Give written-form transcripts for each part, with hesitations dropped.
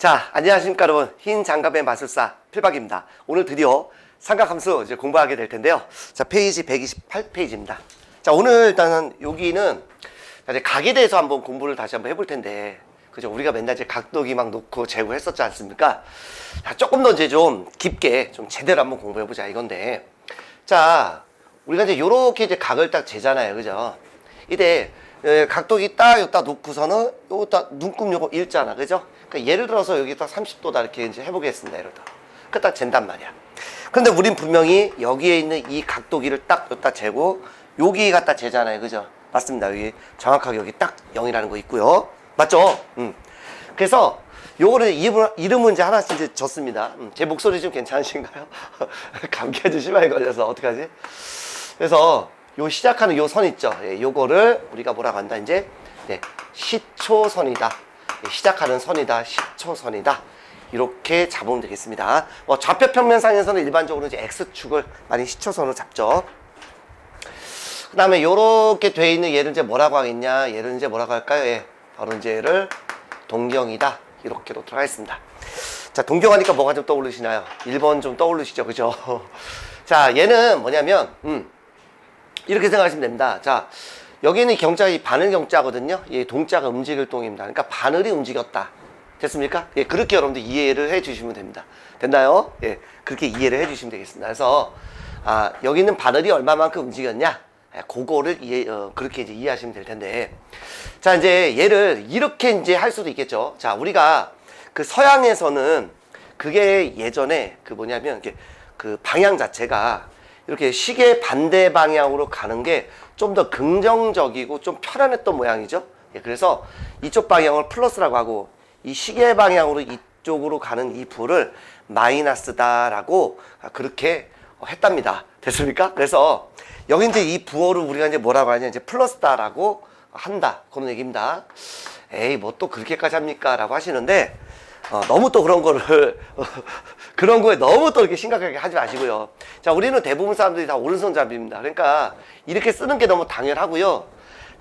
자, 안녕하십니까 여러분. 흰 장갑의 마술사 필박입니다. 오늘 드디어 삼각함수 이제 공부하게 될 텐데요. 자, 페이지 128페이지입니다. 자, 오늘 일단은 여기는 이제 각에 대해서 한번 공부를 다시 한번 해볼 텐데, 그죠? 우리가 맨날 이제 각도기 막 놓고 재고 했었지 않습니까? 자, 조금 더 이제 좀 깊게 좀 제대로 한번 공부해보자 이건데, 자, 우리가 이제 요렇게 이제 각을 딱 재잖아요. 그죠? 이때 각도기 딱 여기다 놓고서는 요거 딱 눈금 요거 읽잖아. 그죠? 그러니까 예를 들어서 여기 딱 30도다 이렇게 이제 해보겠습니다. 이러다. 그 딱 잰단 말이야. 근데 우린 분명히 여기에 있는 이 각도기를 딱 여기다 재고 여기 갖다 재잖아요. 그죠? 맞습니다. 여기 정확하게 여기 딱 0이라는 거 있고요. 맞죠? 그래서 요거를 이름은 이제 하나씩 이제 줬습니다. 제 목소리 좀 괜찮으신가요? 감기가 좀 심하게 걸려서 어떡하지? 그래서 요 시작하는 요 선 있죠? 예, 요거를 우리가 뭐라고 한다 이제 시초선이다. 예, 시작하는 선이다. 시초선이다. 이렇게 잡으면 되겠습니다. 뭐 좌표 평면상에서는 일반적으로 이제 X축을 많이 시초선으로 잡죠. 그 다음에 요렇게 돼 있는 얘를 이제 뭐라고 하겠냐? 얘를 이제 뭐라고 할까요? 예, 바로 이제 얘를 동경이다. 이렇게 놓도록 하겠습니다. 자, 동경하니까 뭐가 좀 떠오르시나요? 1번 좀 떠오르시죠? 그죠? 자, 얘는 뭐냐면 이렇게 생각하시면 됩니다. 자, 여기는 경자가 이 바늘 경자거든요. 이 동자가 움직일 동입니다. 그러니까 바늘이 움직였다. 됐습니까? 예, 그렇게 여러분들 이해를 해 주시면 됩니다. 됐나요? 예, 그렇게 이해를 해 주시면 되겠습니다. 그래서 여기는 바늘이 얼마만큼 움직였냐? 예, 그거를 그렇게 이제 이해하시면 될 텐데. 자, 이제 얘를 이렇게 이제 할 수도 있겠죠. 자, 우리가 그 서양에서는 그게 예전에 그 뭐냐면 이렇게 그 방향 자체가 이렇게 시계 반대 방향으로 가는 게 좀 더 긍정적이고 좀 편안했던 모양이죠. 예, 그래서 이쪽 방향을 플러스라고 하고 이 시계 방향으로 이쪽으로 가는 이 부를 마이너스다라고 그렇게 했답니다. 됐습니까? 그래서 여기 이제 이 부호를 우리가 이제 뭐라고 하냐 이제 플러스다라고 한다. 그런 얘기입니다. 에이, 뭐 또 그렇게까지 합니까? 라고 하시는데 너무 또 그런 거를 그런 거에 너무 또 이렇게 심각하게 하지 마시고요. 자, 우리는 대부분 사람들이 다 오른손잡이입니다. 그러니까 이렇게 쓰는 게 너무 당연하고요.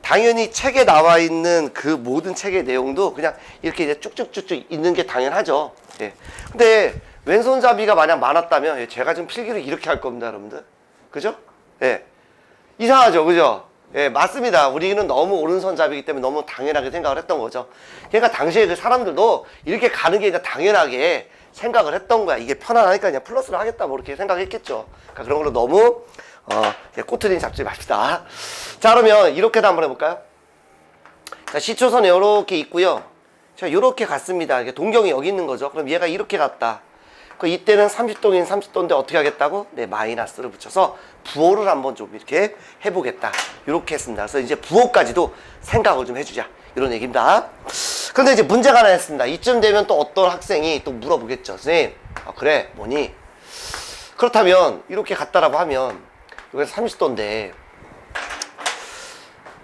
당연히 책에 나와 있는 그 모든 책의 내용도 그냥 이렇게 이제 쭉쭉쭉쭉 있는 게 당연하죠. 예. 근데 왼손잡이가 만약 많았다면 제가 지금 필기를 이렇게 할 겁니다, 여러분들. 그죠? 예. 이상하죠, 그죠? 예, 맞습니다. 우리는 너무 오른손잡이기 때문에 너무 당연하게 생각을 했던 거죠. 그러니까 당시에 그 사람들도 이렇게 가는 게 그냥 당연하게 생각을 했던 거야. 이게 편안하니까 그냥 플러스를 하겠다, 뭐 이렇게 생각했겠죠. 그러니까 그런 걸로 너무 꼬투리 잡지 맙시다. 자, 그러면 이렇게도 한번 해볼까요? 자, 시초선이 이렇게 있고요. 자, 이렇게 갔습니다. 이게 동경이 여기 있는 거죠. 그럼 얘가 이렇게 갔다. 그 이때는 30도인 30도인데 어떻게 하겠다고? 네, 마이너스를 붙여서 부호를 한번 좀 이렇게 해보겠다. 이렇게 했습니다. 그래서 이제 부호까지도 생각을 좀 해주자. 이런 얘기입니다. 근데 이제 문제가 하나 있습니다. 이쯤 되면 또 어떤 학생이 또 물어보겠죠. 선생님, 그래, 뭐니? 그렇다면 이렇게 갔다라고 하면 여기서 30도인데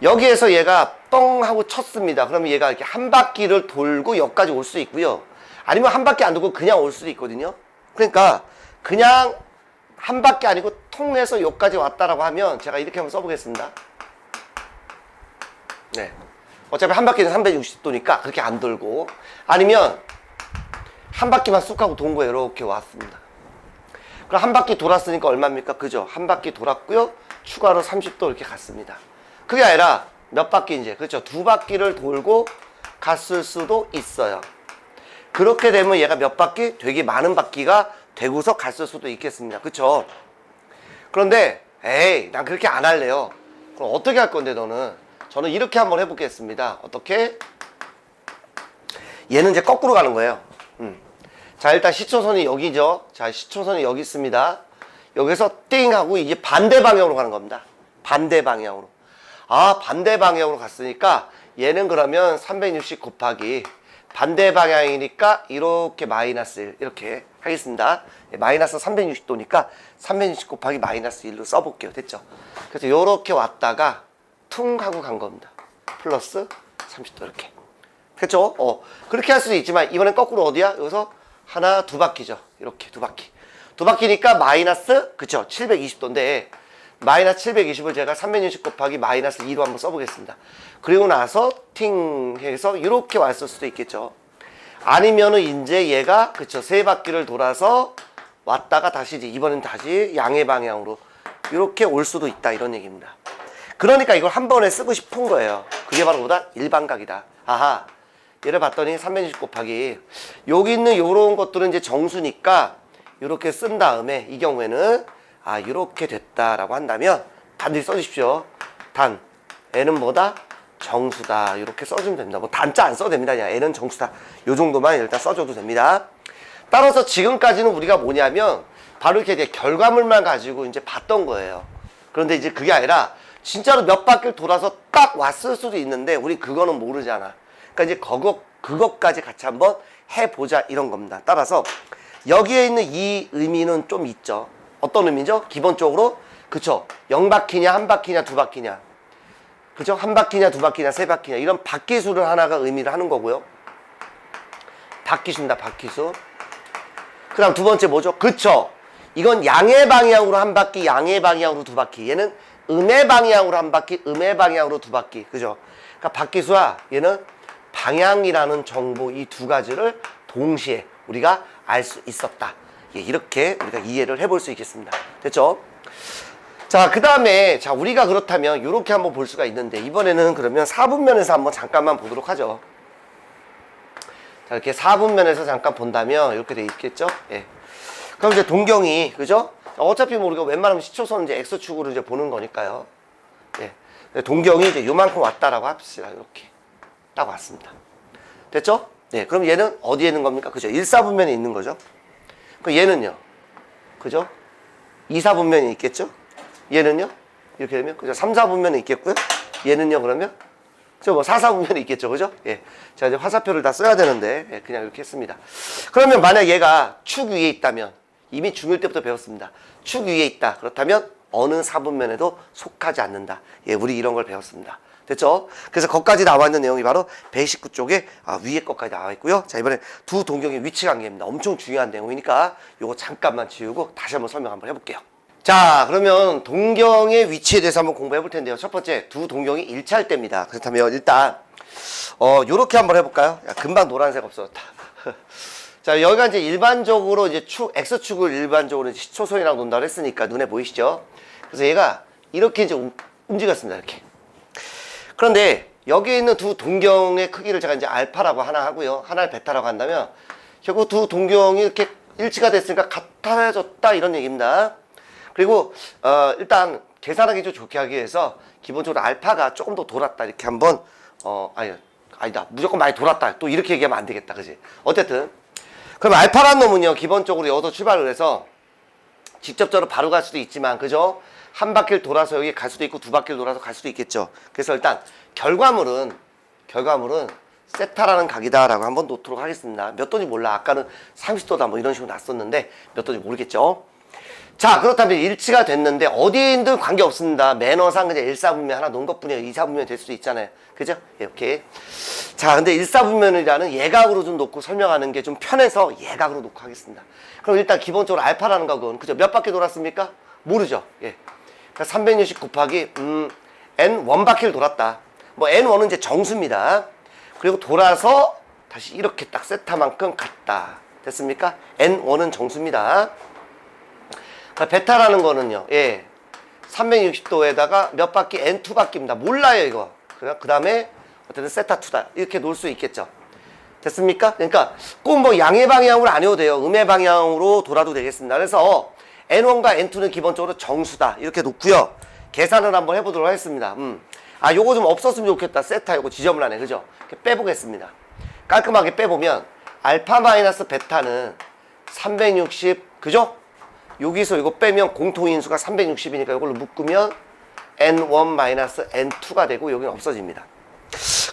여기에서 얘가 뻥 하고 쳤습니다. 그러면 얘가 이렇게 한 바퀴를 돌고 여기까지 올 수 있고요. 아니면 한 바퀴 안 돌고 그냥 올 수도 있거든요. 그러니까 그냥 한 바퀴 아니고 통해서 여기까지 왔다라고 하면 제가 이렇게 한번 써보겠습니다. 네. 어차피 한 바퀴는 360도니까 그렇게 안 돌고, 아니면 한 바퀴만 쑥 하고 돈 거예요. 이렇게 왔습니다. 그럼 한 바퀴 돌았으니까 얼마입니까? 그죠? 한 바퀴 돌았고요. 추가로 30도 이렇게 갔습니다. 그게 아니라 몇 바퀴 이제, 그렇죠? 두 바퀴를 돌고 갔을 수도 있어요. 그렇게 되면 얘가 몇 바퀴? 되게 많은 바퀴가 되고서 갔을 수도 있겠습니다. 그쵸? 그런데 에이, 난 그렇게 안 할래요. 그럼 어떻게 할 건데 너는? 저는 이렇게 한번 해보겠습니다. 어떻게? 얘는 이제 거꾸로 가는 거예요. 자, 일단 시초선이 여기죠. 자, 시초선이 여기 있습니다. 여기서 띵 하고 이제 반대 방향으로 가는 겁니다. 반대 방향으로. 반대 방향으로 갔으니까 얘는 그러면 360 곱하기 반대 방향이니까 이렇게 마이너스 1 이렇게 하겠습니다. 마이너스 360도니까 360 곱하기 마이너스 1로 써볼게요. 됐죠? 그래서 이렇게 왔다가 퉁 하고 간 겁니다. 플러스 30도 이렇게. 됐죠? 그렇게 할 수도 있지만 이번엔 거꾸로 어디야? 여기서 하나 두 바퀴죠. 이렇게 두 바퀴. 두 바퀴니까 마이너스, 그쵸? 720도인데 마이너스 720을 제가 360 곱하기 마이너스 2로 한번 써보겠습니다. 그리고 나서 팅 해서 이렇게 왔을 수도 있겠죠. 아니면은 이제 얘가 그쵸 세 바퀴를 돌아서 왔다가 다시 이제 이번엔 다시 양의 방향으로 이렇게 올 수도 있다 이런 얘기입니다. 그러니까 이걸 한 번에 쓰고 싶은 거예요. 그게 바로 뭐다? 일반각이다. 아하. 얘를 봤더니 360 곱하기 여기 있는 요런 것들은 이제 정수니까 이렇게 쓴 다음에 이 경우에는 아 이렇게 됐다라고 한다면 단지 써주십시오. 단 n은 뭐다? 정수다. 이렇게 써주면 됩니다. 뭐 단자 안 써도 됩니다. 그냥 n은 정수다. 요 정도만 일단 써줘도 됩니다. 따라서 지금까지는 우리가 뭐냐면 바로 이렇게 이제 결과물만 가지고 이제 봤던 거예요. 그런데 이제 그게 아니라 진짜로 몇 바퀴를 돌아서 딱 왔을 수도 있는데 우리 그거는 모르잖아. 그러니까 이제 그것까지 같이 한번 해보자 이런 겁니다. 따라서 여기에 있는 이 의미는 좀 있죠. 어떤 의미죠? 기본적으로 그쵸? 0바퀴냐, 한 바퀴냐, 두 바퀴냐. 그죠? 한 바퀴냐, 두 바퀴냐, 세 바퀴냐. 이런 바퀴수를 하나가 의미를 하는 거고요. 바퀴수입니다. 바퀴수. 그 다음 두 번째 뭐죠? 그쵸? 이건 양의 방향으로 한 바퀴, 양의 방향으로 두 바퀴. 얘는 음의 방향으로 한 바퀴, 음의 방향으로 두 바퀴. 그죠? 그러니까 바퀴수와 얘는 방향이라는 정보 이 두 가지를 동시에 우리가 알 수 있었다. 예, 이렇게 우리가 이해를 해볼 수 있겠습니다. 됐죠? 자, 그 다음에 자 우리가 그렇다면 이렇게 한번 볼 수가 있는데 이번에는 그러면 4분면에서 한번 잠깐만 보도록 하죠. 자, 이렇게 4분면에서 잠깐 본다면 이렇게 돼 있겠죠? 예. 그럼 이제 동경이 그죠? 어차피 뭐 우리가 웬만하면 시초선은 이제 X축으로 이제 보는 거니까요. 예. 동경이 이제 요만큼 왔다라고 합시다. 이렇게 딱 왔습니다. 됐죠? 네. 그럼 얘는 어디에 있는 겁니까? 그죠? 1, 4분면에 있는 거죠. 그럼 얘는요? 그죠? 2, 4분면이 있겠죠? 얘는요? 이렇게 되면 그죠? 3, 4분면에 있겠고요. 얘는요? 그러면 저 뭐 4, 4분면에 있겠죠. 그죠? 예. 자, 이제 화살표를 다 써야 되는데 예, 그냥 이렇게 했습니다. 그러면 만약 얘가 축 위에 있다면 이미 중1 때부터 배웠습니다. 축 위에 있다. 그렇다면 어느 4분면에도 속하지 않는다. 예, 우리 이런 걸 배웠습니다. 됐죠? 그래서 거기까지 나와 있는 내용이 바로 119쪽에 위에 것까지 나와 있고요. 자, 이번에 두 동경의 위치 관계입니다. 엄청 중요한 내용이니까 요거 잠깐만 지우고 다시 한번 설명 한번 해볼게요. 자, 그러면 동경의 위치에 대해서 한번 공부해 볼 텐데요. 첫 번째, 두 동경이 일치할 때입니다. 그렇다면 일단 요렇게 한번 해볼까요? 야, 금방 노란색 없어졌다. 자, 여기가 이제 일반적으로 이제 X축을 일반적으로 이제 시초선이라고 논다고 했으니까 눈에 보이시죠? 그래서 얘가 이렇게 이제 움직였습니다. 이렇게. 그런데 여기 있는 두 동경의 크기를 제가 이제 알파라고 하나 하고요. 하나를 베타라고 한다면 결국 두 동경이 이렇게 일치가 됐으니까 같아졌다 이런 얘기입니다. 그리고 일단 계산하기 좀 좋게 하기 위해서 기본적으로 알파가 조금 더 돌았다 이렇게 한번 아니다 무조건 많이 돌았다 또 이렇게 얘기하면 안 되겠다 그지? 어쨌든 그럼 알파란 놈은요 기본적으로 여기서 출발을 해서 직접적으로 바로 갈 수도 있지만 그죠? 한 바퀴를 돌아서 여기 갈 수도 있고 두 바퀴를 돌아서 갈 수도 있겠죠. 그래서 일단 결과물은 세타라는 각이다라고 한번 놓도록 하겠습니다. 몇 도인지 몰라. 아까는 30도다 뭐 이런 식으로 놨었는데 몇 도인지 모르겠죠. 자, 그렇다면 일치가 됐는데 어디인든 관계없습니다. 매너상 그냥 1사분면 하나 놓은 것뿐이에요. 2사분면이 될 수도 있잖아요. 그죠? 이렇게. 자, 근데 1사분면이라는 예각으로 좀 놓고 설명하는 게 좀 편해서 예각으로 놓고 하겠습니다. 그럼 일단 기본적으로 알파라는 각은 그죠? 몇 바퀴 돌았습니까? 모르죠. 예. 그러니까 360 곱하기 n 원바퀴를 돌았다. 뭐 n1은 이제 정수입니다. 그리고 돌아서 다시 이렇게 딱 세타만큼 갔다. 됐습니까? n1은 정수입니다. 베타라는 거는요, 예. 360도에다가 몇 바퀴? n2 바퀴입니다. 몰라요, 이거. 그 다음에, 어쨌든 세타2다. 이렇게 놓을 수 있겠죠. 됐습니까? 그러니까, 꼭 뭐 양의 방향으로 안 해도 돼요. 음의 방향으로 돌아도 되겠습니다. 그래서, n1과 n2는 기본적으로 정수다. 이렇게 놓고요. 계산을 한번 해보도록 하겠습니다. 요거 좀 없었으면 좋겠다. 세타 요거 지점을 하네. 그죠? 이렇게 빼보겠습니다. 깔끔하게 빼보면, 알파 마이너스 베타는 360, 그죠? 여기서 이거 빼면 공통인수가 360이니까 이걸로 묶으면 n1-n2가 되고 여기는 없어집니다.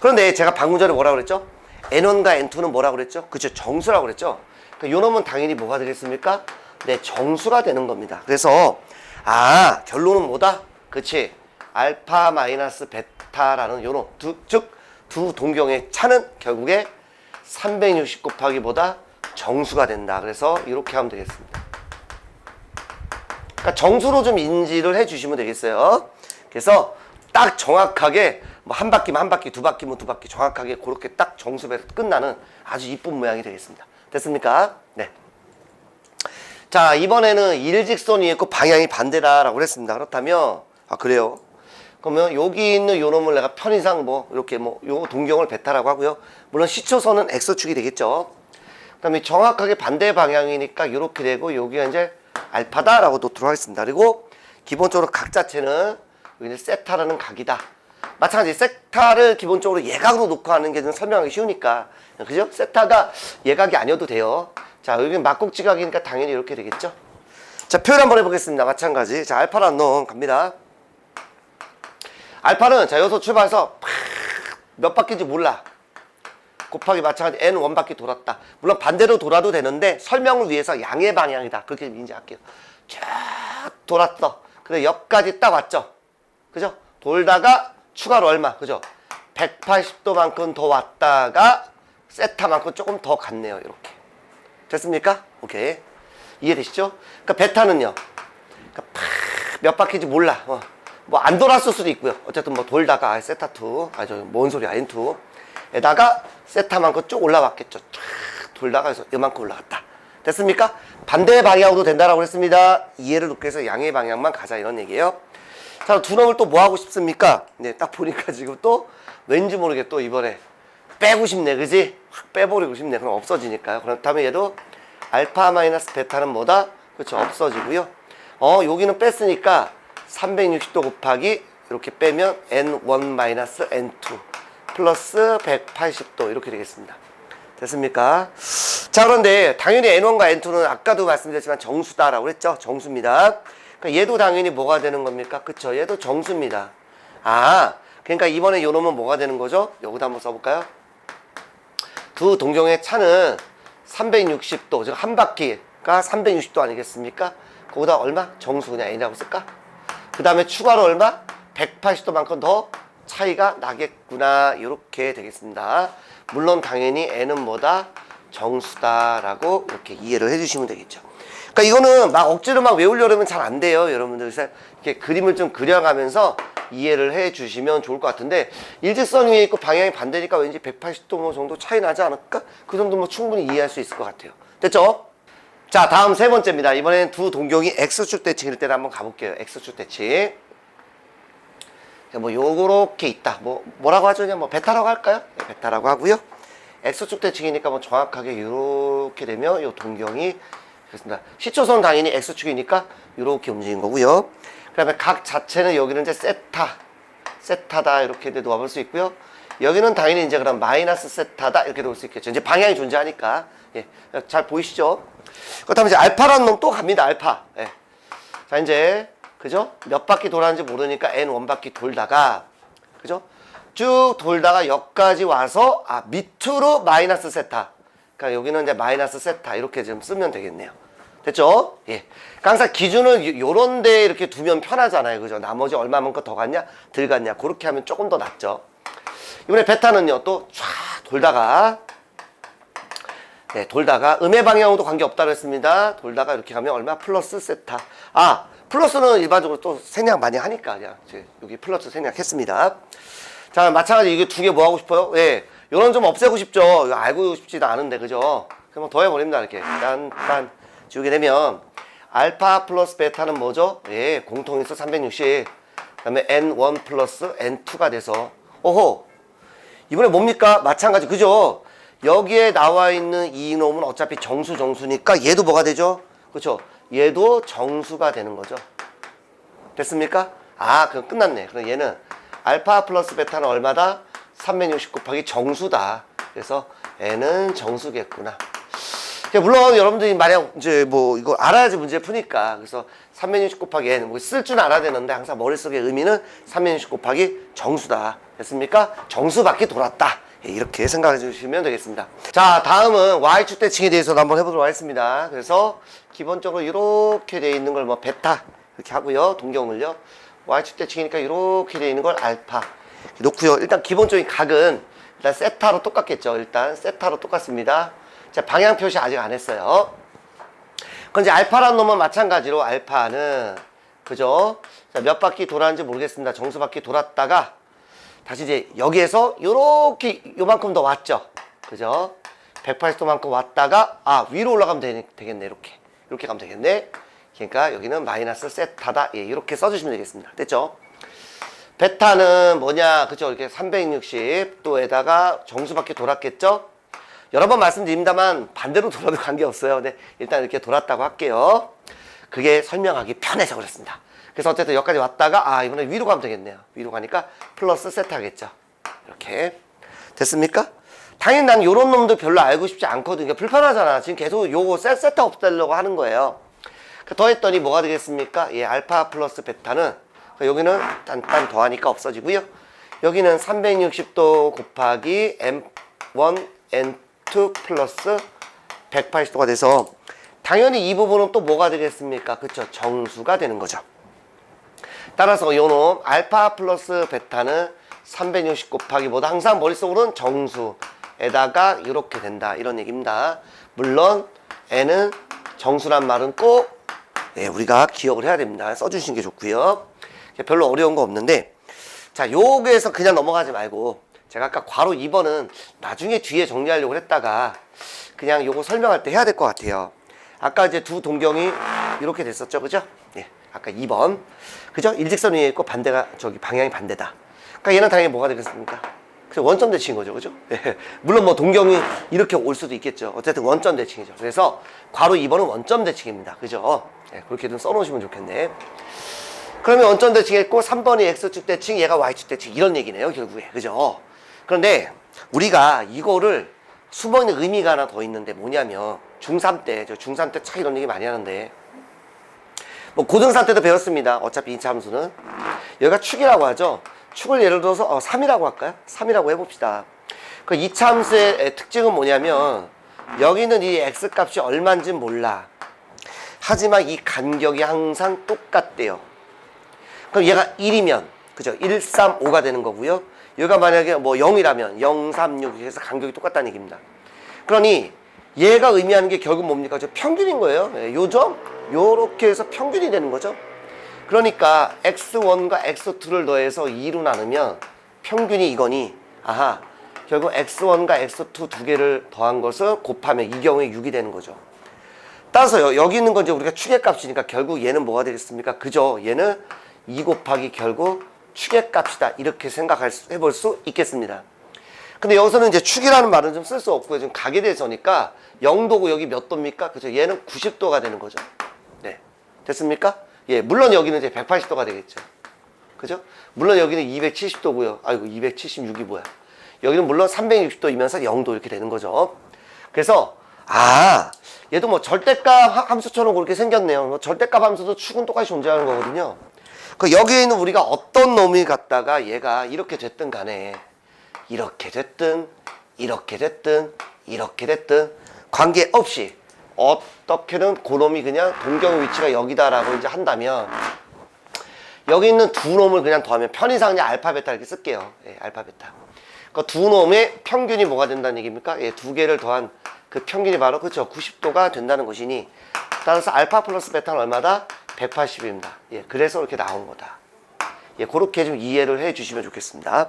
그런데 제가 방금 전에 뭐라고 그랬죠? n1과 n2는 뭐라고 그랬죠? 그쵸, 정수라고 그랬죠? 그러니까 요 놈은 당연히 뭐가 되겠습니까? 네, 정수가 되는 겁니다. 그래서 결론은 뭐다? 그치, 알파 마이너스 베타라는 요 놈, 즉 두 동경의 차는 결국에 360 곱하기보다 정수가 된다. 그래서 이렇게 하면 되겠습니다. 그러니까 정수로 좀 인지를 해주시면 되겠어요. 그래서 딱 정확하게 뭐 한 바퀴면 한 바퀴, 두 바퀴면 두 바퀴 정확하게 그렇게 딱 정수배로 끝나는 아주 이쁜 모양이 되겠습니다. 됐습니까? 네. 자, 이번에는 일직선이 있고 방향이 반대다라고 했습니다. 그렇다면 그래요. 그러면 여기 있는 요 놈을 내가 편의상 뭐 이렇게 뭐 요 동경을 베타라고 하고요. 물론 시초선은 X축이 되겠죠. 그다음에 정확하게 반대 방향이니까 이렇게 되고 여기가 이제 알파다라고 놓도록 하겠습니다. 그리고 기본적으로 각 자체는 여기는 세타라는 각이다. 마찬가지 세타를 기본적으로 예각으로 놓고 하는 게 좀 설명하기 쉬우니까 그죠? 세타가 예각이 아니어도 돼요. 자, 여기는 막곡지각이니까 당연히 이렇게 되겠죠. 자, 표현 한번 해보겠습니다. 마찬가지. 자, 알파라는 놈 갑니다. 알파는 자, 여기서 출발해서 몇 바퀴인지 몰라. 곱하기 마찬가지 n 1바퀴 돌았다. 물론 반대로 돌아도 되는데 설명을 위해서 양의 방향이다. 그렇게 인지할게요. 쫙 돌았어. 근데 여기까지 딱 왔죠. 그죠? 돌다가 추가로 얼마? 그죠? 180도만큼 더 왔다가 세타만큼 조금 더 갔네요. 이렇게. 됐습니까? 오케이. 이해되시죠? 그러니까 베타는요. 그러니까 몇 바퀴인지 몰라. 뭐 안 돌았을 수도 있고요. 어쨌든 뭐 돌다가 세타2, 뭔 소리야, n2 에다가 세타만큼 쭉 올라왔겠죠. 쫙 돌다가 해서 이만큼 올라갔다. 됐습니까? 반대 방향으로 된다라고 했습니다. 이해를 돕기 위해서 양의 방향만 가자 이런 얘기예요. 자, 두 놈을 또 뭐 하고 싶습니까? 네, 딱 보니까 지금 또 왠지 모르게 또 이번에 빼고 싶네, 그지? 확 빼버리고 싶네. 그럼 없어지니까요. 그렇다면 얘도 알파 마이너스 베타는 뭐다? 그렇죠, 없어지고요. 여기는 뺐으니까 360도 곱하기 이렇게 빼면 n1 마이너스 n2 플러스 180도 이렇게 되겠습니다. 됐습니까? 자, 그런데 당연히 n1과 n2는 아까도 말씀드렸지만 정수다라고 했죠. 정수입니다. 그러니까 얘도 당연히 뭐가 되는 겁니까? 그쵸? 얘도 정수입니다. 그러니까 이번에 요 놈은 뭐가 되는 거죠? 여기다 한번 써볼까요? 두 동경의 차는 360도, 즉 한 바퀴가 360도 아니겠습니까? 거기다 얼마? 정수 그냥 n이라고 쓸까? 그 다음에 추가로 얼마? 180도만큼 더 차이가 나겠구나. 이렇게 되겠습니다. 물론 당연히 n은 뭐다? 정수다라고 이렇게 이해를 해주시면 되겠죠. 그러니까 이거는 막 억지로 막 외우려면 잘 안 돼요. 여러분들 이렇게 그림을 좀 그려가면서 이해를 해주시면 좋을 것 같은데 일직선 위에 있고 방향이 반대니까 왠지 180도 뭐 정도 차이 나지 않을까? 그 정도 뭐 충분히 이해할 수 있을 것 같아요. 됐죠? 자, 다음 세 번째입니다. 이번에는 두 동경이 X축 대칭일 때를 한번 가볼게요. X축 대칭. 뭐 요렇게 있다. 뭐라고 하죠? 그냥 뭐 베타라고 할까요? 네, 베타라고 하고요. X축 대칭이니까 뭐 정확하게 요렇게 되면 요 동경이 그렇습니다. 시초선 당연히 X축이니까 요렇게 움직인 거고요. 그 다음에 각 자체는 여기는 이제 세타다 이렇게 놓아볼 수 있고요. 여기는 당연히 이제 그럼 마이너스 세타다 이렇게 놓을 수 있겠죠. 이제 방향이 존재하니까. 예, 잘 보이시죠? 그렇다면 이제 알파라는 놈 또 갑니다. 알파. 예. 자, 이제 그죠? 몇 바퀴 돌았는지 모르니까 n 1바퀴 돌다가 그죠? 쭉 돌다가 여기까지 와서 밑으로 마이너스 세타. 그러니까 여기는 이제 마이너스 세타 이렇게 좀 쓰면 되겠네요. 됐죠? 예. 그러니까 항상 기준은 요런 데 이렇게 두면 편하잖아요. 그죠? 나머지 얼마만큼 더 갔냐? 덜 갔냐? 그렇게 하면 조금 더 낫죠. 이번에 베타는요. 또 쫙 돌다가 돌다가 음의 방향으로도 관계없다고 했습니다. 돌다가 이렇게 가면 얼마? 플러스 세타. 플러스는 일반적으로 또 생략 많이 하니까 그냥 여기 플러스 생략했습니다. 자, 마찬가지 이게 두 개 뭐 하고 싶어요? 예. 요런 좀 없애고 싶죠. 이거 알고 싶지도 않은데, 그죠? 그럼 더 해버립니다. 이렇게. 딴 지우게 되면 알파 플러스 베타는 뭐죠? 예, 공통인수 360. 그 다음에 n1 플러스 n2가 돼서 오호! 이번에 뭡니까? 마찬가지, 그죠? 여기에 나와 있는 이 놈은 어차피 정수니까 얘도 뭐가 되죠? 그렇죠? 얘도 정수가 되는 거죠. 됐습니까? 그럼 끝났네. 그럼 얘는 알파 플러스 베타는 얼마다? 360 곱하기 정수다. 그래서 n은 정수겠구나. 물론 여러분들이 만약 이제 뭐 이거 알아야지 문제 푸니까. 그래서 360 곱하기 n 뭐 쓸 줄 알아야 되는데 항상 머릿속의 의미는 360 곱하기 정수다. 됐습니까? 정수밖에 돌았다. 이렇게 생각해 주시면 되겠습니다. 자, 다음은 Y축 대칭에 대해서도 한번 해보도록 하겠습니다. 그래서 기본적으로 이렇게 되어 있는 걸 뭐 베타 이렇게 하고요. 동경을요. Y축 대칭이니까 이렇게 되어 있는 걸 알파 놓고요. 일단 기본적인 각은 일단 세타로 똑같겠죠. 일단 세타로 똑같습니다. 자, 방향 표시 아직 안 했어요. 그럼 이제 알파라는 놈은 마찬가지로 알파는 그죠? 자, 몇 바퀴 돌았는지 모르겠습니다. 정수 바퀴 돌았다가 다시 이제 여기에서 요렇게 요만큼 더 왔죠. 그죠? 180도만큼 왔다가 위로 올라가면 되겠네. 이렇게 가면 되겠네. 그러니까 여기는 마이너스 세타다. 예, 이렇게 써주시면 되겠습니다. 됐죠? 베타는 뭐냐? 그죠? 이렇게 360도에다가 정수밖에 돌았겠죠? 여러 번 말씀드립니다만 반대로 돌아도 관계없어요. 근데 일단 이렇게 돌았다고 할게요. 그게 설명하기 편해서 그렇습니다. 그래서 어쨌든 여기까지 왔다가 이번에 위로 가면 되겠네요. 위로 가니까 플러스 세타겠죠. 이렇게 됐습니까? 당연히 난 요런 놈도 별로 알고 싶지 않거든요. 불편하잖아. 지금 계속 요거 세타 없애려고 하는 거예요. 더했더니 뭐가 되겠습니까? 예, 알파 플러스 베타는 여기는 딴 더하니까 없어지고요. 여기는 360도 곱하기 M1, N2 플러스 180도가 돼서 당연히 이 부분은 또 뭐가 되겠습니까? 그쵸? 정수가 되는 거죠. 따라서 요놈 알파 플러스 베타는 360 곱하기 뭐다? 항상 머릿속으로는 정수에다가 이렇게 된다. 이런 얘기입니다. 물론 N은 정수란 말은 꼭 우리가 기억을 해야 됩니다. 써주시는 게 좋고요. 별로 어려운 거 없는데 자, 요거에서 그냥 넘어가지 말고 제가 아까 괄호 2번은 나중에 뒤에 정리하려고 했다가 그냥 요거 설명할 때 해야 될 것 같아요. 아까 이제 두 동경이 이렇게 됐었죠. 그죠? 예. 아까 2번. 그죠? 일직선 위에 있고 반대가 방향이 반대다. 그러니까 얘는 당연히 뭐가 되겠습니까? 원점 대칭인 거죠. 그죠? 예. 물론 뭐 동경이 이렇게 올 수도 있겠죠. 어쨌든 원점 대칭이죠. 그래서 괄호 2번은 원점 대칭입니다. 그죠? 예. 그렇게 좀 써놓으시면 좋겠네. 그러면 원점 대칭했고 3번이 X축 대칭, 얘가 Y축 대칭 이런 얘기네요. 결국에. 그죠? 그런데 우리가 이거를 수범의 의미가 하나 더 있는데 뭐냐면 중3 때, 중3 때 참 이런 얘기 많이 하는데 뭐 고등사 때도 배웠습니다. 어차피 이 함수는 여기가 축이라고 하죠. 축을 예를 들어서 3이라고 할까요? 3이라고 해봅시다. 그 이차 함수의 특징은 뭐냐면 여기는 이 x값이 얼마인지는 몰라. 하지만 이 간격이 항상 똑같대요. 그럼 얘가 1이면 그죠? 1, 3, 5가 되는 거고요. 얘가 만약에 뭐 0이라면 0, 3, 6 해서 간격이 똑같다는 얘기입니다. 그러니 얘가 의미하는 게 결국 뭡니까? 저 평균인 거예요. 요점 요렇게 해서 평균이 되는 거죠. 그러니까 x1과 x2를 더해서 2로 나누면 평균이 이거니 결국 x1과 x2 두 개를 더한 것을 곱하면 이 경우에 6이 되는 거죠. 따라서 여기 있는 건 이제 우리가 축의 값이니까 결국 얘는 뭐가 되겠습니까? 그죠? 얘는 2 곱하기 결국 축의 값이다. 이렇게 해볼 수 있겠습니다. 근데 여기서는 이제 축이라는 말은 좀 쓸 수 없고요. 지금 가게 대해서니까 0도고 여기 몇 도입니까? 그죠? 얘는 90도가 되는 거죠. 네. 됐습니까? 예, 물론 여기는 이제 180도가 되겠죠. 그죠? 물론 여기는 270도고요. 아이고, 276이 뭐야? 여기는 물론 360도이면서 0도 이렇게 되는 거죠. 그래서, 얘도 뭐 절대값 함수처럼 그렇게 생겼네요. 뭐 절대값 함수도 축은 똑같이 존재하는 거거든요. 그 여기에 있는 우리가 어떤 놈이 갖다가 얘가 이렇게 됐든 간에 이렇게 됐든 이렇게 됐든 이렇게 됐든 관계없이 어떻게든 그놈이 그냥 동경 위치가 여기다라고 이제 한다면 여기 있는 두 놈을 그냥 더하면 편의상 알파 베타 이렇게 쓸게요. 예, 알파 베타. 그 두 놈의 평균이 뭐가 된다는 얘기입니까? 예, 두 개를 더한 그 평균이 바로 그렇죠. 90도가 된다는 것이니 따라서 알파 플러스 베타는 얼마다? 180입니다. 예, 그래서 이렇게 나온 거다. 예, 그렇게 좀 이해를 해 주시면 좋겠습니다.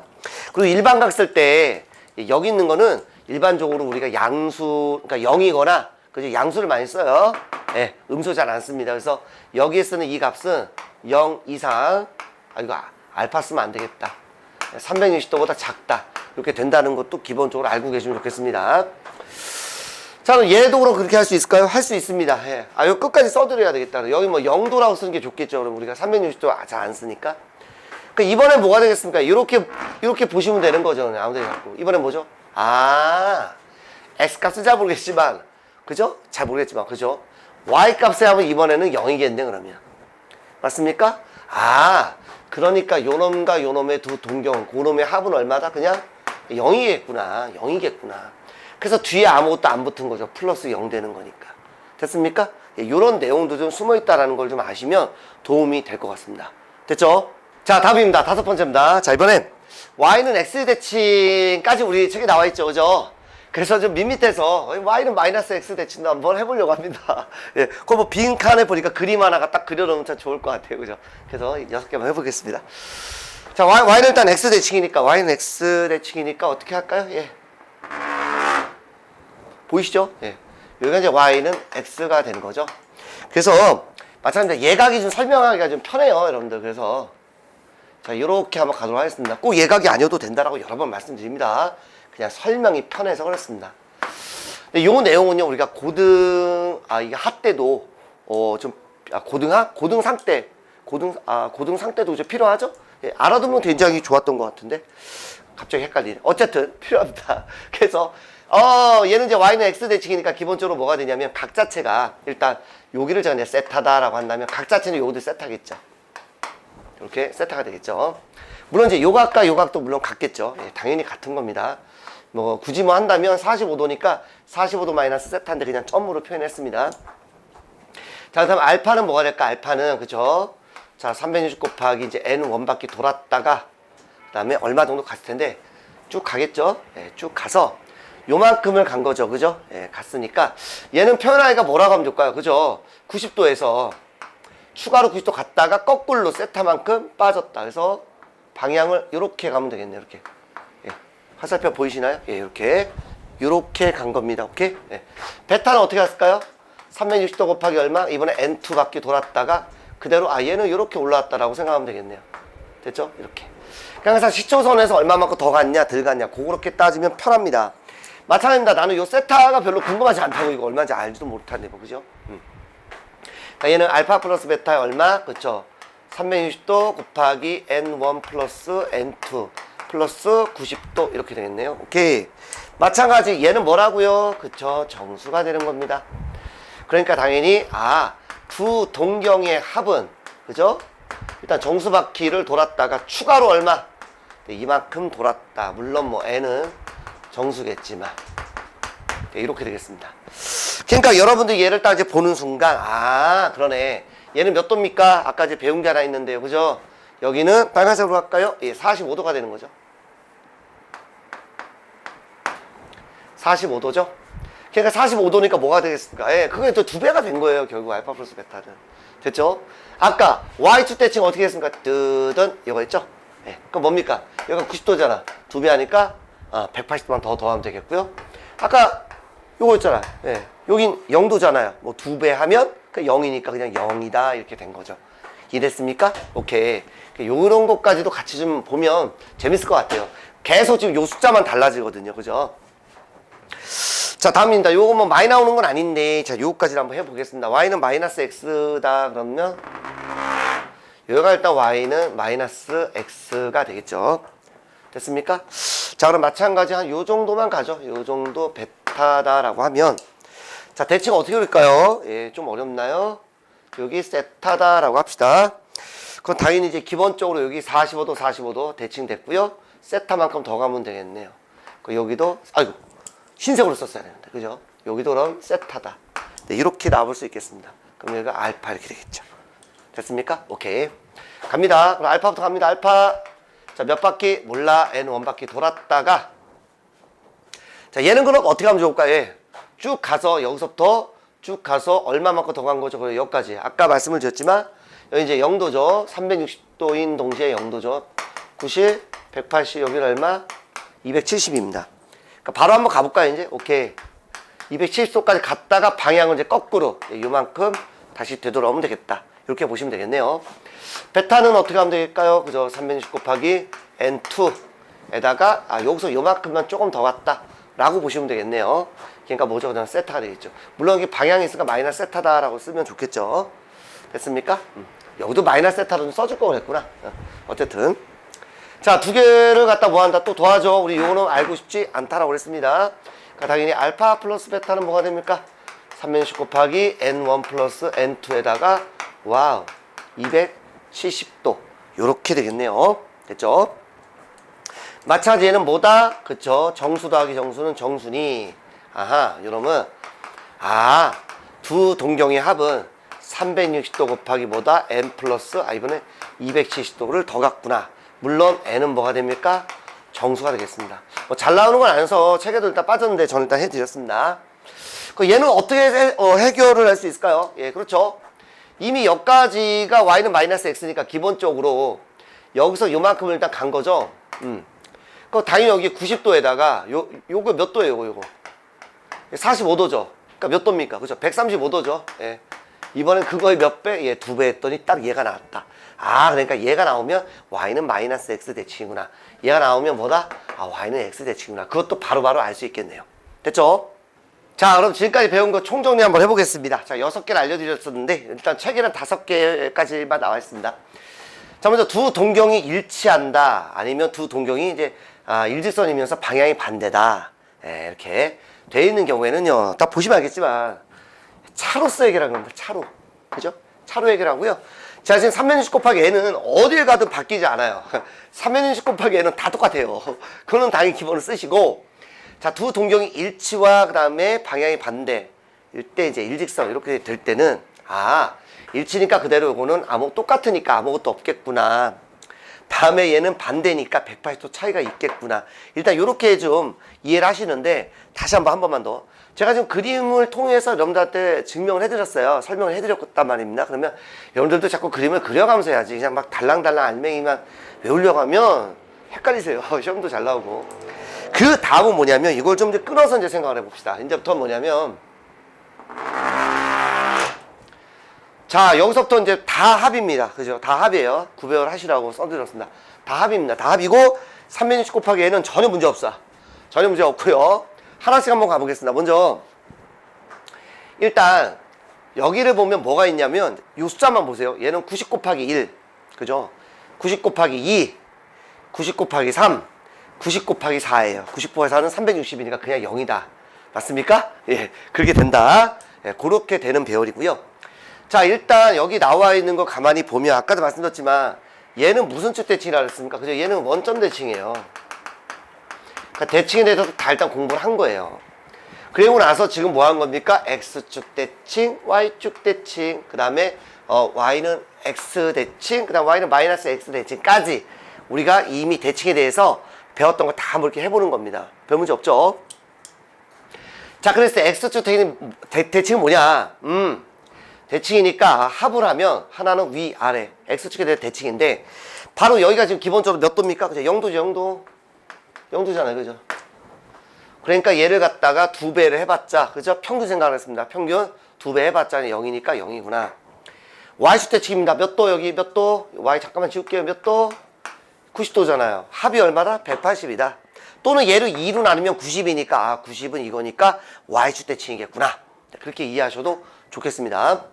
그리고 일반각 쓸 때 여기 있는 거는 일반적으로 우리가 양수, 그러니까 0이거나 그죠? 양수를 많이 써요. 예, 음수 잘 안 씁니다. 그래서 여기에 쓰는 이 값은 0 이상, 이거 알파 쓰면 안 되겠다. 360도보다 작다. 이렇게 된다는 것도 기본적으로 알고 계시면 좋겠습니다. 자, 그럼 얘도 그럼 그렇게 할 수 있을까요? 할 수 있습니다. 예. 이거 끝까지 써드려야 되겠다. 여기 뭐 0도라고 쓰는 게 좋겠죠. 그럼 우리가 360도 잘 안 쓰니까. 그 이번엔 뭐가 되겠습니까? 이렇게 보시면 되는 거죠. 아무데나 갖고. 이번엔 뭐죠? X값은 잘 모르겠지만, 그죠? 잘 모르겠지만, 그죠? Y값에 하면 이번에는 0이겠네, 그러면. 맞습니까? 그러니까 요놈과 요놈의 두 동경, 그놈의 합은 얼마다? 그냥 0이겠구나. 0이겠구나. 그래서 뒤에 아무것도 안 붙은 거죠. 플러스 0 되는 거니까. 됐습니까? 요런 내용도 좀 숨어 있다라는 걸 좀 아시면 도움이 될 것 같습니다. 됐죠? 자, 답입니다. 5번째입니다. 자, 이번엔 Y는 X 대칭까지 우리 책에 나와 있죠. 그죠? 그래서 좀 밋밋해서 Y는 마이너스 X 대칭도 한번 해보려고 합니다. 예, 그거 뭐 빈칸에 보니까 그림 하나가 딱 그려놓으면 참 좋을 것 같아요. 그죠? 그래서 6개만 해보겠습니다. 자, y는 일단 x 대칭이니까, y는 x 대칭이니까 어떻게 할까요? 예. 보이시죠? 예. 여기가 이제 y는 x가 되는 거죠. 그래서, 마찬가지로 예각이 좀 설명하기가 좀 편해요, 여러분들. 그래서, 자, 이렇게 한번 가도록 하겠습니다. 꼭 예각이 아니어도 된다라고 여러 번 말씀드립니다. 그냥 설명이 편해서 그렇습니다. 근데 요 내용은요, 우리가 이게 하 때도, 고등상 때, 고등상 때도 이제 필요하죠? 예, 알아두면 굉장히 좋았던 것 같은데, 갑자기 헷갈리네. 어쨌든, 필요합니다. 그래서, 얘는 이제 y는 x 대칭이니까 기본적으로 뭐가 되냐면, 각 자체가, 일단, 여기를 제가 이제 세타다라고 한다면, 각 자체는 요것도 세타겠죠. 이렇게 세타가 되겠죠. 물론 이제 요각과 요각도 물론 같겠죠. 예, 당연히 같은 겁니다. 뭐 굳이 뭐 한다면 45도니까 45도 마이너스 세타인데 그냥 점으로 표현했습니다. 자, 그다음 알파는 뭐가 될까? 알파는 그죠? 자, 360 곱하기 이제 n 원바퀴 돌았다가 그다음에 얼마 정도 갔을 텐데 쭉 가겠죠. 예, 쭉 가서 요만큼을 간 거죠. 그죠? 예, 갔으니까 얘는 표현하기가 뭐라고 하면 좋을까요? 그죠? 90도에서 추가로 90도 갔다가 거꾸로 세타만큼 빠졌다. 그래서 방향을 이렇게 가면 되겠네요. 이렇게. 예. 화살표 보이시나요? 예, 이렇게 간 겁니다. 오케이? 예. 베타는 어떻게 했을까요? 360도 곱하기 얼마? 이번에 n2 바퀴 돌았다가 그대로 얘는 이렇게 올라왔다라고 생각하면 되겠네요. 됐죠? 이렇게. 그러니까 시초선에서 얼마만큼 더 갔냐, 덜 갔냐, 그렇게 따지면 편합니다. 마찬가지입니다. 나는 요 세타가 별로 궁금하지 않다고 이거 얼마인지 알지도 못하네, 뭐, 그죠? 그러니까 얘는 알파 플러스 베타의 얼마? 그쵸? 360도 곱하기 n1 플러스 n2 플러스 90도 이렇게 되겠네요. 오케이. 마찬가지 얘는 뭐라고요? 그쵸? 정수가 되는 겁니다. 그러니까 당연히 두 동경의 합은 그죠? 일단 정수 바퀴를 돌았다가 추가로 얼마? 네, 이만큼 돌았다. 물론 뭐 n은 정수겠지만 네, 이렇게 되겠습니다. 그러니까 여러분들 얘를 딱 이제 보는 순간 그러네. 얘는 몇 도입니까? 아까 이제 배운 게 하나 있는데요. 그죠? 여기는 빨간색으로 할까요? 예, 45도가 되는 거죠. 45도죠? 그러니까 45도니까 뭐가 되겠습니까? 예, 그게 또 2배가 된 거예요. 결국 알파 플러스 베타는. 됐죠? 아까 y2 대칭 어떻게 했습니까? 뜨던 이거 있죠? 예, 그럼 뭡니까? 여기가 90도잖아. 2배 하니까 180도만 더 더하면 되겠고요. 아까 요거 있잖아. 예. 여긴 0도잖아요. 뭐 2배 하면 0이니까 그냥 0이다. 이렇게 된 거죠. 이해됐습니까? 오케이. 요런 것까지도 같이 좀 보면 재밌을 것 같아요. 계속 지금 요 숫자만 달라지거든요. 그죠? 자, 다음입니다. 요거 뭐 많이 나오는 건 아닌데, 자, 요거까지 한번 해보겠습니다. y는 마이너스 x다. 그러면, 여기가 일단 y는 마이너스 x가 되겠죠. 됐습니까? 자, 그럼 마찬가지 한 요 정도만 가죠. 요 정도 베타다라고 하면, 자, 대칭 어떻게 그릴까요? 예, 좀 어렵나요? 여기 세타다라고 합시다. 그럼 당연히 이제 기본적으로 여기 45도, 45도 대칭 됐고요. 세타만큼 더 가면 되겠네요. 여기도, 흰색으로 썼어야 되는데, 그죠? 여기도 그럼 세타다. 네, 이렇게 나와볼 수 있겠습니다. 그럼 여기가 알파 이렇게 되겠죠. 됐습니까? 오케이. 갑니다. 그럼 알파부터 갑니다. 알파. 자, 몇 바퀴? 몰라. n1 바퀴 돌았다가. 자, 얘는 그럼 어떻게 하면 좋을까요? 예. 쭉 가서, 여기서부터 쭉 가서 얼마만큼 더 간 거죠? 그리고 여기까지. 아까 말씀을 드렸지만, 여기 이제 0도죠. 360도인 동시에 0도죠. 90, 180, 여기는 얼마? 270입니다. 그러니까 바로 한번 가볼까요, 이제? 오케이. 270도까지 갔다가 방향을 이제 거꾸로, 요만큼 다시 되돌아오면 되겠다. 이렇게 보시면 되겠네요. 베타는 어떻게 하면 되겠까요? 그죠? 360 곱하기 N2에다가, 여기서 요만큼만 조금 더 왔다. 라고 보시면 되겠네요. 그러니까 뭐죠? 그냥 세타가 되겠죠. 물론 이게 방향이 있으니까 마이너스 세타다라고 쓰면 좋겠죠. 됐습니까? 여기도 마이너스 세타로 좀 써줄 거 그랬구나. 어쨌든. 자, 두 개를 갖다 뭐 한다? 또 더하죠. 우리 요거는 알고 싶지 않다라고 그랬습니다. 그러니까 당연히 알파 플러스 베타는 뭐가 됩니까? 360 곱하기 N1 플러스 N2에다가 와우 270도 요렇게 되겠네요. 됐죠? 마찬가지 얘는 뭐다? 그쵸? 정수 더하기 정수는 정수니 요놈은 두 동경의 합은 360도 곱하기 뭐다? N 플러스 이번에 270도를 더 갔구나. 물론 n은 뭐가 됩니까? 정수가 되겠습니다. 뭐 잘 나오는 건 아니어서 책에도 일단 빠졌는데 저는 일단 해드렸습니다. 얘는 어떻게 해결을 할 수 있을까요? 예, 그렇죠. 이미 여기까지가 y는 마이너스 x니까 기본적으로 여기서 요만큼을 일단 간 거죠. 그 당연히 여기 90도에다가 요거 몇 도예요, 요거? 45도죠. 그러니까 몇 도입니까? 그죠? 135도죠. 예. 이번엔 그거의 몇 배? 예, 2배 했더니 딱 얘가 나왔다. 아, 그러니까 얘가 나오면 y는 마이너스 x 대칭이구나. 얘가 나오면 뭐다? 아, y는 x 대칭이구나. 그것도 바로바로 알 수 있겠네요. 됐죠? 자, 그럼 지금까지 배운 거 총정리 한번 해보겠습니다. 자, 6개를 알려드렸었는데 일단 책에는 5개까지만 나와 있습니다. 자, 먼저 두 동경이 일치한다. 아니면 두 동경이 이제 일직선이면서 방향이 반대다. 예, 이렇게 돼 있는 경우에는요. 딱 보시면 알겠지만 차로서 해결하는 겁니다. 차로. 그죠? 차로 해결하고요. 자, 지금 3면인식 곱하기 n은 어딜 가든 바뀌지 않아요. 3면인식 곱하기 n은 다 똑같아요. 그거는 당연히 기본을 쓰시고, 자, 두 동경이 일치와 그 다음에 방향이 반대일 때 이제 일직선 이렇게 될 때는 일치니까 그대로 이거는 똑같으니까 아무것도 없겠구나. 다음에 얘는 반대니까 180도 차이가 있겠구나. 일단 이렇게 좀 이해를 하시는데 다시 한 번만 더. 제가 지금 그림을 통해서 여러분들한테 증명을 해드렸어요. 설명을 해드렸단 말입니다. 그러면 여러분들도 자꾸 그림을 그려가면서 해야지. 그냥 막 달랑달랑 알맹이만 외우려고 하면 헷갈리세요. 시험도 잘 나오고. 그 다음은 뭐냐면 이걸 좀 이제 끊어서 이제 생각을 해봅시다. 이제부터 뭐냐면 자, 여기서부터 이제 다 합입니다. 그죠? 다 합이에요. 구별을 하시라고 써드렸습니다. 다 합입니다. 다 합이고 3면인식 곱하기 n은 전혀 문제 없어. 전혀 문제 없고요. 하나씩 한번 가보겠습니다. 먼저 일단 여기를 보면 뭐가 있냐면 이 숫자만 보세요. 얘는 90 곱하기 1 그죠? 90 곱하기 2 90 곱하기 3 90 곱하기 4예요. 90 곱하기 4는 360이니까 그냥 0이다. 맞습니까? 예, 그렇게 된다. 예, 그렇게 되는 배열이고요. 자, 일단 여기 나와 있는 거 가만히 보면 아까도 말씀드렸지만 얘는 무슨 축 대칭이라 그랬습니까? 그죠? 얘는 원점 대칭이에요. 그러니까 대칭에 대해서 다 일단 공부를 한 거예요. 그리고 나서 지금 뭐 한 겁니까? X축 대칭, Y축 대칭, 그 다음에 Y는 X 대칭, 그 다음 Y는 마이너스 X 대칭까지 우리가 이미 대칭에 대해서 배웠던 거 다 한번 이렇게 해보는 겁니다. 별 문제 없죠? 자, 그래서 X축 대칭은 뭐냐? 대칭이니까 합을 하면 하나는 위, 아래. X축에 대한 대칭인데 바로 여기가 지금 기본적으로 몇 도입니까? 그죠? 0도죠, 0도. 0도잖아요, 그죠? 그러니까 얘를 갖다가 2배를 해봤자, 그죠? 평균 생각을 했습니다. 평균 2배 해봤자 0이니까 0이구나. Y축 대칭입니다. 몇 도, 여기 몇 도? Y 잠깐만 지울게요. 몇 도? 90도잖아요. 합이 얼마다? 180이다. 또는 얘를 2로 나누면 90이니까 90은 이거니까 Y축 대칭이겠구나. 그렇게 이해하셔도 좋겠습니다.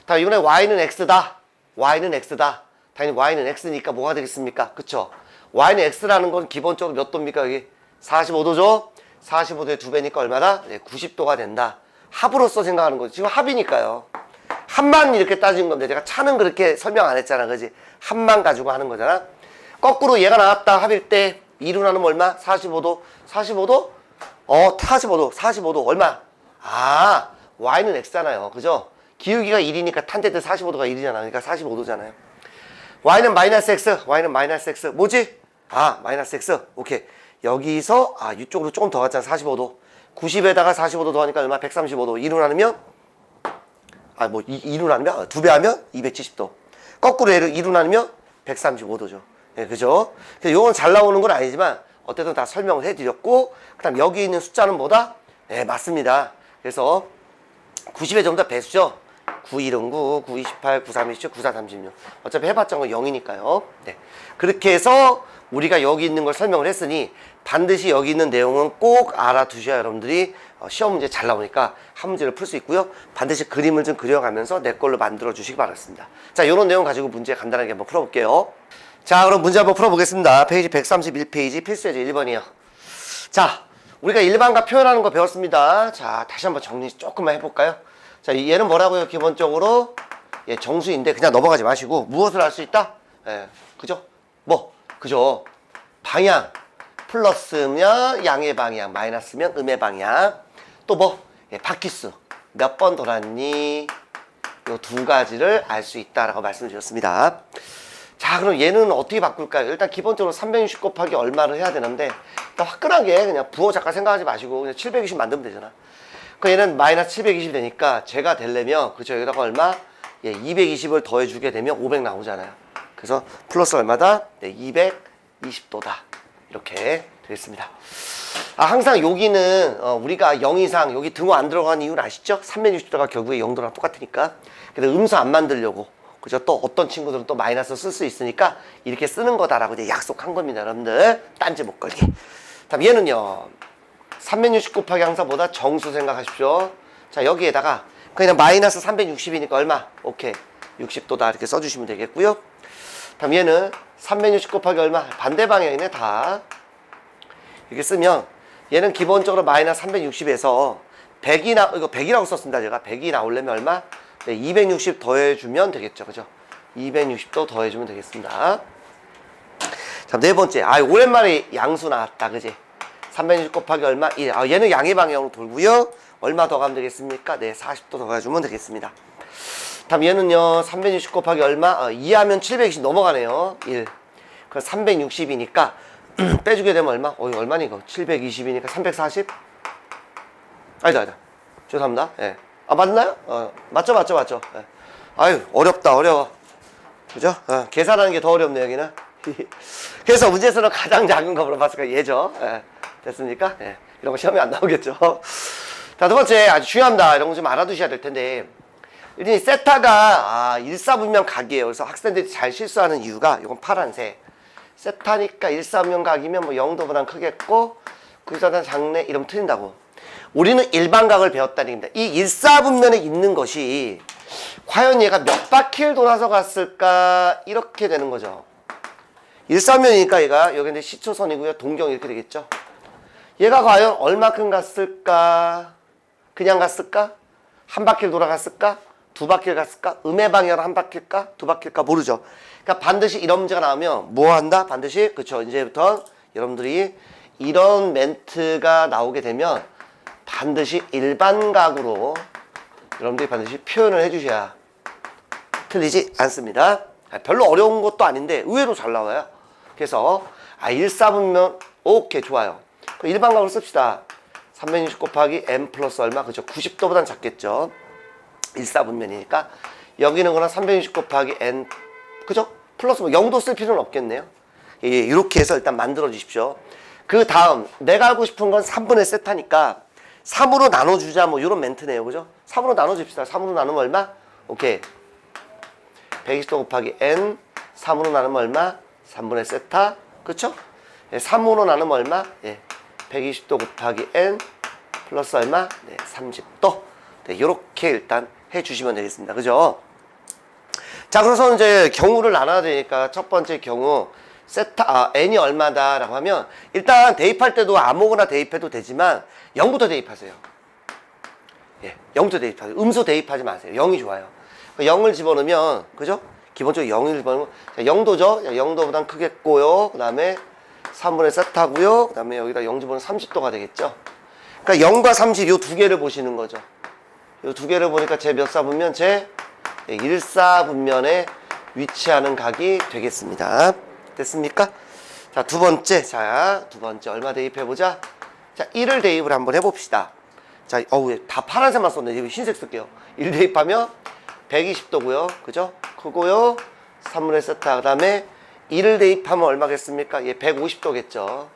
자, 이번에 Y는 X다. Y는 X다. 당연히 Y는 X니까 뭐가 되겠습니까? 그쵸? Y는 X라는 건 기본적으로 몇 도입니까? 여기 45도죠? 45도의 2배니까 얼마다? 네, 90도가 된다. 합으로서 생각하는 거죠. 지금 합이니까요. 합만 이렇게 따진 겁니다. 제가 차는 그렇게 설명 안 했잖아. 그지? 합만 가지고 하는 거잖아. 거꾸로 얘가 나왔다. 합일 때 2로 나누면 얼마? 45도. 45도? 45도. 45도 얼마? Y는 X잖아요. 그죠? 기울기가 1이니까 탄데드 45도가 1이잖아. 그러니까 45도잖아요. Y는 마이너스 X. Y는 마이너스 X. 뭐지? 마이너스 X. 오케이. 여기서 이쪽으로 조금 더 갔잖아. 45도. 90에다가 45도 더하니까 얼마? 135도. 2로 나누면 2로 나누면 2배 하면 270도. 거꾸로 얘를 2로 나누면 135도죠. 예, 그죠? 요건 잘 나오는 건 아니지만 어쨌든 다 설명을 해드렸고, 그다음 여기 있는 숫자는 뭐다? 네, 맞습니다. 그래서 90의 전부 다 배수죠. 91은 9, 9, 28, 93, 27, 94, 36. 어차피 해봤자 0이니까요. 네. 그렇게 해서 우리가 여기 있는 걸 설명을 했으니 반드시 여기 있는 내용은 꼭 알아두셔야 여러분들이 시험 문제 잘 나오니까 한 문제를 풀 수 있고요. 반드시 그림을 좀 그려가면서 내 걸로 만들어 주시기 바랍니다. 자, 이런 내용 가지고 문제 간단하게 한번 풀어볼게요. 자, 그럼 문제 한번 풀어보겠습니다. 페이지 131페이지 필수예제 1번이요. 자, 우리가 일반과 표현하는 거 배웠습니다. 자, 다시 한번 정리 조금만 해볼까요? 자, 얘는 뭐라고요? 기본적으로 정수인데 그냥 넘어가지 마시고 무엇을 알 수 있다? 그죠? 그죠? 방향. 플러스면 양의 방향, 마이너스면 음의 방향. 또 바퀴수. 몇 번 돌았니? 요 두 가지를 알 수 있다라고 말씀드렸습니다. 자, 그럼 얘는 어떻게 바꿀까요? 일단 기본적으로 360 곱하기 얼마를 해야 되는데 화끈하게 그냥 부호 잠깐 생각하지 마시고 그냥 720 만들면 되잖아. 그 얘는 마이너스 720 되니까 제가 되려면 그죠? 여기다가 얼마? 220을 더해주게 되면 500 나오잖아요. 그래서 플러스 얼마다? 네, 220도다. 이렇게 되겠습니다. 항상 여기는 우리가 0 이상 여기 등호 안 들어간 이유는 아시죠? 360도가 결국에 0도랑 똑같으니까. 근데 음수 안 만들려고. 그죠? 또 어떤 친구들은 또 마이너스 쓸 수 있으니까 이렇게 쓰는 거다라고 이제 약속한 겁니다. 여러분들. 딴지 못 걸게. 다음 얘는요. 360 곱하기 항상 뭐다? 정수 생각하십시오. 자, 여기에다가 그냥 마이너스 360이니까 얼마? 오케이. 60도다. 이렇게 써주시면 되겠고요. 다음 얘는 360 곱하기 얼마? 반대 방향이네, 다. 이렇게 쓰면 얘는 기본적으로 마이너스 360에서 100이 이거 100이라고 썼습니다. 제가 100이 나오려면 얼마? 네, 260 더해주면 되겠죠. 그죠? 260도 더해주면 되겠습니다. 자, 네 번째. 오랜만에 양수 나왔다. 그지? 360 곱하기 얼마? 1. 얘는 양의 방향으로 돌고요. 얼마 더 가면 되겠습니까? 네, 40도 더 가주면 되겠습니다. 다음 얘는요. 360 곱하기 얼마? 2 하면 720 넘어가네요. 1. 그래서 360이니까 빼주게 되면 얼마? 얼마니 이거? 720이니까 340? 아니다. 죄송합니다. 예. 맞나요? 맞죠. 예. 아유, 어려워. 그죠? 계산하는 게 더 어렵네요, 여기는. 그래서 문제에서는 가장 작은 거 물어봤으니까 얘죠. 예. 됐습니까? 예. 이런 거 시험에 안 나오겠죠. 자, 두 번째, 아주 중요합니다. 이런 거 좀 알아두셔야 될 텐데. 일단 세타가 일사분면 각이에요. 그래서 학생들이 잘 실수하는 이유가 이건 파란색. 세타니까 일사분면 각이면 뭐 0도보단 크겠고 구조는 작네 이러면 틀린다고. 우리는 일반각을 배웠다는 얘기입니다. 이 일사분면에 있는 것이 과연 얘가 몇 바퀴를 돌아서 갔을까 이렇게 되는 거죠. 일사분면이니까 얘가 여기 이제 시초선이고요. 동경 이렇게 되겠죠. 얘가 과연 얼마큼 갔을까? 그냥 갔을까? 한 바퀴를 돌아갔을까? 두 바퀴를 갔을까? 음의 방향으로 한 바퀴일까? 두 바퀴일까? 모르죠. 그러니까 반드시 이런 문제가 나오면 뭐 한다? 반드시 그쵸. 이제부터 여러분들이 이런 멘트가 나오게 되면 반드시 일반각으로 여러분들이 반드시 표현을 해주셔야 틀리지 않습니다. 별로 어려운 것도 아닌데 의외로 잘 나와요. 그래서 일사분면 오케이 좋아요. 일반각으로 씁시다. 360 곱하기 n 플러스 얼마? 그죠? 90도보단 작겠죠. 일사분면이니까 여기는 그럼 360 곱하기 n 그죠? 플러스 뭐 0도 쓸 필요는 없겠네요. 예, 이렇게 해서 일단 만들어 주십시오. 그 다음 내가 알고 싶은 건 3분의 세타니까 3으로 나눠주자 뭐 이런 멘트네요. 그죠? 3으로 나눠줍시다. 3으로 나누면 얼마? 오케이. 120도 곱하기 n 3으로 나누면 얼마? 3분의 세타 그쵸? 예, 3으로 나누면 얼마? 예, 120도 곱하기 n 플러스 얼마? 네, 30도. 네, 이렇게 일단 해주시면 되겠습니다. 그죠? 자, 그래서 이제 경우를 나눠야 되니까 첫 번째 경우 n이 얼마다라고 하면 일단 대입할 때도 아무거나 대입해도 되지만 0부터 대입하세요. 예, 0부터 대입하세요. 음수 대입하지 마세요. 0이 좋아요. 0을 집어넣으면 그죠? 기본적으로 0을 집어넣으면 0도죠? 0도보단 크겠고요. 그 다음에 3분의 세타고요. 그 다음에 여기다 0 집어넣으면 30도가 되겠죠? 그러니까 0과 30 이 두 개를 보시는 거죠. 이 두 개를 보니까 제 몇 사분면? 제 1사분면에 위치하는 각이 되겠습니다. 됐습니까? 자, 두 번째 얼마 대입해보자. 자, 1을 대입을 한번 해봅시다. 자, 다 파란색만 썼네. 이거 흰색 쓸게요. 1 대입하면 120도고요. 그죠? 크고요. 3분의 세타. 그 다음에 1을 대입하면 얼마겠습니까? 150도겠죠.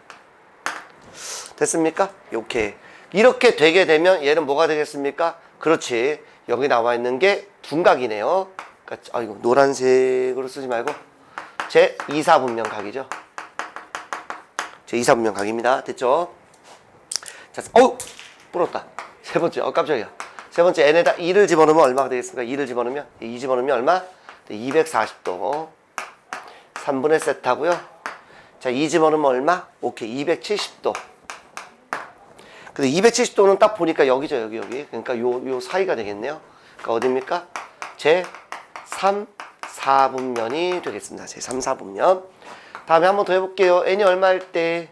됐습니까? 오케이. 이렇게 되게 되면 얘는 뭐가 되겠습니까? 그렇지. 여기 나와 있는 게 둔각이네요. 그러니까, 이거 노란색으로 쓰지 말고 제 2사분면 각이죠. 제 2사분면 각입니다. 됐죠? 자, 불었다. 세 번째, 깜짝이야. 세 번째, n에다 2를 집어넣으면 얼마가 되겠습니까? 2를 집어넣으면, 2 집어넣으면 얼마? 240도. 3분의 세타고요. 자, 2 집어넣으면 얼마? 오케이, 270도. 근데 270도는 딱 보니까 여기죠, 여기. 그러니까 요 사이가 되겠네요. 그러니까 어딥니까? 제 3, 4분면이 되겠습니다. 제 3, 4분면. 다음에 한번 더 해볼게요. n이 얼마일 때?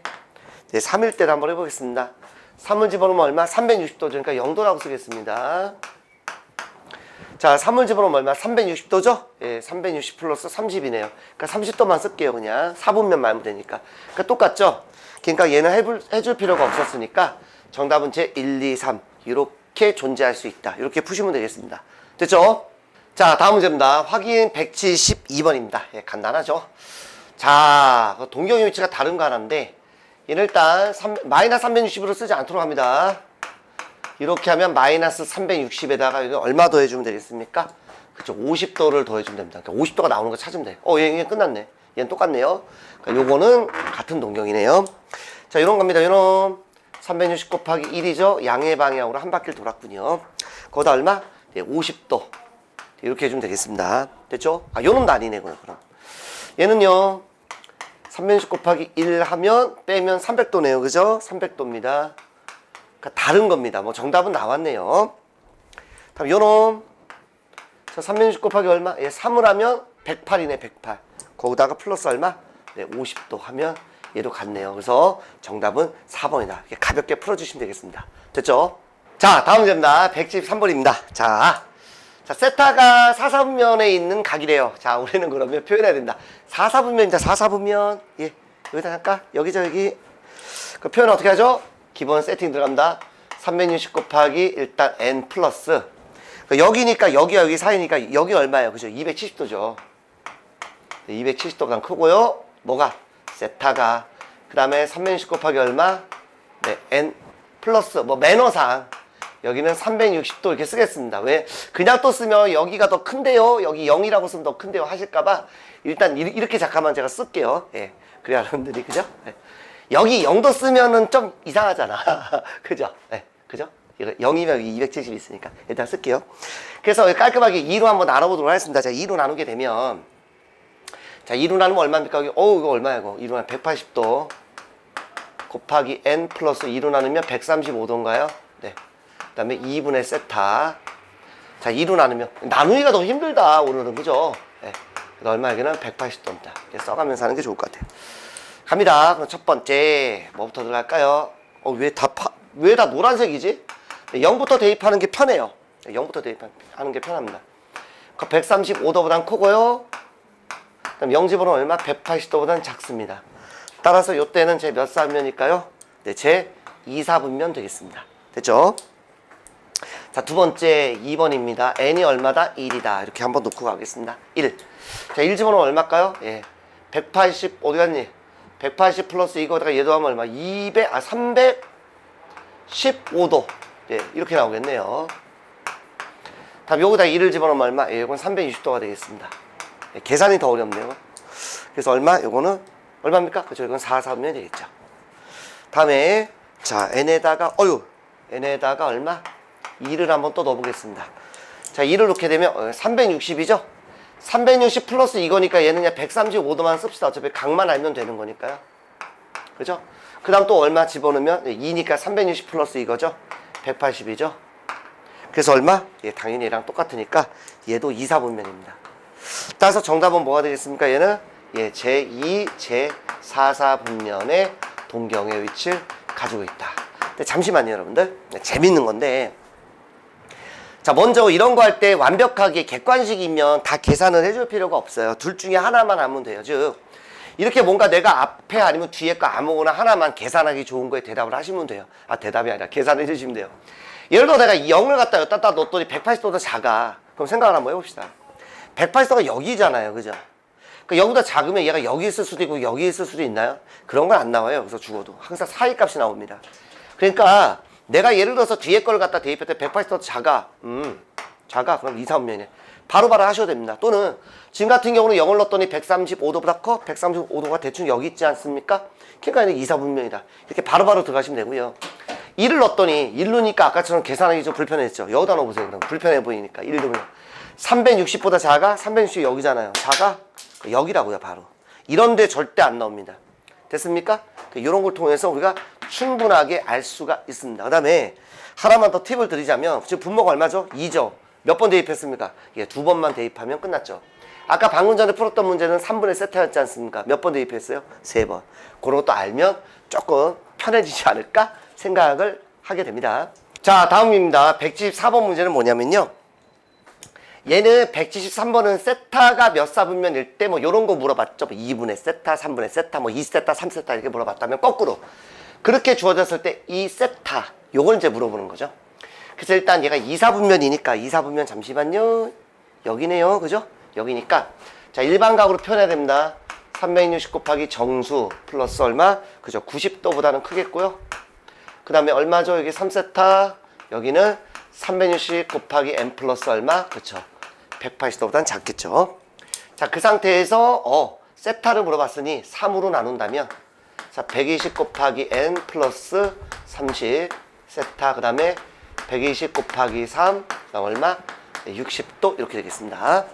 네, 3일 때도 한번 해보겠습니다. 3을 집어넣으면 얼마? 360도죠. 그러니까 0도라고 쓰겠습니다. 자, 3을 집어넣으면 얼마? 360도죠? 예, 360 플러스 30이네요. 그러니까 30도만 쓸게요, 그냥. 4분면 말면 되니까. 그러니까 똑같죠? 그러니까 얘는 해줄 필요가 없었으니까 정답은 제 1, 2, 3 이렇게 존재할 수 있다. 이렇게 푸시면 되겠습니다. 됐죠? 자, 다음 문제입니다. 확인 172번입니다. 예, 간단하죠. 자, 동경의 위치가 다른 거 하나인데 얘는 일단 마이너스 360으로 쓰지 않도록 합니다. 이렇게 하면 마이너스 360에다가 여기 얼마 더해주면 되겠습니까? 그쵸, 50도를 더해주면 됩니다. 그러니까 50도가 나오는 거 찾으면 돼요. 얘 끝났네. 얘는 똑같네요. 그러니까 요거는 같은 동경이네요. 자, 요런 겁니다. 요런 360 곱하기 1이죠. 양의 방향으로 한 바퀴를 돌았군요. 거기다 얼마? 네, 50도. 이렇게 해주면 되겠습니다. 됐죠? 요 놈도 아니네, 그럼. 얘는요, 360 곱하기 1 하면 빼면 300도네요. 그죠? 300도입니다. 그러니까 다른 겁니다. 뭐 정답은 나왔네요. 다음 요 놈. 자, 360 곱하기 얼마? 예, 3을 하면 108이네, 108. 거기다가 플러스 얼마? 네, 50도 하면 얘도 같네요. 그래서 정답은 4번이다. 이렇게 가볍게 풀어주시면 되겠습니다. 됐죠? 자, 다음 문제입니다. 173번입니다. 자, 세타가 4사분면에 있는 각이래요. 자, 우리는 그러면 표현해야 된다. 4사분면입니다. 4사분면. 예, 여기다 할까? 여기죠, 여기. 그 표현 어떻게 하죠? 기본 세팅 들어갑니다. 360 곱하기 일단 n 플러스. 여기니까 여기와 여기 사이니까 여기 얼마예요? 그죠? 270도죠. 270도가 크고요. 뭐가? 세타가. 그 다음에 360 곱하기 얼마? 네, n 플러스. 뭐 매너상. 여기는 360도 이렇게 쓰겠습니다. 왜? 그냥 또 쓰면 여기가 더 큰데요. 여기 0이라고 쓰면 더 큰데요. 하실까봐 일단 이렇게 잠깐만 제가 쓸게요. 예. 그래야 여러분들이, 그죠? 예. 여기 0도 쓰면은 좀 이상하잖아. 그죠? 예. 그죠? 이거 0이면 여기 270 있으니까. 일단 쓸게요. 그래서 깔끔하게 2로 한번 나눠보도록 하겠습니다. 자, 2로 나누게 되면. 자, 2로 나누면 얼마입니까? 여기, 이거 얼마야, 이거? 2로 나누면 180도. 곱하기 n 플러스 2로 나누면 135도인가요? 네. 그 다음에 2분의 세타. 자, 2로 나누면 나누기가 더 힘들다 오늘은. 그죠? 네. 얼마 여기는 180도입니다. 써가면서 하는 게 좋을 것 같아요. 갑니다. 그럼 첫 번째 뭐부터 들어갈까요? 왜 다 노란색이지? 0부터 대입하는 게 편해요. 0부터 대입하는 게 편합니다. 135도보단 크고요. 그럼 0집어는 얼마? 180도보단 작습니다. 따라서 이때는 제 몇 사분면일까요? 네, 제 2사분면 되겠습니다. 됐죠? 자, 두 번째 2번입니다. n이 얼마다? 1이다. 이렇게 한번 놓고 가겠습니다. 1. 자, 1집어는 얼마일까요? 예. 180, 어디 갔니? 180 플러스 이거다가 얘도 하면 얼마? 315도. 예, 이렇게 나오겠네요. 다음 여기다 1을 집어넣으면 얼마? 예, 이건 360도가 되겠습니다. 예, 계산이 더 어렵네요. 그래서 얼마? 요거는 얼마입니까? 그죠? 이건 4사분면이 되겠죠. 다음에, 자, n에다가 얼마? 2를 한번 또 넣어보겠습니다. 자, 2를 넣게 되면 360이죠? 360 플러스 이거니까 얘는 그냥 135도만 씁시다. 어차피 각만 알면 되는 거니까요. 그죠? 그 다음 또 얼마 집어넣으면 2니까 360 플러스 이거죠? 180이죠? 그래서 얼마? 예, 당연히 얘랑 똑같으니까 얘도 2사분면입니다. 따라서 정답은 뭐가 되겠습니까? 얘는 예, 제2, 제4사분면의 동경의 위치를 가지고 있다. 근데 잠시만요, 여러분들. 재밌는 건데. 자, 먼저 이런 거 할 때 완벽하게 객관식이면 다 계산을 해줄 필요가 없어요. 둘 중에 하나만 하면 돼요. 즉, 이렇게 뭔가 내가 앞에 아니면 뒤에 거 아무거나 하나만 계산하기 좋은 거에 대답을 하시면 돼요. 대답이 아니라 계산해 주시면 돼요. 예를 들어 내가 0을 갖다 여기다 넣었더니 180도보다 작아. 그럼 생각을 한번 해봅시다. 180도가 여기잖아요. 그죠? 그러니까 여기보다 작으면 얘가 여기 있을 수도 있고 여기 있을 수도 있나요? 그런 건 안 나와요. 여기서 죽어도. 항상 사이 값이 나옵니다. 그러니까 내가 예를 들어서 뒤에 걸 갖다 대입할 때 180도 작아. 작아. 그럼 2, 3면이네. 바로바로 하셔도 됩니다. 또는 지금 같은 경우는 0을 넣었더니 135도보다 커? 135도가 대충 여기 있지 않습니까? 그러니까 2, 4분면이다. 이렇게 바로바로 들어가시면 되고요. 1을 넣었더니 1루니까 아까처럼 계산하기 좀 불편했죠. 여기다 넣어보세요. 그럼 불편해 보이니까. 1을 넣으면 360보다 작아? 360 여기잖아요. 작아? 여기라고요. 바로. 이런데 절대 안 나옵니다. 됐습니까? 이런 걸 통해서 우리가 충분하게 알 수가 있습니다. 그 다음에 하나만 더 팁을 드리자면 지금 분모가 얼마죠? 2죠. 몇 번 대입했습니까? 예, 2번만 대입하면 끝났죠. 아까 방금 전에 풀었던 문제는 3분의 세타였지 않습니까? 몇 번 대입했어요? 3번. 그런 것도 알면 조금 편해지지 않을까 생각을 하게 됩니다. 자, 다음입니다. 174번 문제는 뭐냐면요. 얘는 173번은 세타가 몇 사분면일 때 뭐 요런 거 물어봤죠. 2분의 세타, 3분의 세타, 뭐 2세타, 3세타 이렇게 물어봤다면 거꾸로 그렇게 주어졌을 때 이 세타 요걸 이제 물어보는 거죠. 그래서 일단 얘가 2사분면이니까 2사분면 잠시만요. 여기네요. 그죠? 여기니까 자 일반각으로 표현해야 됩니다. 360 곱하기 정수 플러스 얼마? 그죠? 90도보다는 크겠고요. 그 다음에 얼마죠? 여기 3세타. 여기는 360 곱하기 n 플러스 얼마? 그쵸? 180도보다는 작겠죠. 자, 그 상태에서 세타를 물어봤으니 3으로 나눈다면 자, 120 곱하기 n 플러스 30 세타. 그 다음에 120 곱하기 3 그다음 얼마? 60도 이렇게 되겠습니다.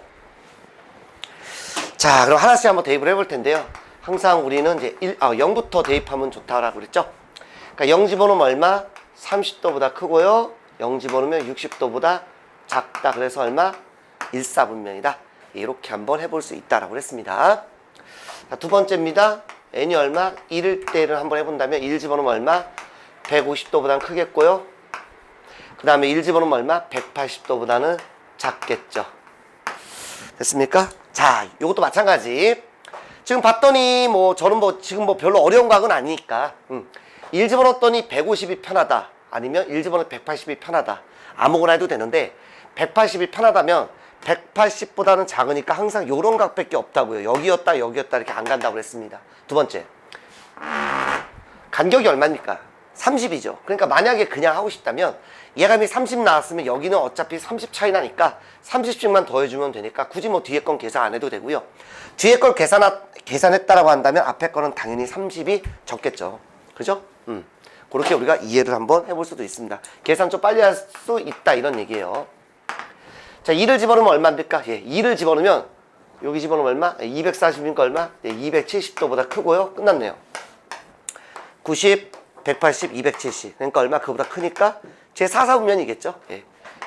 자, 그럼 하나씩 한번 대입을 해볼 텐데요. 항상 우리는 이제 0부터 대입하면 좋다라고 그랬죠. 그러니까 0 집어넣으면 얼마? 30도보다 크고요. 0 집어넣으면 60도보다 작다. 그래서 얼마? 1/4분면이다. 이렇게 한번 해볼 수 있다라고 그랬습니다. 자, 두 번째입니다. n이 얼마? 1일 때를 한번 해본다면 1 집어넣으면 얼마? 150도보다는 크겠고요. 그 다음에 1 집어넣으면 얼마? 180도보다는 작겠죠. 됐습니까? 자, 요것도 마찬가지. 지금 봤더니 저는 지금 별로 어려운 각은 아니니까 1 집어넣었더니 150이 편하다. 아니면 1 집어넣어 180이 편하다. 아무거나 해도 되는데 180이 편하다면 180보다는 작으니까 항상 요런 각밖에 없다고요. 여기였다 이렇게 안 간다고 그랬습니다. 두 번째, 간격이 얼마입니까? 30이죠. 그러니까 만약에 그냥 하고 싶다면 예감이 30 나왔으면 여기는 어차피 30 차이 나니까 30씩만 더해주면 되니까 굳이 뒤에 건 계산 안 해도 되고요. 뒤에 걸 계산했다라고 한다면 앞에 거는 당연히 30이 적겠죠. 그죠? 그렇게 우리가 이해를 한번 해볼 수도 있습니다. 계산 좀 빨리 할 수 있다 이런 얘기예요. 자, 2를 집어넣으면 얼마입니까? 2를 집어넣으면 여기 집어넣으면 얼마? 240이니까 얼마? 270도보다 크고요. 끝났네요. 90, 180, 270. 그러니까 얼마? 그보다 크니까 제 4/4분면이겠죠.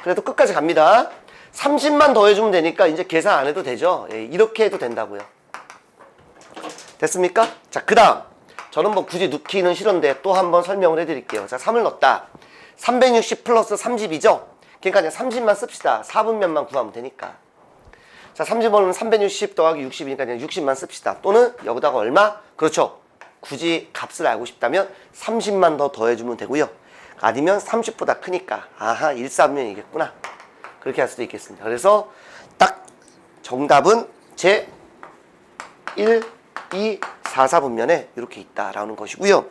그래도 끝까지 갑니다. 30만 더해주면 되니까 이제 계산 안 해도 되죠. 이렇게 해도 된다고요. 됐습니까? 자, 그 다음. 저는 굳이 넣기는 싫은데 또 한번 설명을 해드릴게요. 자, 3을 넣었다. 360 플러스 30이죠? 그러니까 그냥 30만 씁시다. 4분면만 구하면 되니까. 자, 30번은 360 더하기 60이니까 그냥 60만 씁시다. 또는 여기다가 얼마? 그렇죠. 굳이 값을 알고 싶다면 30만 더 더해주면 되고요. 아니면 30보다 크니까 1/4분면이겠구나. 그렇게 할 수도 있겠습니다. 그래서 딱 정답은 제 1, 2, 4/4분면에 이렇게 있다라는 것이고요.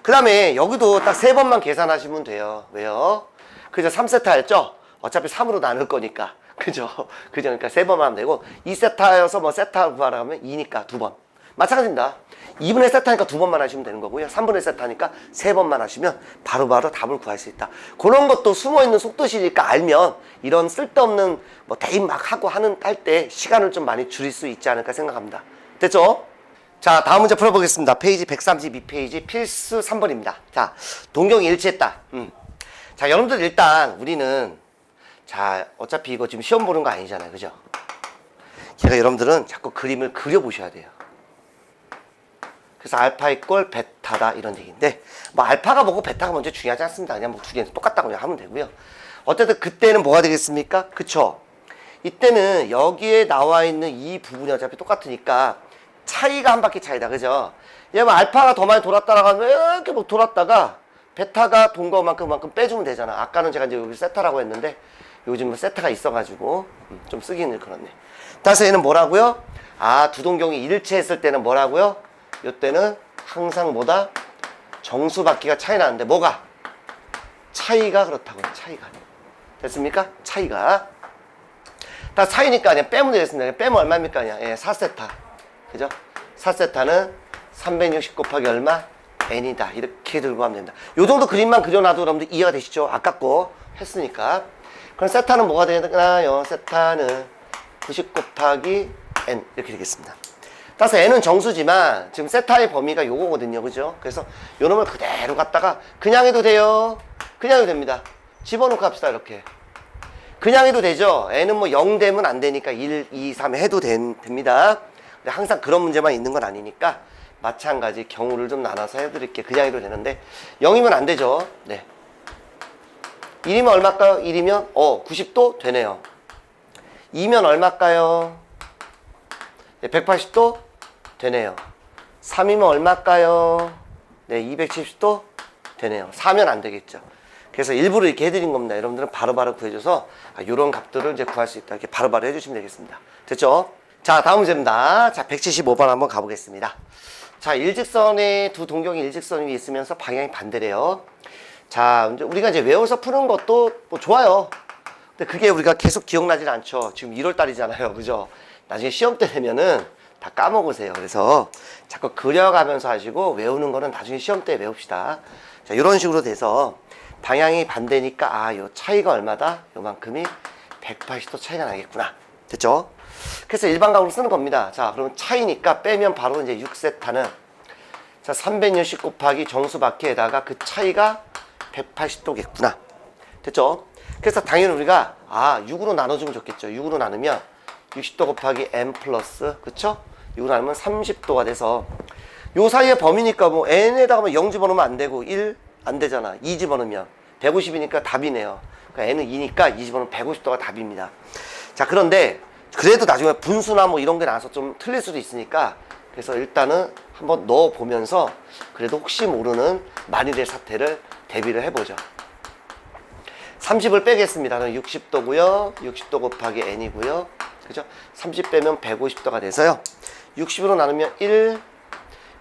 그 다음에 여기도 딱 3번만 계산하시면 돼요. 왜요? 그죠? 3세타였죠? 어차피 3으로 나눌 거니까. 그죠? 그러니까 3번만 하면 되고 2세타여서 세타 구하라 하면 2니까 2번. 마찬가지입니다. 2분의 세타니까 2번만 하시면 되는 거고요. 3분의 세타니까 3번만 하시면 바로바로 답을 구할 수 있다. 그런 것도 숨어있는 속도시니까 알면 이런 쓸데없는 대입 막 하고 할 때 시간을 좀 많이 줄일 수 있지 않을까 생각합니다. 됐죠? 자, 다음 문제 풀어보겠습니다. 페이지 132페이지 필수 3번입니다. 자, 동경이 일치했다. 자, 여러분들 일단 우리는 자, 어차피 이거 지금 시험 보는 거 아니잖아요. 그죠? 제가 여러분들은 자꾸 그림을 그려보셔야 돼요. 그래서 알파 이꼴 베타다 이런 얘기인데 알파가 뭐고 베타가 먼저 중요하지 않습니다. 그냥 두 개는 똑같다고 그냥 하면 되고요. 어쨌든 그때는 뭐가 되겠습니까? 그쵸? 이때는 여기에 나와 있는 이 부분이 어차피 똑같으니까 차이가 한 바퀴 차이다. 그죠? 얘는 알파가 더 많이 돌았다라고 하면 이렇게 돌았다가 베타가 돈 것만큼 빼주면 되잖아. 아까는 제가 이제 여기 세타라고 했는데 요즘 세타가 있어가지고 좀 쓰기는 그렇네. 따라서 얘는 뭐라고요? 두 동경이 일치했을 때는 뭐라고요? 이때는 항상 뭐다? 정수 바퀴가 차이 나는데 뭐가? 차이가 그렇다고요. 차이가. 됐습니까? 차이가. 다 차이니까 그냥 빼면 되겠습니다. 빼면 얼마입니까? 그냥 4세타. 그죠? 4세타는 360 곱하기 얼마? n이다. 이렇게 들고 가면 된다. 요 정도 그림만 그려놔도 여러분들 이해가 되시죠? 아깝고 했으니까. 그럼 세타는 뭐가 되나요? 세타는 90 곱하기 n 이렇게 되겠습니다. 따라서 n은 정수지만 지금 세타의 범위가 요거거든요. 그죠? 그래서 요 놈을 그대로 갖다가 그냥 해도 돼요. 그냥 해도 됩니다. 집어넣고 합시다. 이렇게. 그냥 해도 되죠. n은 0 되면 안 되니까 1, 2, 3 해도 됩니다. 근데 항상 그런 문제만 있는 건 아니니까 마찬가지 경우를 좀 나눠서 해드릴게요. 그냥 해도 되는데 0이면 안 되죠. 네. 1이면 얼마일까요? 1이면 90도 되네요. 2면 얼마일까요? 네, 180도 되네요. 3이면 얼마일까요? 네, 270도 되네요. 4면 안 되겠죠. 그래서 일부러 이렇게 해드린 겁니다. 여러분들은 바로바로 구해줘서 이런 값들을 이제 구할 수 있다. 이렇게 바로바로 해주시면 되겠습니다. 됐죠? 자, 다음 문제입니다. 자, 175번 한번 가보겠습니다. 자, 일직선에 두 동경이 일직선이 있으면서 방향이 반대래요. 자, 우리가 이제 외워서 푸는 것도 뭐 좋아요. 근데 그게 우리가 계속 기억나질 않죠. 지금 1월 달이잖아요. 그죠? 나중에 시험 때 되면은 다 까먹으세요. 그래서 자꾸 그려가면서 하시고 외우는 거는 나중에 시험 때 외웁시다. 자, 이런 식으로 돼서 방향이 반대니까 요 차이가 얼마다? 요만큼이 180도 차이가 나겠구나. 됐죠? 그래서 일반각으로 쓰는 겁니다. 자, 그러면 차이니까 빼면 바로 이제 6세타는 자, 360 곱하기 정수바퀴에다가 그 차이가 180도겠구나. 됐죠? 그래서 당연히 우리가 6으로 나눠주면 좋겠죠. 6으로 나누면 60도 곱하기 n 플러스, 그쵸? 6으로 나누면 30도가 돼서 요 사이의 범위니까 뭐 n에다가 0 집어넣으면 안 되고 1 안 되잖아. 2 집어넣으면 150이니까 답이네요. 그러니까 n은 2니까 2 집어넣으면 150도가 답입니다. 자, 그런데 그래도 나중에 분수나 뭐 이런 게 나와서 좀 틀릴 수도 있으니까 그래서 일단은 한번 넣어보면서 그래도 혹시 모르는 만일의 사태를 대비를 해보죠. 30을 빼겠습니다. 그럼 60도고요. 60도 곱하기 n이고요. 그죠? 30 빼면 150도가 돼서요. 60으로 나누면 1,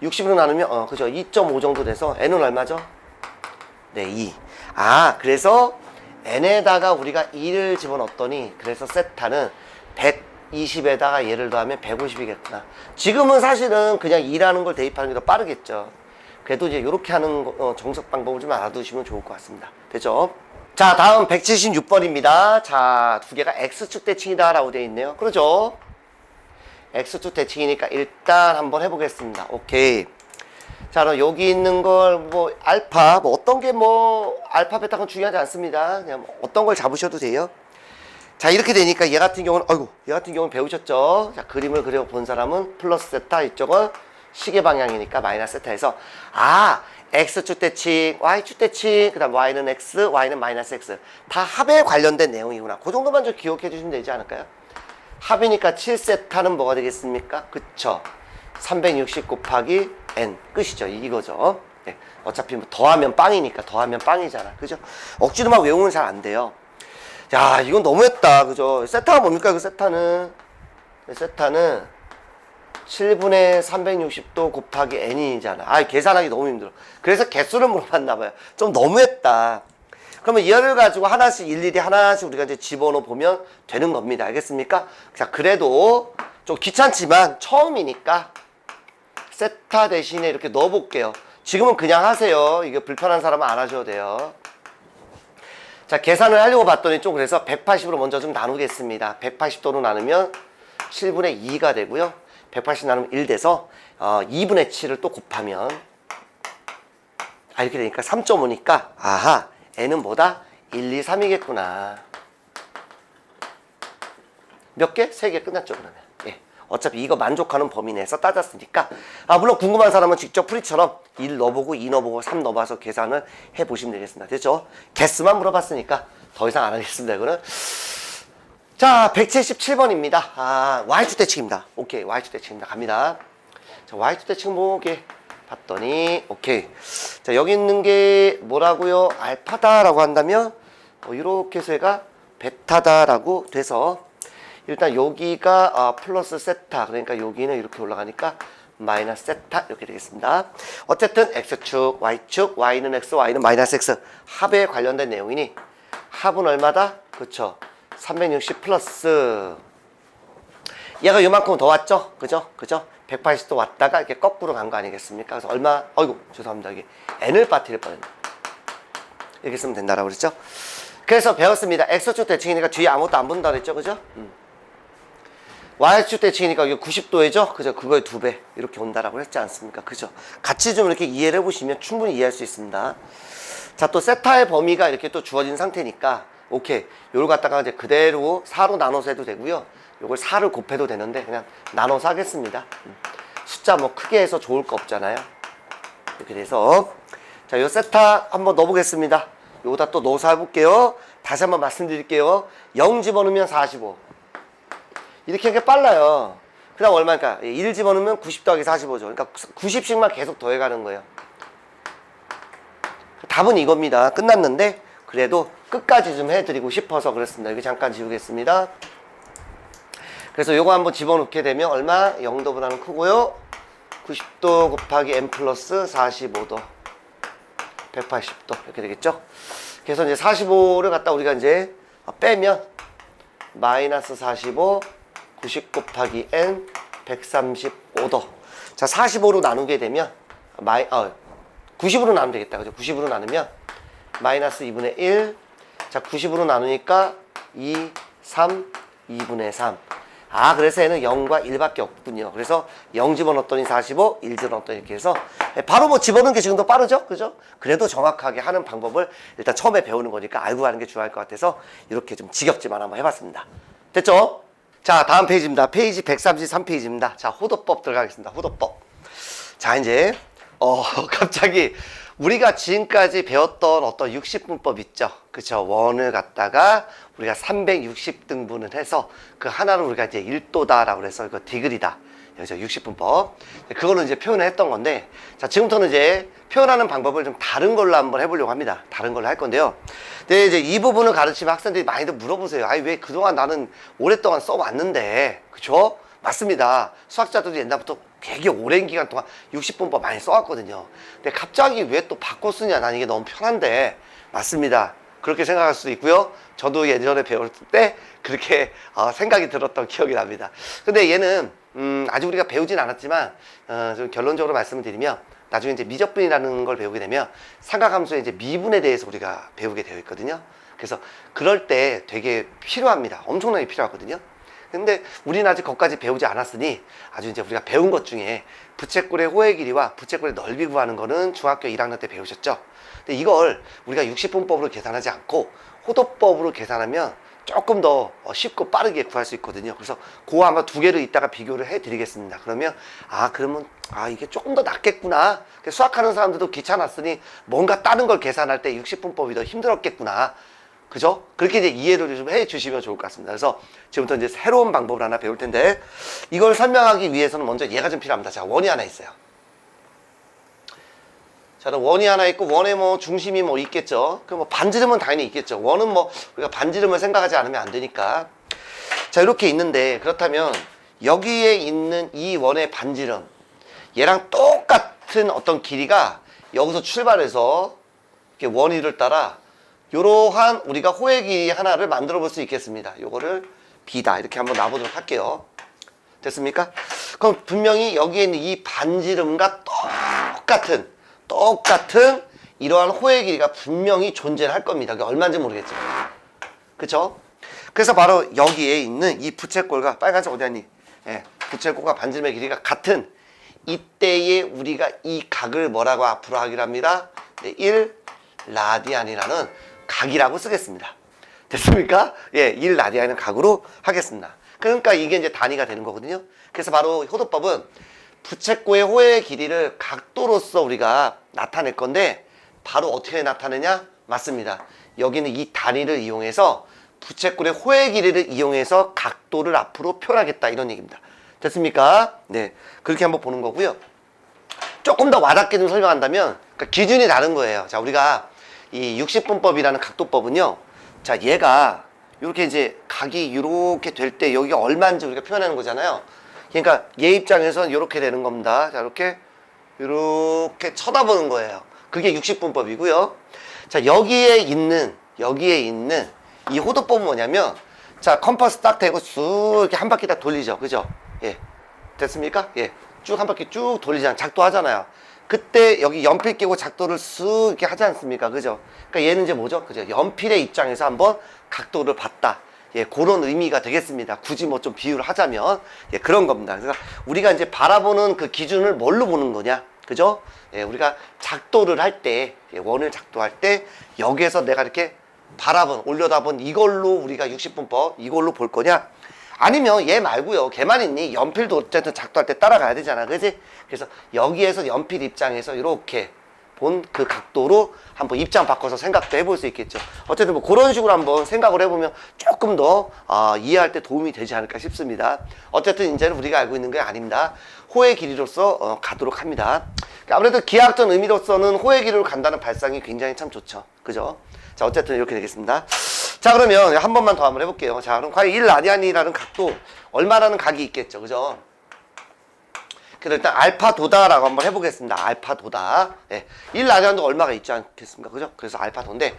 60으로 나누면 그죠? 2.5 정도 돼서 n은 얼마죠? 네, 2. 그래서 n에다가 우리가 2를 집어넣었더니 그래서 세타는 120에다가 얘를 더하면 150이겠구나. 지금은 사실은 그냥 2라는 걸 대입하는 게 더 빠르겠죠. 그래도 이제 이렇게 하는 정석 방법을 좀 알아두시면 좋을 것 같습니다. 됐죠? 자, 다음 176번입니다. 자, 두 개가 X축 대칭이다 라고 되어 있네요. 그러죠? X축 대칭이니까 일단 한번 해보겠습니다. 오케이. 자, 그럼 여기 있는 걸 뭐 알파, 뭐 어떤 게 뭐 알파, 베타는 중요하지 않습니다. 그냥 뭐 어떤 걸 잡으셔도 돼요. 자, 이렇게 되니까 얘 같은 경우는 얘 같은 경우는 배우셨죠? 자, 그림을 그려본 사람은 플러스 세타, 이쪽은 시계 방향이니까 마이너스 세타에서 X축 대칭, Y축 대칭, 그 다음 Y는 X, Y는 마이너스 X. 다 합에 관련된 내용이구나. 그 정도만 좀 기억해 주시면 되지 않을까요? 합이니까 7세타는 뭐가 되겠습니까? 그쵸? 360 곱하기 N. 끝이죠. 이거죠. 네. 어차피 뭐 더하면 빵이니까 더하면 빵이잖아. 그죠? 억지로 막 외우면 잘 안 돼요. 야, 이건 너무했다. 그죠? 세타가 뭡니까? 그 세타는. 세타는 7분의 360도 곱하기 n이잖아. 계산하기 너무 힘들어. 그래서 개수를 물어봤나봐요. 좀 너무했다. 그러면 얘를 가지고 하나씩 일일이 하나씩 우리가 이제 집어넣어 보면 되는 겁니다. 알겠습니까? 자, 그래도 좀 귀찮지만 처음이니까 세타 대신에 이렇게 넣어 볼게요. 지금은 그냥 하세요. 이게 불편한 사람은 안 하셔도 돼요. 자, 계산을 하려고 봤더니 좀 그래서 180으로 먼저 좀 나누겠습니다. 180도로 나누면 7분의 2가 되고요. 180 나누면 1 돼서 2분의 7을 또 곱하면 이렇게 되니까 3.5니까 n은 뭐다? 1, 2, 3이겠구나. 몇 개? 3개 끝났죠 그러면. 예. 어차피 이거 만족하는 범위 내에서 따졌으니까 물론 궁금한 사람은 직접 프리처럼 1 넣어보고 2 넣어보고 3 넣어봐서 계산을 해보시면 되겠습니다. 됐죠? 개수만 물어봤으니까 더 이상 안 하겠습니다. 이거는. 자, 177번입니다. Y축 대칭입니다. 오케이, Y축 대칭입니다. 갑니다. 자, Y축 대칭 뭐게 봤더니, 오케이. 자, 여기 있는 게 뭐라고요? 알파다라고 한다면, 이렇게 해서 얘가 베타다라고 돼서, 일단 여기가 플러스 세타. 그러니까 여기는 이렇게 올라가니까 마이너스 세타. 이렇게 되겠습니다. 어쨌든 X축, Y축, Y는 X, Y는 마이너스 X. 합에 관련된 내용이니, 합은 얼마다? 그쵸? 360 플러스 얘가 요만큼 더 왔죠? 그죠? 180도 왔다가 이렇게 거꾸로 간 거 아니겠습니까? 그래서 얼마? 죄송합니다. 이게 n을 빠뜨릴 뻔했네. 이렇게 쓰면 된다라고 그랬죠? 그래서 배웠습니다. X축 대칭이니까 뒤에 아무것도 안 본다 그랬죠? 그죠? Y축 대칭이니까 이게 90도이죠? 그죠? 그거의 2배 이렇게 온다라고 했지 않습니까? 그죠? 같이 좀 이렇게 이해를 해보시면 충분히 이해할 수 있습니다. 자, 또 세타의 범위가 이렇게 또 주어진 상태니까 오케이. 요걸 갖다가 이제 그대로 4로 나눠서 해도 되고요. 요걸 4를 곱해도 되는데 그냥 나눠서 하겠습니다. 숫자 뭐 크게 해서 좋을 거 없잖아요. 이렇게 돼서 자, 요 세타 한번 넣어보겠습니다. 요거다 또 넣어서 해볼게요. 다시 한번 말씀드릴게요. 0 집어넣으면 45. 이렇게 하는 게 빨라요. 그 다음 얼마니까? 1 집어넣으면 90 더하기 45죠. 그러니까 90씩만 계속 더해가는 거예요. 답은 이겁니다. 끝났는데 그래도 끝까지 좀 해드리고 싶어서 그렇습니다. 여기 잠깐 지우겠습니다. 그래서 요거 한번 집어넣게 되면 얼마? 0도보다는 크고요. 90도 곱하기 n 플러스 45도 180도 이렇게 되겠죠. 그래서 이제 45를 갖다 우리가 이제 빼면 마이너스 45 90 곱하기 n 135도. 자, 45로 나누게 되면 90으로 나누면 되겠다. 그죠? 90으로 나누면 마이너스 2분의 1. 자, 90으로 나누니까 2, 3, 2분의 3. 아, 그래서 얘는 0과 1밖에 없군요. 그래서 0 집어넣었더니 45, 1 집어넣었더니 이렇게 해서 바로 뭐 집어넣는 게 지금 더 빠르죠? 그죠? 그래도 정확하게 하는 방법을 일단 처음에 배우는 거니까 알고 가는 게 중요할 것 같아서 이렇게 좀 지겹지만 한번 해봤습니다. 됐죠? 자, 다음 페이지입니다. 페이지 133페이지입니다. 자, 호도법 들어가겠습니다. 호도법. 자, 이제 갑자기 우리가 지금까지 배웠던 어떤 60분법 있죠. 그쵸? 원을 갖다가 우리가 360등분을 해서 그 하나를 우리가 이제 1도다라고 그래서 이거 디그리다. 여기서 60분법. 그걸로 이제 표현을 했던 건데, 자, 지금부터는 이제 표현하는 방법을 좀 다른 걸로 한번 해보려고 합니다. 다른 걸로 할 건데요. 근데 이제 이 부분을 가르치면 학생들이 많이들 물어보세요. 아니, 왜 그동안 나는 오랫동안 써왔는데. 그쵸? 맞습니다. 수학자들도 옛날부터 되게 오랜 기간 동안 60분법 많이 써왔거든요. 근데 갑자기 왜 또 바꿔 쓰냐? 난 이게 너무 편한데. 맞습니다. 그렇게 생각할 수도 있고요. 저도 예전에 배울 때 그렇게 생각이 들었던 기억이 납니다. 근데 얘는 아직 우리가 배우진 않았지만 좀 결론적으로 말씀을 드리면 나중에 이제 미적분이라는 걸 배우게 되면 삼각함수의 이제 미분에 대해서 우리가 배우게 되어 있거든요. 그래서 그럴 때 되게 필요합니다. 엄청나게 필요하거든요. 근데 우리는 아직 거기까지 배우지 않았으니 아주 이제 우리가 배운 것 중에 부채꼴의 호의 길이와 부채꼴의 넓이 구하는 거는 중학교 1학년 때 배우셨죠. 근데 이걸 우리가 60분법으로 계산하지 않고 호도법으로 계산하면 조금 더 쉽고 빠르게 구할 수 있거든요. 그래서 그거 아마 두 개를 이따가 비교를 해 드리겠습니다. 그러면 그러면 이게 조금 더 낫겠구나. 수학하는 사람들도 귀찮았으니 뭔가 다른 걸 계산할 때 60분법이 더 힘들었겠구나. 그죠? 그렇게 이제 이해를 좀 해 주시면 좋을 것 같습니다. 그래서 지금부터 이제 새로운 방법을 하나 배울 텐데, 이걸 설명하기 위해서는 먼저 얘가 좀 필요합니다. 자, 원이 하나 있어요. 자, 원이 하나 있고, 원에 뭐 중심이 뭐 있겠죠. 그 뭐 반지름은 당연히 있겠죠. 원은 뭐 우리가 반지름을 생각하지 않으면 안 되니까. 자, 이렇게 있는데, 그렇다면 여기에 있는 이 원의 반지름, 얘랑 똑같은 어떤 길이가 여기서 출발해서 이렇게 원위를 따라 이러한 우리가 호의 길이 하나를 만들어 볼 수 있겠습니다. 요거를 B다 이렇게 한번 놔보도록 할게요. 됐습니까? 그럼 분명히 여기에 있는 이 반지름과 똑같은 이러한 호의 길이가 분명히 존재할 겁니다. 그게 얼마인지 모르겠지만. 그쵸? 그래서 바로 여기에 있는 이 부채꼴과 빨간색 어디 갔니? 예, 부채꼴과 반지름의 길이가 같은 이때에 우리가 이 각을 뭐라고 앞으로 하기로 합니다. 네, 1 라디안이라는 각이라고 쓰겠습니다. 됐습니까? 예, 1 라디안은 각으로 하겠습니다. 그러니까 이게 이제 단위가 되는 거거든요. 그래서 바로 호도법은 부채꼴의 호의 길이를 각도로서 우리가 나타낼 건데 바로 어떻게 나타내냐? 맞습니다. 여기는 이 단위를 이용해서 부채꼴의 호의 길이를 이용해서 각도를 앞으로 표현하겠다 이런 얘기입니다. 됐습니까? 네, 그렇게 한번 보는 거고요. 조금 더 와닿게 좀 설명한다면 그러니까 기준이 다른 거예요. 자, 우리가 이 60분법이라는 각도법은요. 자, 얘가 이렇게 이제 각이 이렇게 될 때 여기가 얼마인지 우리가 표현하는 거잖아요. 그러니까 얘 입장에서는 이렇게 되는 겁니다. 자, 이렇게 쳐다보는 거예요. 그게 60분법이고요. 자, 여기에 있는 이 호도법은 뭐냐면 자, 컴퍼스 딱 대고 쑥 이렇게 한 바퀴 딱 돌리죠. 그죠? 예. 됐습니까? 예. 쭉 한 바퀴 쭉 돌리잖아요. 작도하잖아요. 그때 여기 연필 끼고 작도를 쓱 이렇게 하지 않습니까? 그죠? 그러니까 얘는 이제 뭐죠? 그죠? 연필의 입장에서 한번 각도를 봤다. 예, 그런 의미가 되겠습니다. 굳이 뭐 좀 비유를 하자면. 예, 그런 겁니다. 그래서 우리가 이제 바라보는 그 기준을 뭘로 보는 거냐? 그죠? 예, 우리가 작도를 할 때, 예, 원을 작도할 때, 여기에서 내가 이렇게 올려다본 이걸로 우리가 60분법, 이걸로 볼 거냐? 아니면 얘 말고요. 걔만 있니? 연필도 어쨌든 작도할 때 따라가야 되잖아. 그지? 그래서 여기에서 연필 입장에서 이렇게 본 그 각도로 한번 입장 바꿔서 생각도 해볼 수 있겠죠. 어쨌든 뭐 그런 식으로 한번 생각을 해보면 조금 더 이해할 때 도움이 되지 않을까 싶습니다. 어쨌든 이제는 우리가 알고 있는 게 아닙니다. 호의 길이로서 가도록 합니다. 아무래도 기하학적 의미로서는 호의 길이로 간다는 발상이 굉장히 참 좋죠. 그죠? 자, 어쨌든 이렇게 되겠습니다. 자, 그러면 한 번만 더 한번 해볼게요. 자, 그럼 과연 1라디안이라는 각도 얼마라는 각이 있겠죠, 그죠? 그래서 일단 알파도다라고 한번 해보겠습니다. 알파도다. 예. 1라디안도 얼마가 있지 않겠습니까? 그죠? 그래서 알파도인데.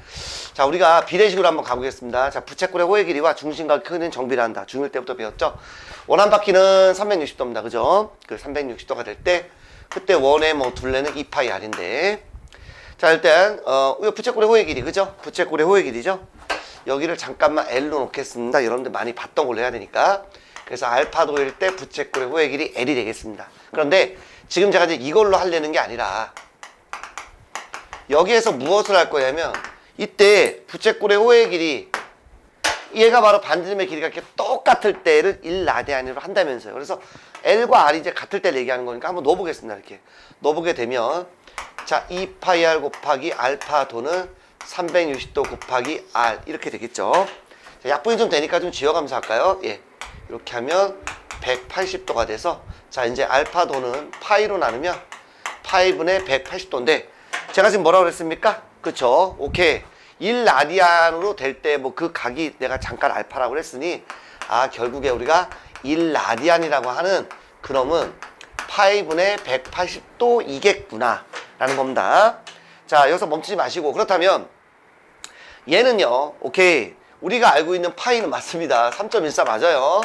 자, 우리가 비례식으로 한번 가보겠습니다. 자, 부채꼴의 호의 길이와 중심과 크기는 정비를 한다. 중1 때부터 배웠죠? 원한 바퀴는 360도입니다. 그죠? 그 360도가 될 때, 그때 원의 뭐 둘레는 2파이 r인데. 자, 일단, 이거 부채꼴의 호의 길이, 그죠? 부채꼴의 호의 길이죠? 여기를 잠깐만 L로 놓겠습니다. 여러분들 많이 봤던 걸로 해야 되니까. 그래서 알파도일 때 부채꼴의 호의 길이 L이 되겠습니다. 그런데 지금 제가 이제 이걸로 하려는 게 아니라 여기에서 무엇을 할 거냐면 이때 부채꼴의 호의 길이 얘가 바로 반지름의 길이가 이렇게 똑같을 때를 1라디안으로 한다면서요. 그래서 L과 R이 이제 같을 때를 얘기하는 거니까 한번 넣어보겠습니다. 이렇게 넣어보게 되면 자 2파이 R 곱하기 알파도는 360도 곱하기 R 이렇게 되겠죠. 자, 약분이 좀 되니까 좀 지워가면서 할까요? 예. 이렇게 하면 180도가 돼서 자 이제 알파도는 파이로 나누면 파이분의 180도인데 제가 지금 뭐라고 그랬습니까? 그쵸? 오케이. 1라디안으로 될 때 뭐 그 각이 내가 잠깐 알파라고 그랬으니 아 결국에 우리가 1라디안이라고 하는 그놈은 파이분의 180도이겠구나 라는 겁니다. 자 여기서 멈추지 마시고 그렇다면 얘는요 오케이 우리가 알고 있는 파이는 맞습니다. 3.14 맞아요.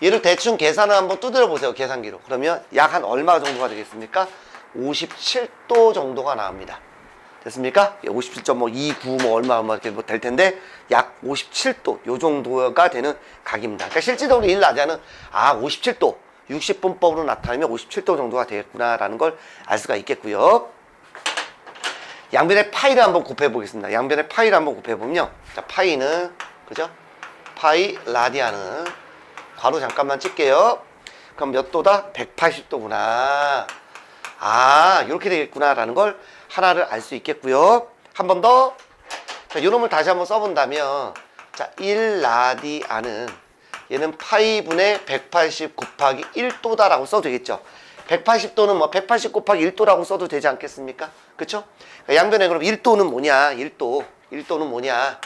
얘를 대충 계산을 한번 두드려 보세요. 계산기로. 그러면 약 한 얼마 정도가 되겠습니까? 57도 정도가 나옵니다. 됐습니까? 57.29 뭐 얼마 이렇게 뭐 될 텐데 약 57도 요 정도가 되는 각입니다. 그러니까 실질적으로 1라디안은 57도 60분법으로 나타내면 57도 정도가 되겠구나라는 걸 알 수가 있겠고요. 양변의 파이를 한번 곱해 보겠습니다. 양변의 파이를 한번 곱해 보면요. 자, 파이는 그죠? 파이 라디안은 괄호 잠깐만 찔게요. 그럼 몇 도다? 180도구나. 이렇게 되겠구나라는 걸 하나를 알 수 있겠고요. 한 번 더. 자, 요놈을 다시 한번 써본다면 자, 1라디안은 얘는 파이분의 180 곱하기 1도다라고 써도 되겠죠. 180도는 뭐 180 곱하기 1도라고 써도 되지 않겠습니까? 그쵸? 양변에 그럼 1도는 뭐냐? 1도는 뭐냐?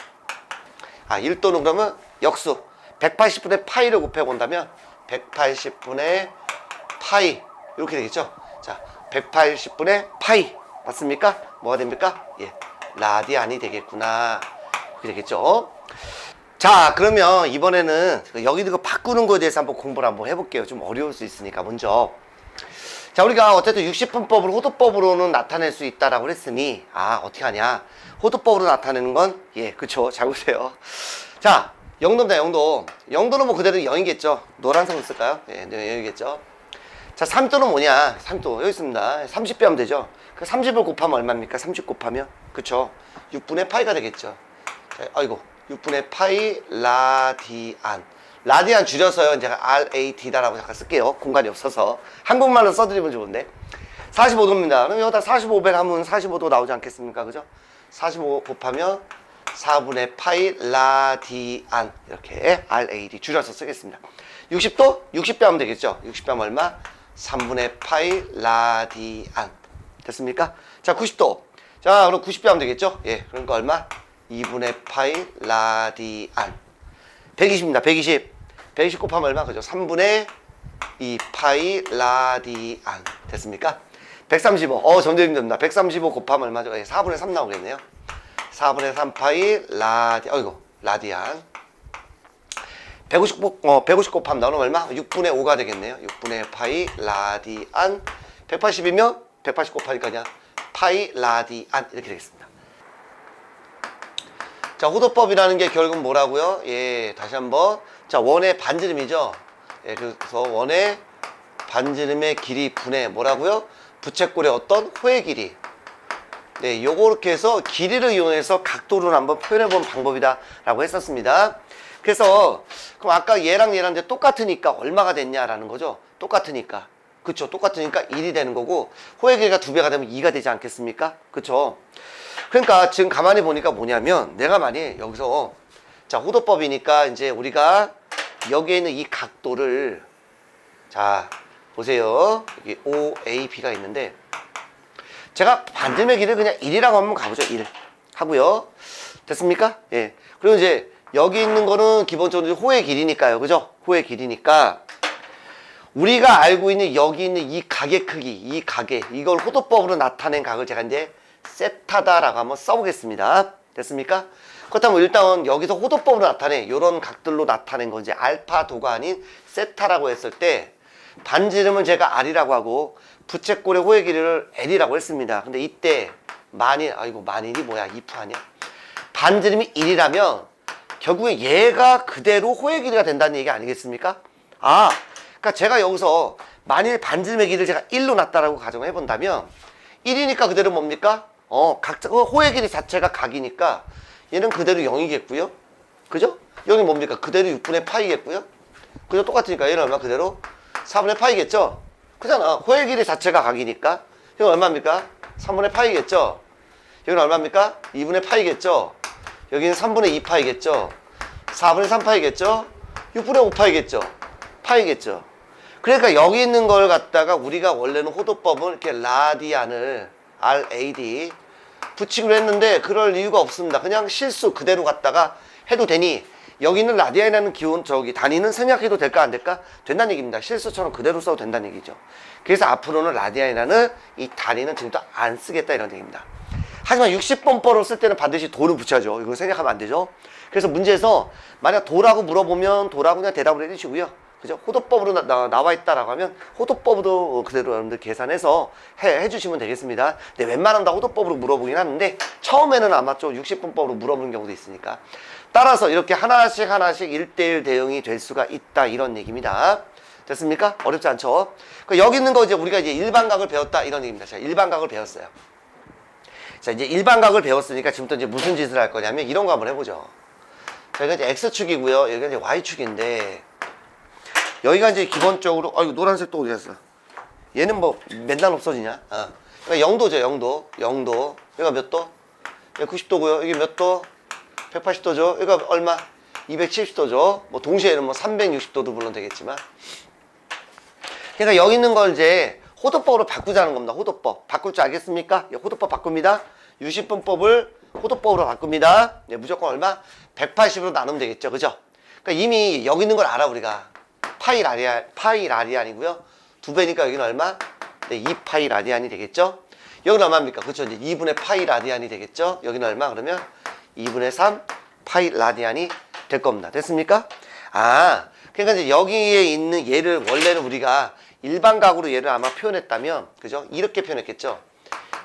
1도는 그러면 역수 180분의 파이를 곱해본다면 180분의 파이 이렇게 되겠죠? 자, 180분의 파이 맞습니까? 뭐가 됩니까? 예, 라디안이 되겠구나 이렇게 되겠죠? 자, 그러면 이번에는 여기 이거 바꾸는 거에 대해서 한번 공부를 한번 해볼게요. 좀 어려울 수 있으니까 먼저 자, 우리가 어쨌든 60분법을 호도법으로는 나타낼 수 있다라고 했으니 어떻게 하냐? 호도법으로 나타내는 건 예, 그쵸. 잘 보세요. 자, 영도입니다. 영도는 뭐 그대로 0이겠죠. 노란색으로 쓸까요? 예, 0이겠죠. 자, 3도는 뭐냐? 3도 여기 있습니다. 30 빼면 되죠. 그 30을 곱하면 얼마입니까? 30 곱하면 그쵸. 6분의 파이가 되겠죠. 자, 6분의 파이 라디안. 라디안 줄여서요. 제가 RAD다라고 잠깐 쓸게요. 공간이 없어서. 한국말로 써드리면 좋은데. 45도입니다. 그럼 여기다 45배 하면 45도 나오지 않겠습니까? 그죠? 45 곱하면 4분의 파이 라디안. 이렇게 RAD 줄여서 쓰겠습니다. 60도? 60배 하면 되겠죠? 60배 하면 얼마? 3분의 파이 라디안. 됐습니까? 자, 90도. 자, 그럼 90배 하면 되겠죠? 예. 그러니까 얼마? 2분의 파이 라디안. 120입니다. 120. 120 곱하면 얼마? 그죠? 3분의 2 파이 라디안. 됐습니까? 135. 점점 힘듭니다. 135 곱하면 얼마죠? 4분의 3 나오겠네요. 4분의 3 파이 라디안. 150 곱하면 나오면 얼마? 6분의 5가 되겠네요. 6분의 파이 라디안. 180이면 180 곱하니까 그냥 파이 라디안 이렇게 되겠습니다. 자, 호도법이라는 게 결국 뭐라고요? 예, 다시 한번. 자, 원의 반지름이죠. 예, 그래서 원의 반지름의 길이 분의 뭐라고요? 부채꼴의 어떤 호의 길이. 네, 요렇게 해서 길이를 이용해서 각도를 한번 표현해 본 방법이다라고 했었습니다. 그래서 그럼 아까 얘랑 이제 똑같으니까 얼마가 됐냐라는 거죠. 똑같으니까. 그쵸? 똑같으니까 1이 되는 거고 호의 길이가 2배가 되면 2가 되지 않겠습니까? 그쵸? 그러니까 지금 가만히 보니까 뭐냐면 내가 만약에 여기서 자 호도법이니까 이제 우리가 여기에 있는 이 각도를 자 보세요. 여기 OAB가 있는데 제가 반지름의 길을 그냥 1이라고 한번 가보죠. 1. 하고요. 됐습니까? 예. 그리고 이제 여기 있는 거는 기본적으로 호의 길이니까요. 그죠? 호의 길이니까 우리가 알고 있는 여기 있는 이 각의 크기, 이 각의 이걸 호도법으로 나타낸 각을 제가 이제 세타다라고 한번 써보겠습니다. 됐습니까? 그렇다면 일단 여기서 호도법으로 나타낸 이런 각들로 나타낸 건 이제 알파도가 아닌 세타라고 했을 때 반지름을 제가 R이라고 하고 부채꼴의 호의 길이를 L이라고 했습니다. 근데 이때 만일, 아이고 만일이 뭐야, if 아니야? 반지름이 1이라면 결국에 얘가 그대로 호의 길이가 된다는 얘기 아니겠습니까? 아, 그러니까 제가 여기서 만일 반지름의 길이를 제가 1로 놨다라고 가정을 해본다면 1이니까 그대로 뭡니까? 각자 호의 길이 자체가 각이니까 얘는 그대로 0이겠고요. 그죠? 여기 뭡니까? 그대로 6분의 파이겠고요. 그죠? 똑같으니까 얘는 얼마? 그대로 4분의 파이겠죠? 그잖아. 호의 길이 자체가 각이니까 이건 얼마입니까? 3분의 파이겠죠? 여기는 얼마입니까? 2분의 파이겠죠? 여기는 3분의 2파이겠죠? 4분의 3파이겠죠? 6분의 5파이겠죠? 파이겠죠? 그러니까 여기 있는 걸 갖다가 우리가 원래는 호도법은 이렇게 라디안을 RAD 붙이기로 했는데 그럴 이유가 없습니다. 그냥 실수 그대로 갖다가 해도 되니 여기 있는 라디안이라는 기온 단위는 생략해도 될까 안 될까? 된다는 얘기입니다. 실수처럼 그대로 써도 된다는 얘기죠. 그래서 앞으로는 라디안이라는 이 단위는 지금부터 안 쓰겠다 이런 얘기입니다. 하지만 60번법으로 쓸 때는 반드시 도를 붙여야죠. 이거 생각하면 안 되죠. 그래서 문제에서 만약 도라고 물어보면 도라고 그냥 대답을 해주시고요. 그죠? 호도법으로 나와 있다라고 하면 호도법으로 그대로 여러분들 계산해서 해주시면 되겠습니다. 근데 웬만하면 다 호도법으로 물어보긴 하는데 처음에는 아마 좀 60분법으로 물어보는 경우도 있으니까 따라서 이렇게 하나씩 1대1 대응이 될 수가 있다 이런 얘기입니다. 됐습니까? 어렵지 않죠? 여기 있는 거 이제 우리가 이제 일반각을 배웠다 이런 얘기입니다. 자, 일반각을 배웠어요. 자, 이제 일반각을 배웠으니까 지금부터 이제 무슨 짓을 할 거냐면 이런 거 한번 해보죠. 자, 여기가 이제 X축이고요. 여기가 이제 Y축인데 여기가 이제 기본적으로 이거 노란색 또 어디 갔어? 얘는 뭐 맨날 없어지냐? 그러니까 0도죠. 0도. 여기가 몇 도? 여기 90도고요. 여기 몇 도? 180도죠. 여기가 얼마? 270도죠. 뭐 동시에는 뭐 360도도 물론 되겠지만. 그러니까 여기 있는 걸 이제 호도법으로 바꾸자는 겁니다. 호도법. 바꿀 줄 알겠습니까? 호도법 바꿉니다. 60분법을 호도법으로 바꿉니다. 네, 무조건 얼마? 180으로 나누면 되겠죠. 그죠? 그러니까 이미 여기 있는 걸 알아, 우리가. 파이 라디안이고요. 2배니까 여기는 얼마? 네, 2파이 라디안이 되겠죠? 여기는 얼마입니까? 그렇죠. 이제 2분의 파이 라디안이 되겠죠? 여기는 얼마? 그러면 2분의 3 파이 라디안이 될 겁니다. 됐습니까? 그러니까 이제 여기에 있는 얘를 원래는 우리가 일반각으로 얘를 아마 표현했다면, 그죠? 이렇게 표현했겠죠?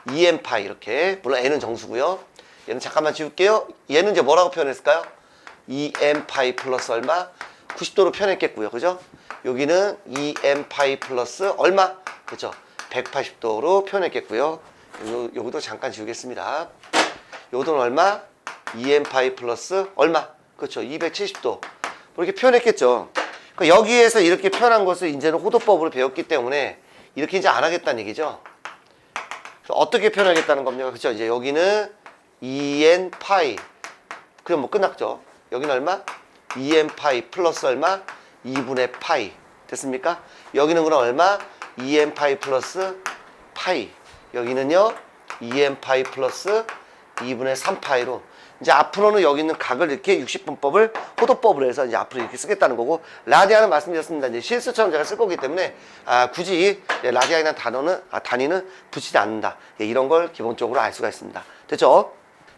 2n 파이 이렇게. 물론 n은 정수고요. 얘는 잠깐만 지울게요. 얘는 이제 뭐라고 표현했을까요? 2n 파이 플러스 얼마? 90도로 표현했겠고요. 그죠? 여기는 2n 파이 플러스 얼마? 그죠? 180도로 표현했겠고요. 여기도 잠깐 지우겠습니다. 요도는 얼마? 2n 파이 플러스 얼마? 그렇죠. 270도. 이렇게 표현했겠죠. 그러니까 여기에서 이렇게 표현한 것을 이제는 호도법으로 배웠기 때문에 이렇게 이제 안 하겠다는 얘기죠. 그래서 어떻게 표현하겠다는 겁니까? 그렇죠. 이제 여기는 2n 파이. 그럼 뭐 끝났죠. 여기는 얼마? 2n 파이 플러스 얼마? 2분의 파이. 됐습니까? 여기는 그럼 얼마? 2n 파이 플러스 파이. 여기는요 2n 파이 플러스 2분의 3파이로 이제 앞으로는 여기 있는 각을 이렇게 60분법을 호도법으로 해서 이제 앞으로 이렇게 쓰겠다는 거고, 라디안은 말씀드렸습니다. 이제 실수처럼 제가 쓸 거기 때문에 굳이 라디안이라는 단위는 붙이지 않는다. 이런 걸 기본적으로 알 수가 있습니다. 됐죠?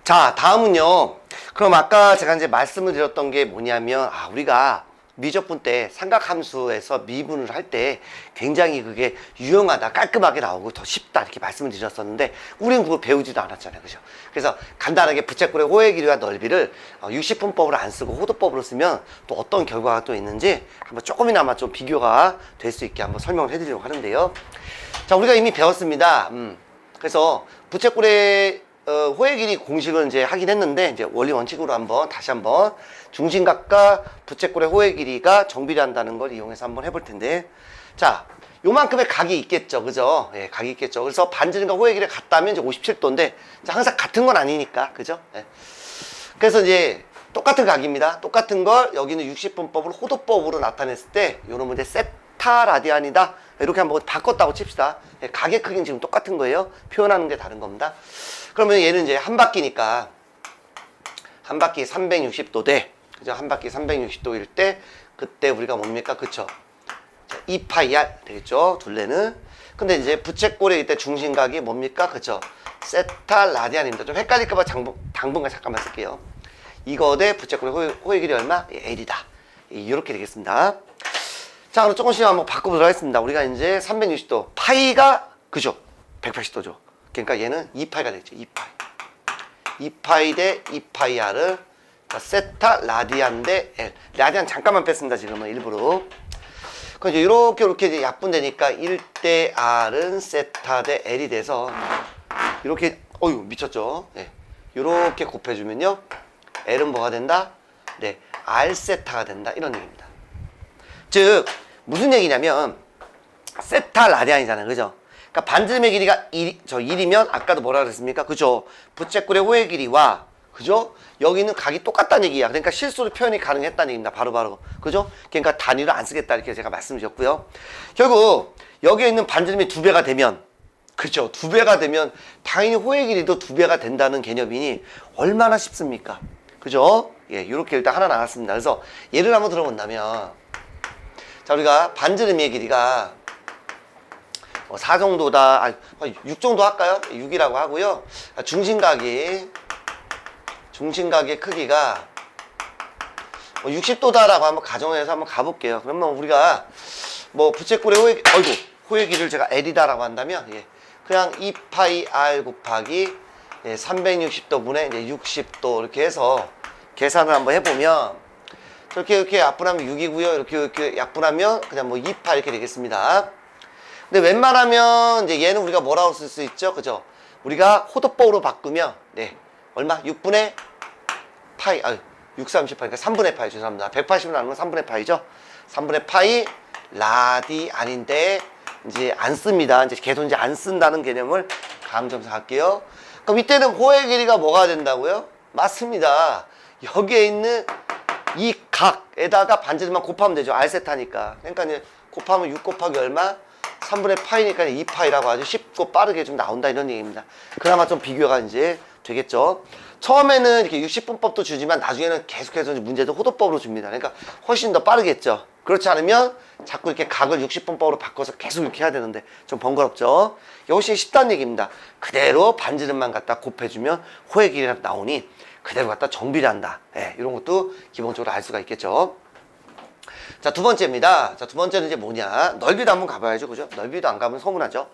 자, 다음은요. 그럼 아까 제가 이제 말씀을 드렸던 게 뭐냐면 우리가 미적분 때 삼각함수에서 미분을 할 때 굉장히 그게 유용하다, 깔끔하게 나오고 더 쉽다 이렇게 말씀을 드렸었는데 우리는 그걸 배우지도 않았잖아요. 그죠? 그래서 간단하게 부채꼴의 호의 길이와 넓이를 60분법으로 안 쓰고 호도법으로 쓰면 또 어떤 결과가 또 있는지 한번 조금이나마 좀 비교가 될 수 있게 한번 설명을 해드리려고 하는데요. 자, 우리가 이미 배웠습니다. 그래서 부채꼴의 호의 길이 공식을 이제 하긴 했는데 이제 원리 원칙으로 다시 한번 중심각과 부채꼴의 호의 길이가 정비례한다는 걸 이용해서 한번 해볼 텐데, 자, 요만큼의 각이 있겠죠, 그죠? 예, 각이 있겠죠. 그래서 반지름과 호의 길이가 같다면 이제 57도인데 항상 같은 건 아니니까, 그죠? 예. 그래서 이제 똑같은 각입니다. 똑같은 걸 여기는 60분법을 호도법으로 나타냈을 때 요런 문제 세타 라디안이다 이렇게 한번 바꿨다고 칩시다. 예, 각의 크기는 지금 똑같은 거예요. 표현하는 게 다른 겁니다. 그러면 얘는 이제 한 바퀴니까 한 바퀴 360도 돼. 그죠? 한 바퀴 360도일 때 그때 우리가 뭡니까? 그쵸? 2파이R 되겠죠? 둘레는. 근데 이제 부채꼴에 이때 중심각이 뭡니까? 그쵸? 세타 라디안입니다. 좀 헷갈릴까봐 당분간 잠깐만 쓸게요. 이거 대 부채꼴의 호의 길이 얼마? L이다. 이렇게 되겠습니다. 자, 그럼 조금씩 한번 바꿔보도록 하겠습니다. 우리가 이제 360도 파이가 그죠? 180도죠. 그러니까 얘는 2파이가 되겠죠. 2파이. 2파이 대 2파이R을 세타 라디안 대 L. 라디안 잠깐만 뺐습니다. 지금은 일부러. 그럼 이렇게 이제 약분되니까 1대 R은 세타 대 L이 돼서 이렇게 어유 미쳤죠. 네. 이렇게 곱해주면요. L은 뭐가 된다? 네, R 세타가 된다. 이런 얘기입니다. 즉 무슨 얘기냐면 세타 라디안이잖아요. 그죠? 그러니까 반지름의 길이가 1이면 아까도 뭐라 그랬습니까? 그죠? 부채꼴의 호의 길이와 그죠? 여기는 각이 똑같다는 얘기야. 그러니까 실수로 표현이 가능했다는 얘기입니다. 바로바로. 그죠? 그러니까 단위로 안 쓰겠다 이렇게 제가 말씀드렸고요. 결국 여기에 있는 반지름이 2배가 되면 그죠? 2배가 되면 당연히 호의 길이도 2배가 된다는 개념이니 얼마나 쉽습니까? 그죠? 예, 이렇게 일단 하나 나왔습니다. 그래서 예를 한번 들어본다면 자, 우리가 반지름의 길이가 4 정도다, 6 정도 할까요? 6이라고 하고요. 중심각의 크기가 60도다라고 한번 가정해서 한번 가볼게요. 그러면 우리가 뭐 부채꼴의 호의 길이를 제가 L이다라고 한다면 그냥 2파이 R 곱하기 360도 분의 60도 이렇게 해서 계산을 한번 해보면 이렇게 약분하면 6이고요. 이렇게 약분하면 그냥 뭐 2파 이렇게 되겠습니다. 근데 웬만하면 이제 얘는 우리가 뭐라고 쓸 수 있죠? 그죠? 우리가 호도법으로 바꾸면 얼마? 6분의 파이 6, 38, 그러니까 3분의 파이 죄송합니다. 180을 나누면 3분의 파이죠? 3분의 파이 라디안인데 이제 안 씁니다. 이제 계속 이제 안 쓴다는 개념을 감점사 할게요. 그럼 이때는 호의 길이가 뭐가 된다고요? 맞습니다. 여기에 있는 이 각에다가 반지름만 곱하면 되죠. R세타니까. 그러니까 이제 곱하면 6 곱하기 얼마? 3분의 파이니까 2파이라고 아주 쉽고 빠르게 좀 나온다 이런 얘기입니다. 그나마 좀 비교가 이제 되겠죠. 처음에는 이렇게 60분법도 주지만 나중에는 계속해서 문제도 호도법으로 줍니다. 그러니까 훨씬 더 빠르겠죠. 그렇지 않으면 자꾸 이렇게 각을 60분법으로 바꿔서 계속 이렇게 해야 되는데 좀 번거롭죠. 이게 훨씬 쉽다는 얘기입니다. 그대로 반지름만 갖다 곱해주면 호의 길이가 나오니 그대로 갖다 정비를 한다. 이런 것도 기본적으로 알 수가 있겠죠. 자, 두 번째입니다. 자, 두 번째는 이제 뭐냐. 넓이도 한번 가봐야죠. 그죠? 넓이도 안 가면 서운하죠.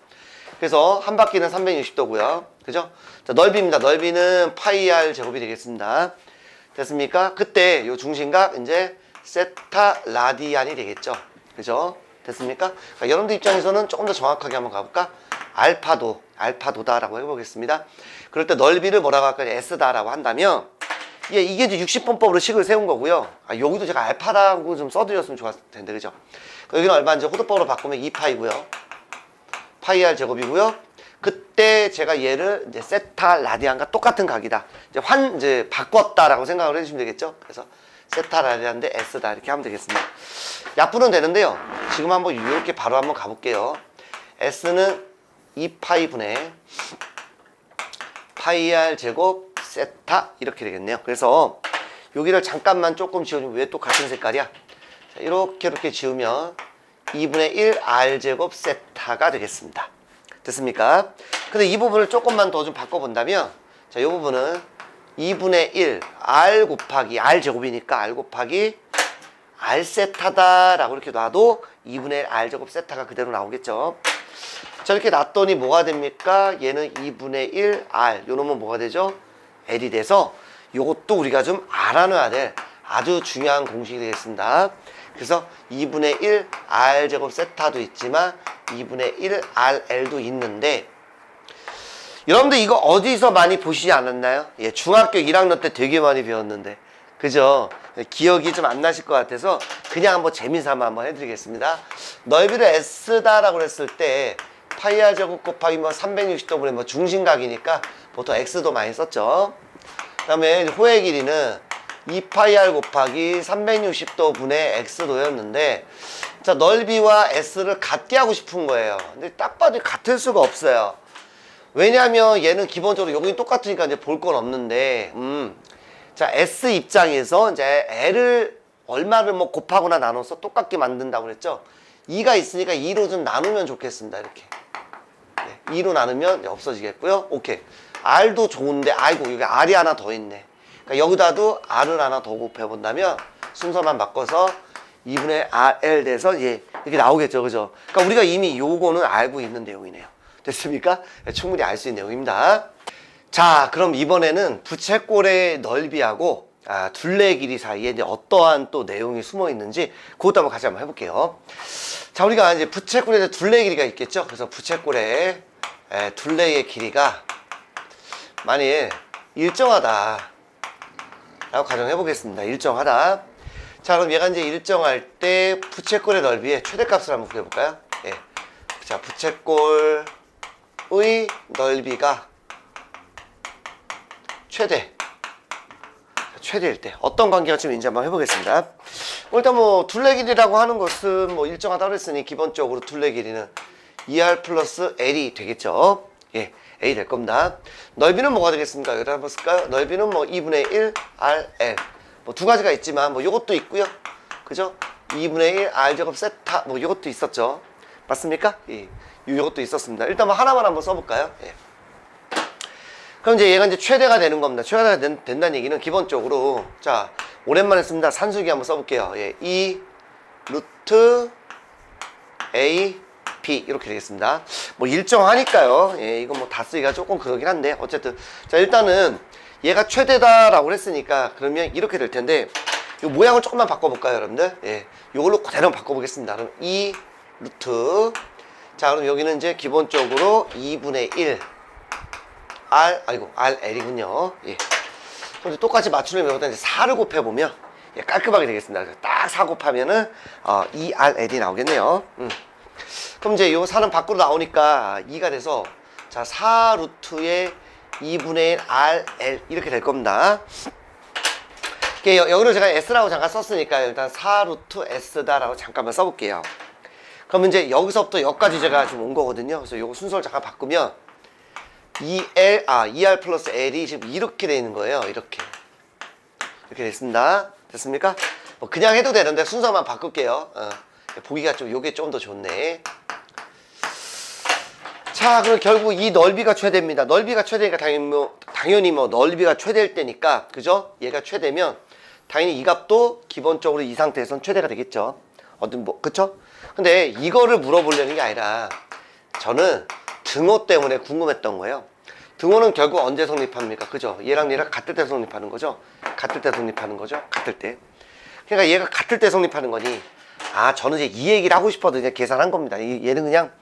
그래서 한 바퀴는 360도고요. 그죠? 자, 넓이입니다. 넓이는 파이 R 제곱이 되겠습니다. 됐습니까? 그때 요 중심각 이제 세타 라디안이 되겠죠. 그죠? 됐습니까? 그러니까 여러분들 입장에서는 조금 더 정확하게 한번 가볼까? 알파도다라고 해보겠습니다. 그럴 때 넓이를 뭐라고 할까요? S다라고 한다면 이게 이제 60분법으로 식을 세운 거고요. 여기도 제가 알파라고 좀 써드렸으면 좋았을 텐데, 그죠? 여기는 얼마인지 호도법으로 바꾸면 2파이고요. 파이 R 제곱이고요. 그때 제가 얘를 이제 세타 라디안과 똑같은 각이다. 이제 바꿨다라고 생각을 해주시면 되겠죠? 그래서 세타 라디안 대 S다. 이렇게 하면 되겠습니다. 약분은 되는데요. 지금 한번 이렇게 바로 한번 가볼게요. S는 2파이 분의 파이 R 제곱 세타 이렇게 되겠네요. 그래서 여기를 잠깐만 조금 지우면 왜 또 같은 색깔이야? 자, 이렇게 지우면 2분의 1 R 제곱 세타가 되겠습니다. 됐습니까? 근데 이 부분을 조금만 더 좀 바꿔본다면 자, 이 부분은 2분의 1 R 곱하기 R 제곱이니까 R 곱하기 R 세타다라고 이렇게 놔도 2분의 1 R 제곱 세타가 그대로 나오겠죠. 자, 이렇게 놨더니 뭐가 됩니까? 얘는 2분의 1 R 요놈은 뭐가 되죠? L이 돼서 요것도 우리가 좀 알아놔야 될 아주 중요한 공식이 되겠습니다. 그래서 2분의 1 R 제곱 세타도 있지만 2분의 1 RL도 있는데 여러분들 이거 어디서 많이 보시지 않았나요? 중학교 1학년 때 되게 많이 배웠는데 그죠? 기억이 좀 안 나실 것 같아서 그냥 한번 재미삼아 한번 해드리겠습니다. 넓이를 S다라고 했을 때 파이 R 제곱 곱하기 뭐 360도 분의 뭐 중심각이니까 보통 X도 많이 썼죠. 그 다음에 호의 길이는 2파이 R 곱하기 360도 분의 X도였는데 자, 넓이와 S를 같게 하고 싶은 거예요. 근데 딱 봐도 같을 수가 없어요. 왜냐하면 얘는 기본적으로 여기 똑같으니까 이제 볼 건 없는데 자, S 입장에서 이제 L을 얼마를 뭐 곱하거나 나눠서 똑같게 만든다고 그랬죠? 2가 있으니까 2로 좀 나누면 좋겠습니다. 이렇게. 네, 2로 나누면 없어지겠고요. 오케이. R도 좋은데, 아이고, 여기 R이 하나 더 있네. 그러니까 여기다도 R을 하나 더 곱해본다면 순서만 바꿔서 2분의 RL 돼서 예, 이렇게 나오겠죠. 그죠? 그러니까 우리가 이미 요거는 알고 있는 내용이네요. 됐습니까? 네, 충분히 알 수 있는 내용입니다. 자, 그럼 이번에는 부채꼴의 넓이하고 둘레 길이 사이에 이제 어떠한 또 내용이 숨어 있는지 그것도 한번 같이 한번 해볼게요. 자, 우리가 이제 부채꼴에 둘레 길이가 있겠죠. 그래서 부채꼴의 둘레의 길이가 만일 일정하다 라고 가정해 보겠습니다. 일정하다. 자, 그럼 얘가 이제 일정할 때 부채꼴의 넓이의 최대값을 한번 구해볼까요? 예. 자, 부채꼴의 넓이가 최대일 때 어떤 관계가 좀 있는지 한번 해보겠습니다. 일단 뭐 둘레 길이라고 하는 것은 뭐 일정하다고 했으니 기본적으로 둘레 길이는 2R 플러스 L이 되겠죠. 예, A 될 겁니다. 넓이는 뭐가 되겠습니까? 여기다 한번 쓸까요? 넓이는 뭐 2분의 1 RL. 뭐 두 가지가 있지만 뭐 요것도 있고요. 그죠? 2분의 1 R 제곱 세타 뭐 요것도 있었죠. 맞습니까? 예. 요것도 있었습니다. 일단 뭐 하나만 한번 써볼까요? 예. 그럼 이제 얘가 이제 최대가 되는 겁니다. 최대가 된다는 얘기는 기본적으로 자, 오랜만에 씁니다. 산수기 한번 써볼게요. 예. 2 루트 A B 이렇게 되겠습니다. 뭐 일정하니까요. 예, 이거 뭐 다 쓰기가 조금 그러긴 한데 어쨌든 자, 일단은 얘가 최대다라고 했으니까 그러면 이렇게 될 텐데 이 모양을 조금만 바꿔볼까요, 여러분들? 예, 이걸로 그대로 바꿔보겠습니다. 그럼 2 루트 자, 그럼 여기는 이제 기본적으로 2분의 1 RL이군요. 예. 그럼 똑같이 맞추려면 여기다 이제 4를 곱해보면 예, 깔끔하게 되겠습니다. 딱 4 곱하면은 2RL이 나오겠네요. 그럼 이제 요 4는 밖으로 나오니까 2가 돼서 자, 4 루트의 2분의 1 RL 이렇게 될 겁니다. 여기로 제가 S라고 잠깐 썼으니까 일단 4 루트 S다라고 잠깐만 써볼게요. 그럼 이제 여기서부터 여기까지 제가 지금 온 거거든요. 그래서 요거 순서를 잠깐 바꾸면 2R 플러스 L이 지금 이렇게 돼 있는 거예요. 이렇게 됐습니다. 됐습니까? 뭐 그냥 해도 되는데 순서만 바꿀게요. 보기가 좀 요게 좀 더 좋네. 자, 그럼 결국 이 넓이가 최대입니다. 넓이가 최대니까 당연히 뭐 넓이가 최대일 때니까 그죠? 얘가 최대면 당연히 이 값도 기본적으로 이 상태에선 최대가 되겠죠. 그쵸? 근데 이거를 물어보려는 게 아니라 저는 등호 때문에 궁금했던 거예요. 등호는 결국 언제 성립합니까? 그죠? 얘랑 같을 때 성립하는 거죠? 같을 때 성립하는 거죠? 같을 때. 그러니까 얘가 같을 때 성립하는 거니 저는 이제 이 얘기를 하고 싶어도 그냥 계산한 겁니다. 얘는 그냥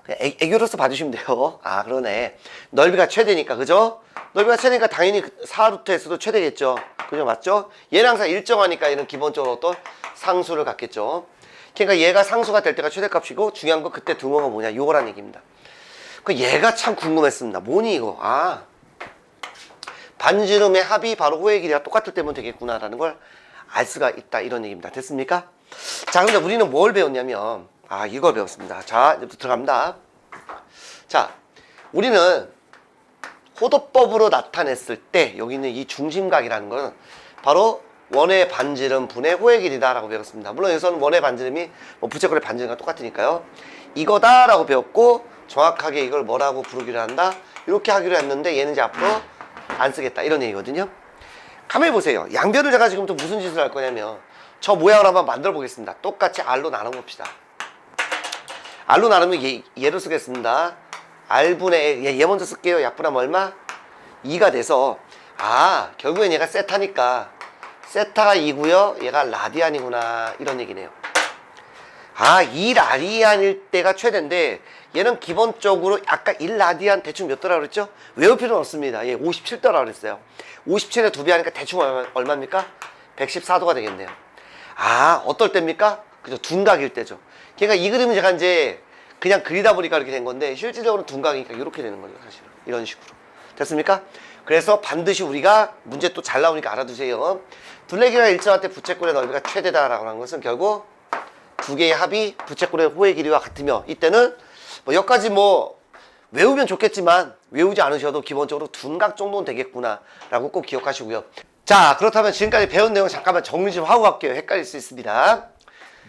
애교로서 봐주시면 돼요. 그러네. 넓이가 최대니까, 그죠? 넓이가 최대니까 당연히 4루트에서도 최대겠죠. 그죠? 맞죠? 얘는 항상 일정하니까 얘는 기본적으로 또 상수를 갖겠죠. 그러니까 얘가 상수가 될 때가 최대값이고 중요한 건 그때 등호가 뭐냐, 요거란 얘기입니다. 그 얘가 참 궁금했습니다. 뭐니 이거? 반지름의 합이 바로 호의 길이가 똑같을 때면 되겠구나라는 걸 알 수가 있다 이런 얘기입니다. 됐습니까? 자, 그런데 우리는 뭘 배웠냐면 이걸 배웠습니다. 자, 이제부터 들어갑니다. 자, 우리는 호도법으로 나타냈을 때 여기 있는 이 중심각이라는 건 바로 원의 반지름 분의 호의 길이다라고 배웠습니다. 물론 여기서는 원의 반지름이 부채꼴의 반지름과 똑같으니까요. 이거다라고 배웠고 정확하게 이걸 뭐라고 부르기로 한다. 이렇게 하기로 했는데 얘는 이제 앞으로 안 쓰겠다 이런 얘기거든요. 가만히 보세요. 양변을 제가 지금부터 무슨 짓을 할 거냐면 저 모양을 한번 만들어 보겠습니다. 똑같이 R로 나눠 봅시다. R로 나누면 얘로 쓰겠습니다. R분의 얘 먼저 쓸게요. 약분하면 얼마? 2가 돼서 결국엔 얘가 세타니까 세타가 2고요. 얘가 라디안이구나 이런 얘기네요. 2라디안일 때가 최대인데 얘는 기본적으로 아까 1라디안 대충 몇 도라 그랬죠? 외울 필요는 없습니다. 얘 57도라 그랬어요. 57에 2배 하니까 대충 얼마입니까? 114도가 되겠네요. 어떨 때입니까? 그죠? 둔각일 때죠. 그러니까 이 그림은 제가 이제 그냥 그리다 보니까 이렇게 된 건데 실질적으로 둔각이니까 이렇게 되는 거죠. 사실은 이런 식으로. 됐습니까? 그래서 반드시 우리가 문제 또 잘 나오니까 알아두세요. 둘레길이가 일정할 때 부채꼴의 넓이가 최대다라고 하는 것은 결국 두 개의 합이 부채꼴의 호의 길이와 같으며 이때는 여기까지 외우면 좋겠지만 외우지 않으셔도 기본적으로 둔각 정도는 되겠구나 라고 꼭 기억하시고요. 자, 그렇다면 지금까지 배운 내용 잠깐만 정리 좀 하고 갈게요. 헷갈릴 수 있습니다.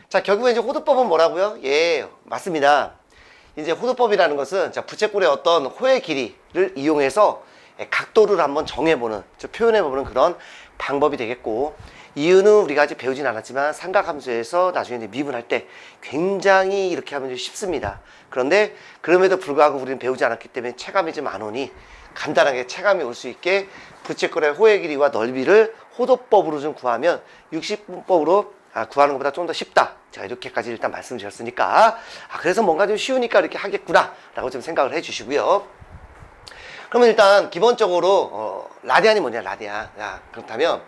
자, 결국에 이제 호도법은 뭐라고요? 예, 맞습니다. 이제 호도법이라는 것은 자, 부채꼴의 어떤 호의 길이를 이용해서 각도를 한번 정해보는, 표현해보는 그런 방법이 되겠고, 이유는 우리가 아직 배우진 않았지만 삼각함수에서 나중에 이제 미분할 때 굉장히 이렇게 하면 좀 쉽습니다. 그런데 그럼에도 불구하고 우리는 배우지 않았기 때문에 체감이 좀 안 오니 간단하게 체감이 올 수 있게 부채꼴의 호의 길이와 넓이를 호도법으로 좀 구하면 60분법으로 구하는 것보다 좀 더 쉽다. 제가 이렇게까지 일단 말씀드렸으니까 그래서 뭔가 좀 쉬우니까 이렇게 하겠구나 라고 좀 생각을 해 주시고요. 그러면 일단 기본적으로 라디안이 뭐냐, 라디안. 그렇다면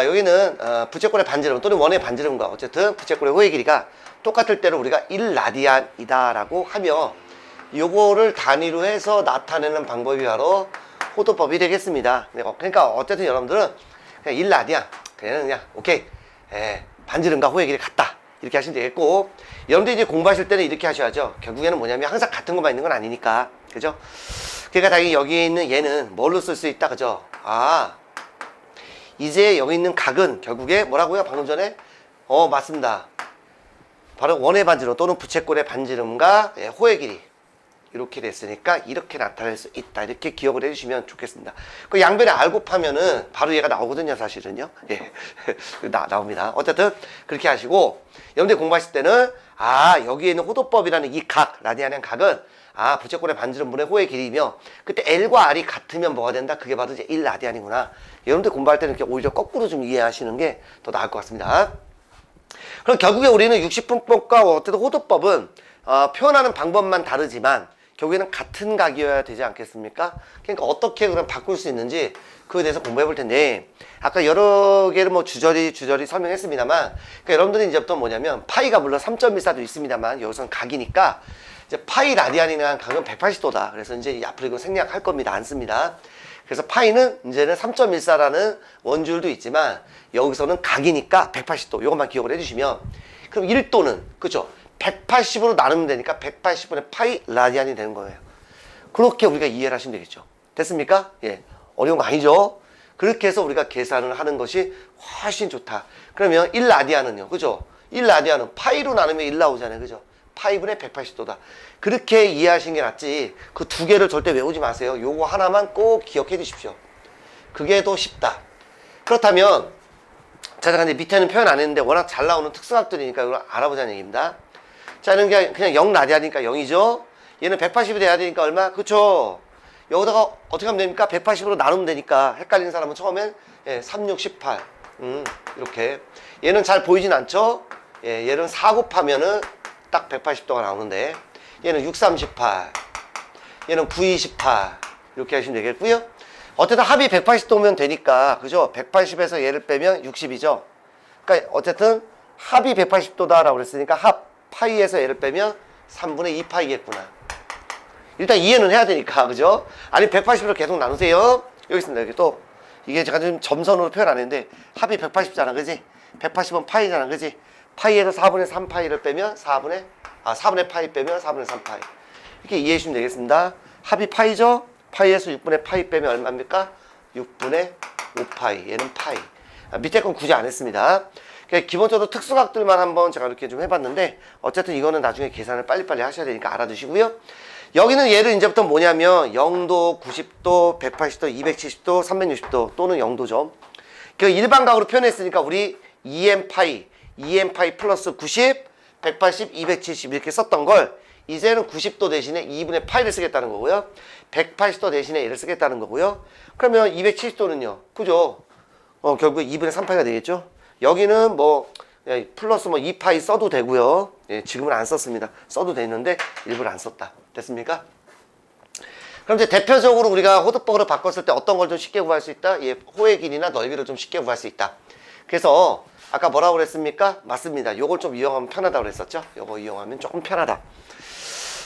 여기는 부채꼴의 반지름 또는 원의 반지름과 어쨌든 부채꼴의 호의 길이가 똑같을 때로 우리가 1라디안이다 라고 하며 요거를 단위로 해서 나타내는 방법이 바로 호도법이 되겠습니다. 그러니까 어쨌든 여러분들은 그냥 1라디안 그냥 오케이 반지름과 호의 길이 같다 이렇게 하시면 되겠고, 여러분들이 이제 공부하실 때는 이렇게 하셔야죠. 결국에는 뭐냐면 항상 같은 것만 있는 건 아니니까, 그죠? 그러니까 당연히 여기에 있는 얘는 뭘로 쓸 수 있다, 그죠? 이제 여기 있는 각은 결국에 뭐라고요? 방금 전에 맞습니다. 바로 원의 반지름 또는 부채꼴의 반지름과 호의 길이 이렇게 됐으니까 이렇게 나타낼 수 있다, 이렇게 기억을 해주시면 좋겠습니다. 그 양변에 R 곱하면은 바로 얘가 나오거든요, 사실은요. 예. 나옵니다. 어쨌든 그렇게 하시고, 여러분들 공부하실 때는 여기에 있는 호도법이라는 이 각, 라디안의 각은 부채꼴의 반지름분의 호의 길이며, 그때 L과 R이 같으면 뭐가 된다? 그게 바로 이제 1라디안이구나. 여러분들 공부할 때는 이렇게 오히려 거꾸로 좀 이해하시는 게 더 나을 것 같습니다. 그럼 결국에 우리는 60분법과 어쨌든 호도법은 표현하는 방법만 다르지만 결국에는 같은 각이어야 되지 않겠습니까? 그러니까 어떻게 그럼 바꿀 수 있는지 그거에 대해서 공부해 볼 텐데, 아까 여러 개를 뭐 주저리 설명했습니다만, 그러니까 여러분들이 이제부터 뭐냐면 파이가 물론 3.14도 있습니다만 여기서는 각이니까 이제 파이 라디안이라는 각은 180도다. 그래서 이제 앞으로 이거 생략할 겁니다. 안 씁니다. 그래서 파이는 이제는 3.14라는 원줄도 있지만 여기서는 각이니까 180도. 이것만 기억을 해주시면, 그럼 1도는 그죠? 180으로 나누면 되니까 180분의 파이 라디안이 되는 거예요. 그렇게 우리가 이해를 하시면 되겠죠. 됐습니까? 예, 어려운 거 아니죠? 그렇게 해서 우리가 계산을 하는 것이 훨씬 좋다. 그러면 1라디안은요, 그죠? 1라디안은 파이로 나누면 1 나오잖아요, 그죠? 파이분의 180도다. 그렇게 이해하시는 게 낫지 그 두 개를 절대 외우지 마세요. 요거 하나만 꼭 기억해 주십시오. 그게 더 쉽다. 그렇다면 자, 잠깐 밑에는 표현 안 했는데 워낙 잘 나오는 특수각들이니까 이걸 알아보자는 얘기입니다. 자, 이는 그냥 0라디안이니까 0이죠. 얘는 180이 돼야 되니까 얼마? 그쵸? 여기다가 어떻게 하면 됩니까? 180으로 나누면 되니까. 헷갈리는 사람은 처음엔 3, 6, 18 이렇게. 얘는 잘 보이진 않죠? 얘는 4 곱하면은 딱 180도가 나오는데, 얘는 6, 3, 18 얘는 9, 2, 18 이렇게 하시면 되겠고요. 어쨌든 합이 180도면 되니까, 그죠? 180에서 얘를 빼면 60이죠. 그러니까 어쨌든 합이 180도다 라고 그랬으니까 합 파이에서 얘를 빼면 3분의 2파이겠구나. 일단 이해는 해야 되니까, 그죠? 아니 180으로 계속 나누세요. 여기 있습니다. 여기 또 이게 제가 지금 점선으로 표현 안 했는데 합이 180잖아, 그지? 180은 파이잖아, 그지? 파이에서 4분의 3파이를 빼면 4분의 파이 빼면 4분의 3파이. 이렇게 이해해 주시면 되겠습니다. 합이 파이죠? 파이에서 6분의 파이 빼면 얼마입니까? 6분의 5파이. 얘는 파이. 밑에 건 굳이 안 했습니다. 기본적으로 특수각들만 한번 제가 이렇게 좀 해봤는데, 어쨌든 이거는 나중에 계산을 빨리빨리 하셔야 되니까 알아두시고요. 여기는 얘를 이제부터 뭐냐면 0도, 90도, 180도, 270도, 360도 또는 0도죠. 그 일반각으로 표현했으니까 우리 2n파이 플러스 90, 180, 270 이렇게 썼던 걸 이제는 90도 대신에 2분의 파이를 쓰겠다는 거고요. 180도 대신에 얘를 쓰겠다는 거고요. 그러면 270도는요, 그죠? 결국 2분의 3파이가 되겠죠? 여기는 뭐 플러스 뭐 2파이 써도 되고요. 지금은 안 썼습니다. 써도 되는데 일부러 안 썼다. 됐습니까? 그럼 이제 대표적으로 우리가 호도법으로 바꿨을 때 어떤 걸 좀 쉽게 구할 수 있다? 호의 길이나 넓이를 좀 쉽게 구할 수 있다. 그래서 아까 뭐라고 그랬습니까? 맞습니다. 요걸 좀 이용하면 편하다고 그랬었죠? 요거 이용하면 조금 편하다.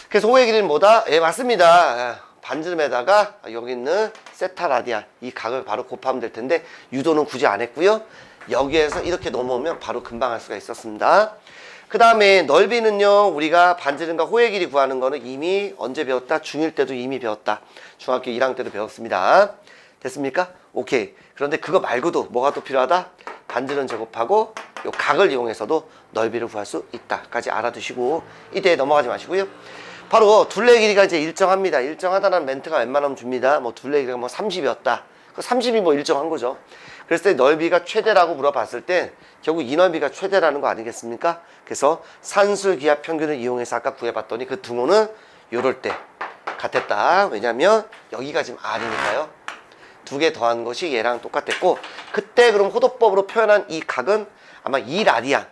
그래서 호의 길이는 뭐다? 맞습니다. 반지름에다가 여기 있는 세타 라디안 이 각을 바로 곱하면 될 텐데 유도는 굳이 안 했고요. 여기에서 이렇게 넘어오면 바로 금방 할 수가 있었습니다. 그 다음에 넓이는요, 우리가 반지름과 호의 길이 구하는 거는 이미 언제 배웠다? 중1 때도 이미 배웠다. 중학교 1학년 때도 배웠습니다. 됐습니까? 오케이. 그런데 그거 말고도 뭐가 또 필요하다? 반지름 제곱하고 요 각을 이용해서도 넓이를 구할 수 있다까지 알아두시고 이때에 넘어가지 마시고요. 바로 둘레 길이가 이제 일정합니다. 일정하다는 멘트가 웬만하면 줍니다. 뭐 둘레 길이가 뭐 30이었다. 그 30이 뭐 일정한 거죠. 그랬을 때 넓이가 최대라고 물어봤을 때 결국 이 넓이가 최대라는 거 아니겠습니까? 그래서 산술 기하 평균을 이용해서 아까 구해봤더니 그 등호는 요럴 때 같았다. 왜냐면 여기가 지금 R이니까요. 두 개 더한 것이 얘랑 똑같았고, 그때 그럼 호도법으로 표현한 이 각은 아마 2라디안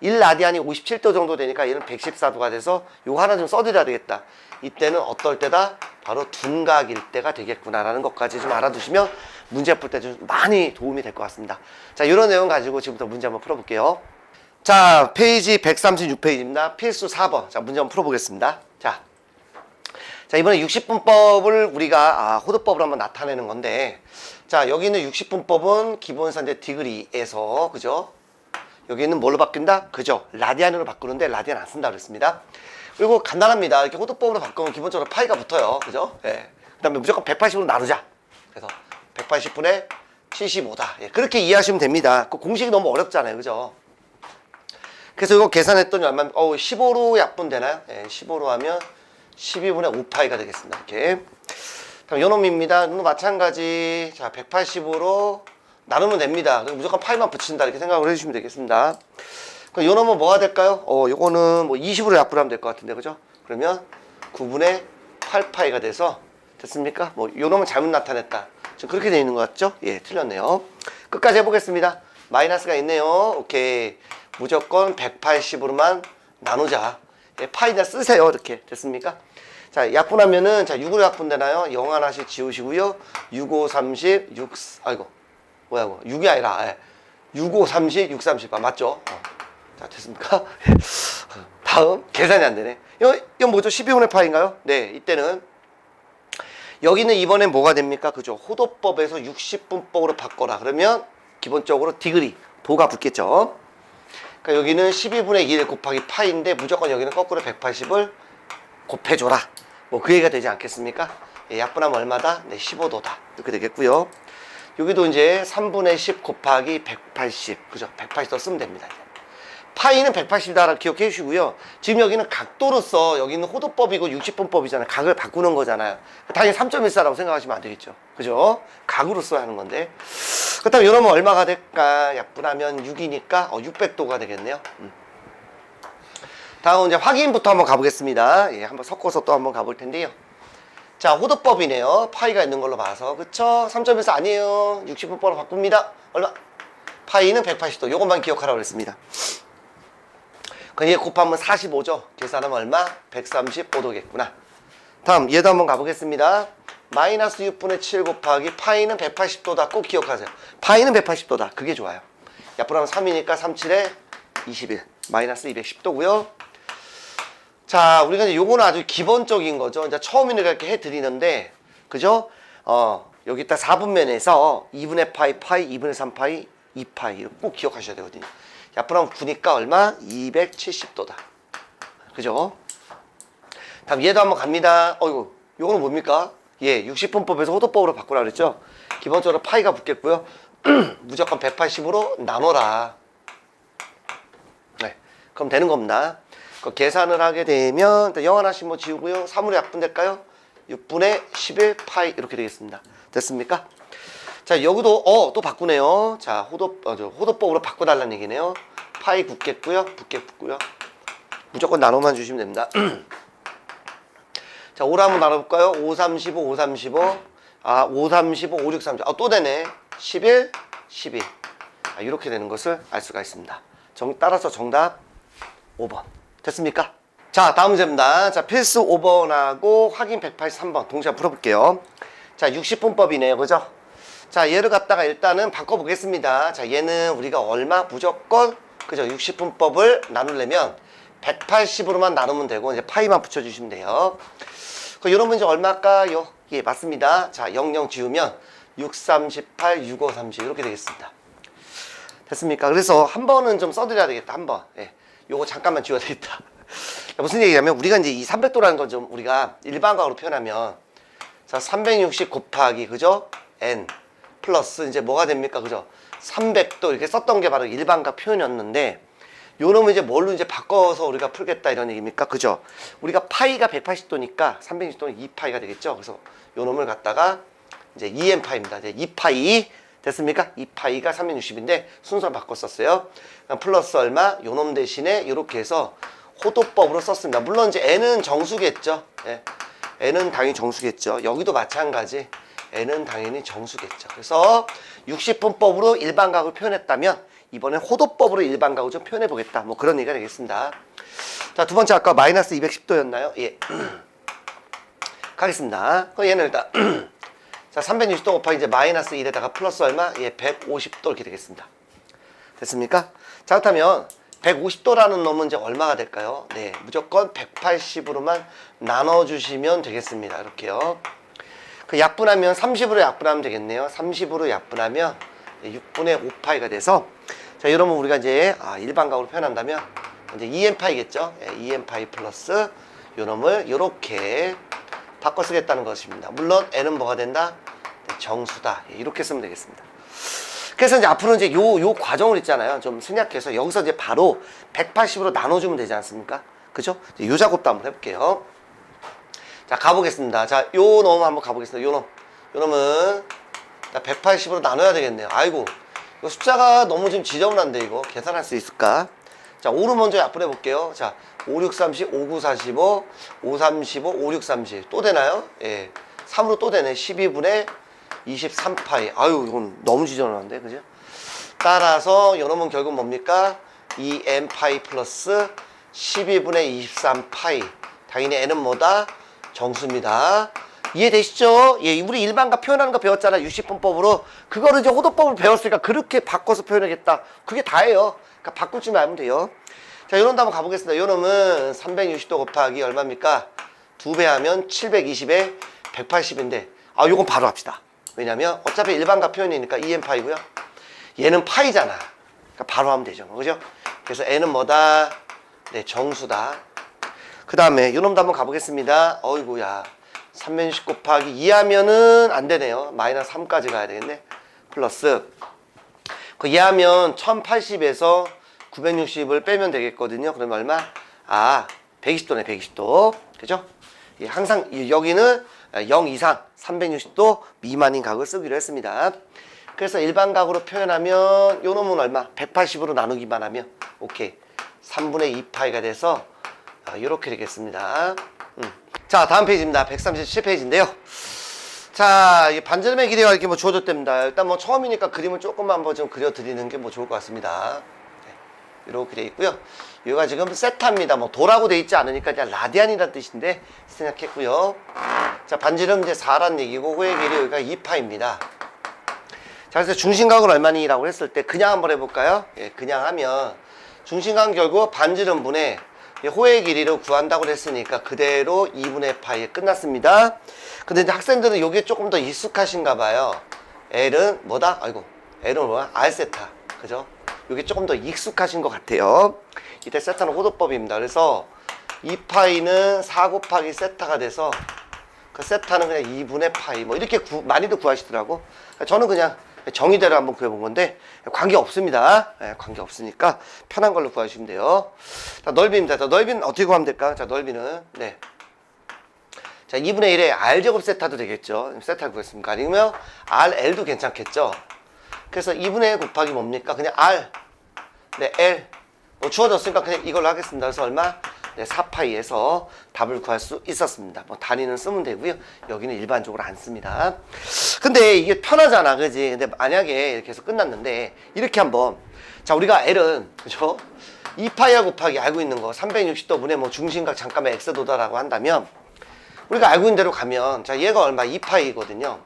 1라디안이 57도 정도 되니까 얘는 114도가 돼서 요거 하나 좀 써드려야 되겠다. 이때는 어떨 때다? 바로 둔각일 때가 되겠구나라는 것까지 좀 알아두시면 문제 풀 때 좀 많이 도움이 될 것 같습니다. 자, 이런 내용 가지고 지금부터 문제 한번 풀어볼게요. 자, 페이지 136페이지입니다. 필수 4번. 자, 문제 한번 풀어보겠습니다. 자, 이번에 60분법을 우리가 호도법으로 한번 나타내는 건데, 자, 여기 있는 60분법은 기본선 이제 디그리에서, 그죠? 여기는 뭘로 바뀐다? 그죠? 라디안으로 바꾸는데 라디안 안 쓴다 그랬습니다. 그리고 간단합니다. 이렇게 호도법으로 바꾸면 기본적으로 파이가 붙어요. 그죠? 예. 그 다음에 무조건 180으로 나누자. 그래서 180분의 75다. 예. 그렇게 이해하시면 됩니다. 그 공식이 너무 어렵잖아요. 그죠? 그래서 이거 계산했더니 얼마, 15로 약분되나요? 예. 15로 하면 12분의 5파이가 되겠습니다. 이렇게. 그럼 요놈입니다. 마찬가지. 자, 180으로 나누면 됩니다. 무조건 파이만 붙인다. 이렇게 생각을 해주시면 되겠습니다. 그럼 요놈은 뭐가 될까요? 요거는 뭐 20으로 약분하면 될 것 같은데, 그죠? 그러면 9분의 8파이가 돼서, 됐습니까? 뭐, 요놈은 잘못 나타냈다. 지금 그렇게 되어 있는 것 같죠? 예, 틀렸네요. 끝까지 해보겠습니다. 마이너스가 있네요. 오케이. 무조건 180으로만 나누자. 예, 파이나 쓰세요. 이렇게. 됐습니까? 자, 약분하면은, 자, 6으로 약분되나요? 0 하나씩 지우시고요. 6, 5, 30, 6, 아이고. 뭐야, 6이 아니라, 예. 6, 5, 30, 6, 30. 맞죠? 자, 됐습니까? 다음, 계산이 안 되네. 이건 뭐죠? 12분의 파인가요? 네, 이때는. 여기는 이번엔 뭐가 됩니까? 그죠? 호도법에서 60분법으로 바꿔라. 그러면, 기본적으로 디그리, 도가 붙겠죠? 그러니까 여기는 12분의 1 곱하기 파인데, 무조건 여기는 거꾸로 180을 곱해줘라. 뭐, 그 얘기가 되지 않겠습니까? 예, 약분하면 얼마다? 네, 15도다. 이렇게 되겠고요. 여기도 이제 3분의 10 곱하기 180. 그죠? 180도 쓰면 됩니다. 파이는 180이다라고 기억해 주시고요. 지금 여기는 각도로서 여기는 호도법이고 60분법이잖아요. 각을 바꾸는 거잖아요. 당연히 3.14라고 생각하시면 안 되겠죠. 그죠? 각으로 써야 하는 건데. 그렇다면 이러면 얼마가 될까? 약분하면 6이니까 600도가 되겠네요. 다음 이제 확인부터 한번 가보겠습니다. 예, 한번 섞어서 또 한번 가볼 텐데요. 자, 호도법이네요. 파이가 있는 걸로 봐서. 그쵸? 3.14 아니에요. 60분법으로 바꿉니다. 얼마? 파이는 180도. 요것만 기억하라고 그랬습니다. 그럼 얘 곱하면 45죠. 계산하면 얼마? 135도겠구나. 다음 얘도 한번 가보겠습니다. 마이너스 6분의 7 곱하기 파이는 180도다. 꼭 기억하세요. 파이는 180도다. 그게 좋아요. 약분하면 3이니까 37에 21. 마이너스 210도고요. 자, 우리가 이제 요거는 아주 기본적인 거죠. 이제 처음이니까 이렇게 해드리는데, 그죠? 여기 딱 4분면에서 2분의 파이, 2분의 3파이, 2파이. 꼭 기억하셔야 되거든요. 약분하면 9니까 얼마? 270도다. 그죠? 다음 얘도 한번 갑니다. 어이구, 요거는 뭡니까? 예, 60분법에서 호도법으로 바꾸라 그랬죠? 기본적으로 파이가 붙겠고요. 무조건 180으로 나눠라. 네, 그럼 되는 겁니다. 그 계산을 하게 되면 0 하나씩 뭐 지우고요. 3으로 약분될까요? 6분의 11 파이 이렇게 되겠습니다. 됐습니까? 자, 여기도 또 바꾸네요. 자, 호도법으로 바꿔달라는 얘기네요. 파이 붙겠고요. 붙고요. 무조건 나눠만 주시면 됩니다. 자, 5로 한번 나눠볼까요? 5, 35, 5, 35. 5, 35, 5, 6, 30. 또 되네. 11, 12. 이렇게 되는 것을 알 수가 있습니다. 따라서 정답 5번. 됐습니까? 자, 다음 문제입니다. 자, 필수 5번하고 확인 183번 동시에 한번 풀어볼게요. 자, 60분법이네요. 그죠? 자, 얘를 갖다가 일단은 바꿔보겠습니다. 자, 얘는 우리가 얼마? 무조건, 그죠? 60분법을 나누려면 180으로만 나누면 되고, 이제 파이만 붙여주시면 돼요. 그럼 이런 문제 얼마일까요? 예, 맞습니다. 자, 00 지우면 6, 38, 6, 5, 30 이렇게 되겠습니다. 됐습니까? 그래서 한 번은 좀 써드려야 되겠다. 한 번. 예. 요거 잠깐만 지워야 되겠다. 무슨 얘기냐면 우리가 이제 이 300도라는 건 좀 우리가 일반각으로 표현하면 자, 360 곱하기 그죠? n 플러스 이제 뭐가 됩니까? 그죠? 300도 이렇게 썼던 게 바로 일반각 표현이었는데 요 놈은 이제 뭘로 이제 바꿔서 우리가 풀겠다 이런 얘기입니까? 그죠? 우리가 파이가 180도니까 360도는 2파이가 되겠죠? 그래서 요 놈을 갖다가 이제 2n파이입니다. 이제 2파이 됐습니까? 2파이가 360인데 순서를 바꿨었어요. 플러스 얼마? 요 놈 대신에 이렇게 해서 호도법으로 썼습니다. 물론 이제 n은 정수겠죠. 예. n은 당연히 정수겠죠. 여기도 마찬가지. n은 당연히 정수겠죠. 그래서 60분법으로 일반각을 표현했다면 이번엔 호도법으로 일반각을 좀 표현해 보겠다. 뭐 그런 얘기가 되겠습니다. 자, 두 번째 아까 마이너스 210도였나요? 예. 가겠습니다. 그럼 얘는 일단 자, 360도 곱하기 이제 마이너스 1에다가 플러스 얼마? 예, 150도 이렇게 되겠습니다. 됐습니까? 자, 그렇다면 150도라는 놈은 이제 얼마가 될까요? 네, 무조건 180으로만 나눠주시면 되겠습니다. 이렇게요. 그 약분하면 30으로 약분하면 되겠네요. 30으로 약분하면 6분의 5파이가 돼서 자, 이러면 우리가 이제 일반각으로 표현한다면 이제 2n파이겠죠. 예, 2n파이 플러스 요 놈을 이렇게 바꿔 쓰겠다는 것입니다. 물론 n은 뭐가 된다? 네, 정수다. 예, 이렇게 쓰면 되겠습니다. 그래서 이제 앞으로 이제 요 과정을 있잖아요. 좀 생략해서 여기서 이제 바로 180으로 나눠주면 되지 않습니까? 그죠? 요 작업도 한번 해볼게요. 자, 가보겠습니다. 자, 요 놈 한번 가보겠습니다. 요 놈은 180으로 나눠야 되겠네요. 아이고, 이거 숫자가 너무 좀 지저분한데 이거 계산할 수 있을까? 자, 5로 먼저 약분해 볼게요. 자, 5, 6, 30, 5, 9, 45, 5, 35, 5, 6, 30. 또 되나요? 예. 3으로 또 되네. 12분의 23파이. 아유, 이건 너무 지저분한데, 그죠? 따라서 요놈은 결국 뭡니까? 2n파이 플러스 12분의 23파이. 당연히 n은 뭐다? 정수입니다. 이해되시죠? 예, 우리 일반각 표현하는 거 배웠잖아. 60분법으로. 그거를 이제 호도법을 배웠으니까 그렇게 바꿔서 표현하겠다. 그게 다예요. 그러니까 바꿀 줄 알면 돼요. 자, 요놈도 한번 가보겠습니다. 요놈은 360도 곱하기 얼마입니까? 2배 하면 720에 180인데, 요건 바로 합시다. 왜냐면 어차피 일반각 표현이니까 2n파이고요. 얘는 파이잖아. 그러니까 바로 하면 되죠. 그죠? 그래서 n은 뭐다? 네, 정수다. 그 다음에 요놈도 한번 가보겠습니다. 어이구야. 360 곱하기 2 하면은 안 되네요. 마이너스 3까지 가야 되겠네. 플러스. 그 2 하면 1080에서 960을 빼면 되겠거든요. 그러면 얼마? 120도네, 120도. 그죠? 예, 항상 여기는 0 이상 360도 미만인 각을 쓰기로 했습니다. 그래서 일반각으로 표현하면 요 놈은 얼마? 180으로 나누기만 하면 오케이. 3분의 2파이가 돼서 이렇게 되겠습니다. 자, 다음 페이지입니다. 137페이지인데요. 자, 이 반지름의 길이가 이렇게 뭐 주어졌답니다. 일단 뭐 처음이니까 그림을 조금만 한번 좀 그려드리는 게 뭐 좋을 것 같습니다. 네, 이렇게 돼 있고요. 여기가 지금 세타입니다. 뭐 도라고 돼 있지 않으니까 그냥 라디안이라는 뜻인데 생략했고요. 자, 반지름 이제 4란 얘기고 호의 길이 여기가 2파입니다. 자, 그래서 중심각은 얼마니라고 했을 때 그냥 한번 해볼까요? 예, 그냥 하면 중심각 결국 반지름 분의 호의 길이를 구한다고 했으니까 그대로 2분의 파이에 끝났습니다. 근데 이제 학생들은 이게 조금 더 익숙하신가 봐요. L은 뭐다? 아이고, L은 뭐야? R세타. 그죠? 이게 조금 더 익숙하신 것 같아요. 이때 세타는 호도법입니다. 그래서 2파이는 4 곱하기 세타가 돼서 그 세타는 그냥 2분의 파이. 뭐 이렇게 많이도 구하시더라고. 저는 그냥 정의대로 한번 구해본 건데 관계 없습니다. 네, 관계 없으니까 편한 걸로 구하시면 돼요. 자, 넓이입니다. 자, 넓이는 어떻게 구하면 될까? 자, 넓이는 네. 자, 2분의 1에 R제곱 세타도 되겠죠. 세타를 구했습니까? 아니면 RL도 괜찮겠죠. 그래서 2분의 1 곱하기 뭡니까? 그냥 R 네, L 주어졌으니까 그냥 이걸로 하겠습니다. 그래서 얼마? 네, 4파이에서 답을 구할 수 있었습니다. 뭐 단위는 쓰면 되고요. 여기는 일반적으로 안 씁니다. 근데 이게 편하잖아, 그지? 근데 만약에 이렇게 해서 끝났는데 이렇게 한번 자, 우리가 L은 그죠? 2파이와 곱하기 알고 있는 거 360도 분의 뭐 중심각 잠깐만 X도다라고 한다면 우리가 알고 있는 대로 가면 자, 얘가 얼마? 2파이거든요.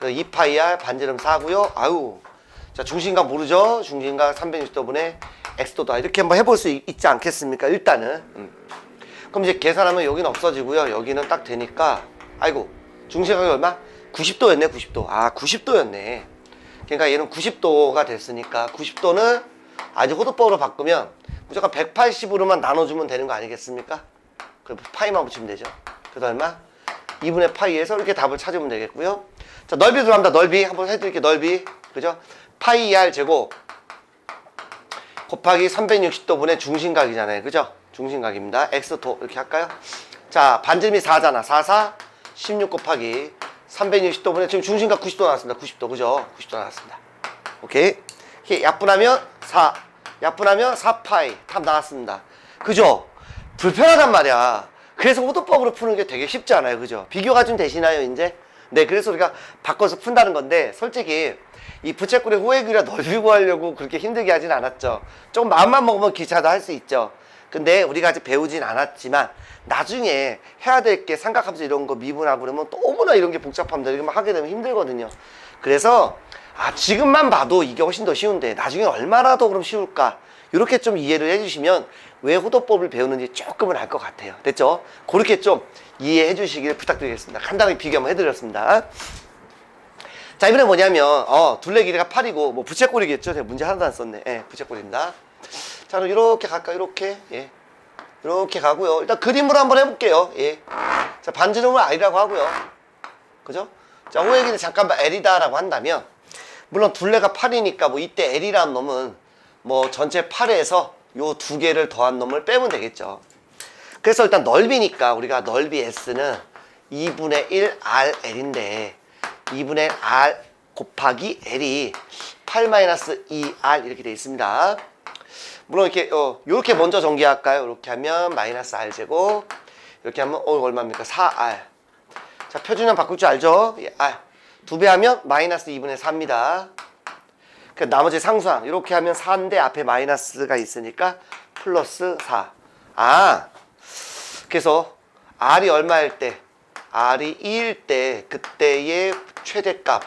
2파이야 반지름 4고요. 아유. 자, 중심각 모르죠? 중심각 360도 분의 X도다. 이렇게 한번 해볼 수 있지 않겠습니까? 일단은. 그럼 이제 계산하면 여기는 없어지고요. 여기는 딱 되니까 아이고, 중심각이 얼마? 90도였네, 90도. 90도였네. 그러니까 얘는 90도가 됐으니까 90도는 아직 호도법으로 바꾸면 무조건 180으로만 나눠주면 되는 거 아니겠습니까? 그럼 파이만 붙이면 되죠. 그래서 얼마? 2분의 파이에서 이렇게 답을 찾으면 되겠고요. 자, 넓이 들어갑니다. 넓이. 한번 해드릴게요. 넓이. 그죠? 파이 2R 제곱 곱하기 360도분의 중심각이잖아요. 그죠? 중심각입니다. X도 이렇게 할까요? 자, 반지름이 4잖아. 4, 4, 16 곱하기 360도분의 지금 중심각 90도 나왔습니다. 90도. 그죠? 90도 나왔습니다. 오케이. 이렇게 약분하면 4. 약분하면 4파이. 답 나왔습니다. 그죠? 불편하단 말이야. 그래서 호도법으로 푸는 게 되게 쉽지 않아요. 그죠? 비교가 좀 되시나요, 이제? 네, 그래서 우리가 바꿔서 푼다는 건데, 솔직히 이 부채꼴의 호의 길이와 넓이 구하려고 그렇게 힘들게 하진 않았죠. 조금 마음만 먹으면 기차도 할 수 있죠. 근데 우리가 아직 배우진 않았지만 나중에 해야 될 게 삼각함수 이런 거 미분하고 그러면 너무나 이런 게 복잡합니다. 이거 하게 되면 힘들거든요. 그래서 지금만 봐도 이게 훨씬 더 쉬운데 나중에 얼마나 더 그럼 쉬울까? 이렇게 좀 이해를 해주시면 왜 호도법을 배우는지 조금은 알 것 같아요. 됐죠? 그렇게 좀 이해해 주시길 부탁드리겠습니다. 간단하게 비교 한번 해드렸습니다. 자, 이번에 뭐냐면 둘레 길이가 8이고 뭐 부채꼴이겠죠. 제가 문제 하나도 안 썼네. 예, 부채꼴입니다. 자, 그럼 이렇게 갈까요? 이렇게. 예. 이렇게 가고요. 일단 그림으로 한번 해볼게요. 예. 자, 반지름을 R이라고 하고요. 그죠? 자, 호의 길이 잠깐만 L이다라고 한다면 물론 둘레가 8이니까 뭐 이때 L이라는 놈은 뭐 전체 8에서 요 두 개를 더한 놈을 빼면 되겠죠. 그래서 일단 넓이니까 우리가 넓이 S는 2분의 1 RL인데 2분의 R 곱하기 L이 8-2R 이렇게 되어 있습니다. 물론 이렇게 요렇게 먼저 전개할까요? 이렇게 하면 마이너스 R제곱, 이렇게 하면 얼마입니까? 4R. 자, 표준형 바꿀 줄 알죠? 예, R. 2배 하면 마이너스 2분의 4입니다. 그 나머지 상수항 이렇게 하면 4인데 앞에 마이너스가 있으니까 플러스 4. 그래서 R이 얼마일 때? R이 2일 때 그때의 최대값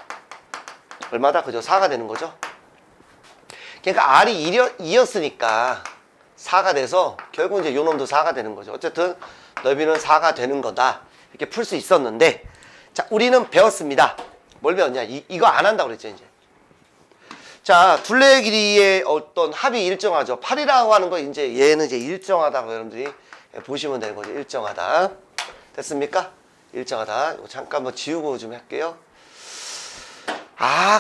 얼마다? 그죠? 4가 되는 거죠. 그러니까 R이 2였으니까 4가 돼서 결국 이제 요 놈도 4가 되는 거죠. 어쨌든 넓이는 4가 되는 거다. 이렇게 풀 수 있었는데, 자, 우리는 배웠습니다. 뭘 배웠냐? 이거 안 한다고 그랬죠, 이제. 자, 둘레 길이의 어떤 합이 일정하죠. 8이라고 하는 거 이제 얘는 이제 일정하다고 여러분들이 보시면 되는 거죠. 일정하다. 됐습니까? 일정하다. 이거 잠깐 뭐 지우고 좀 할게요.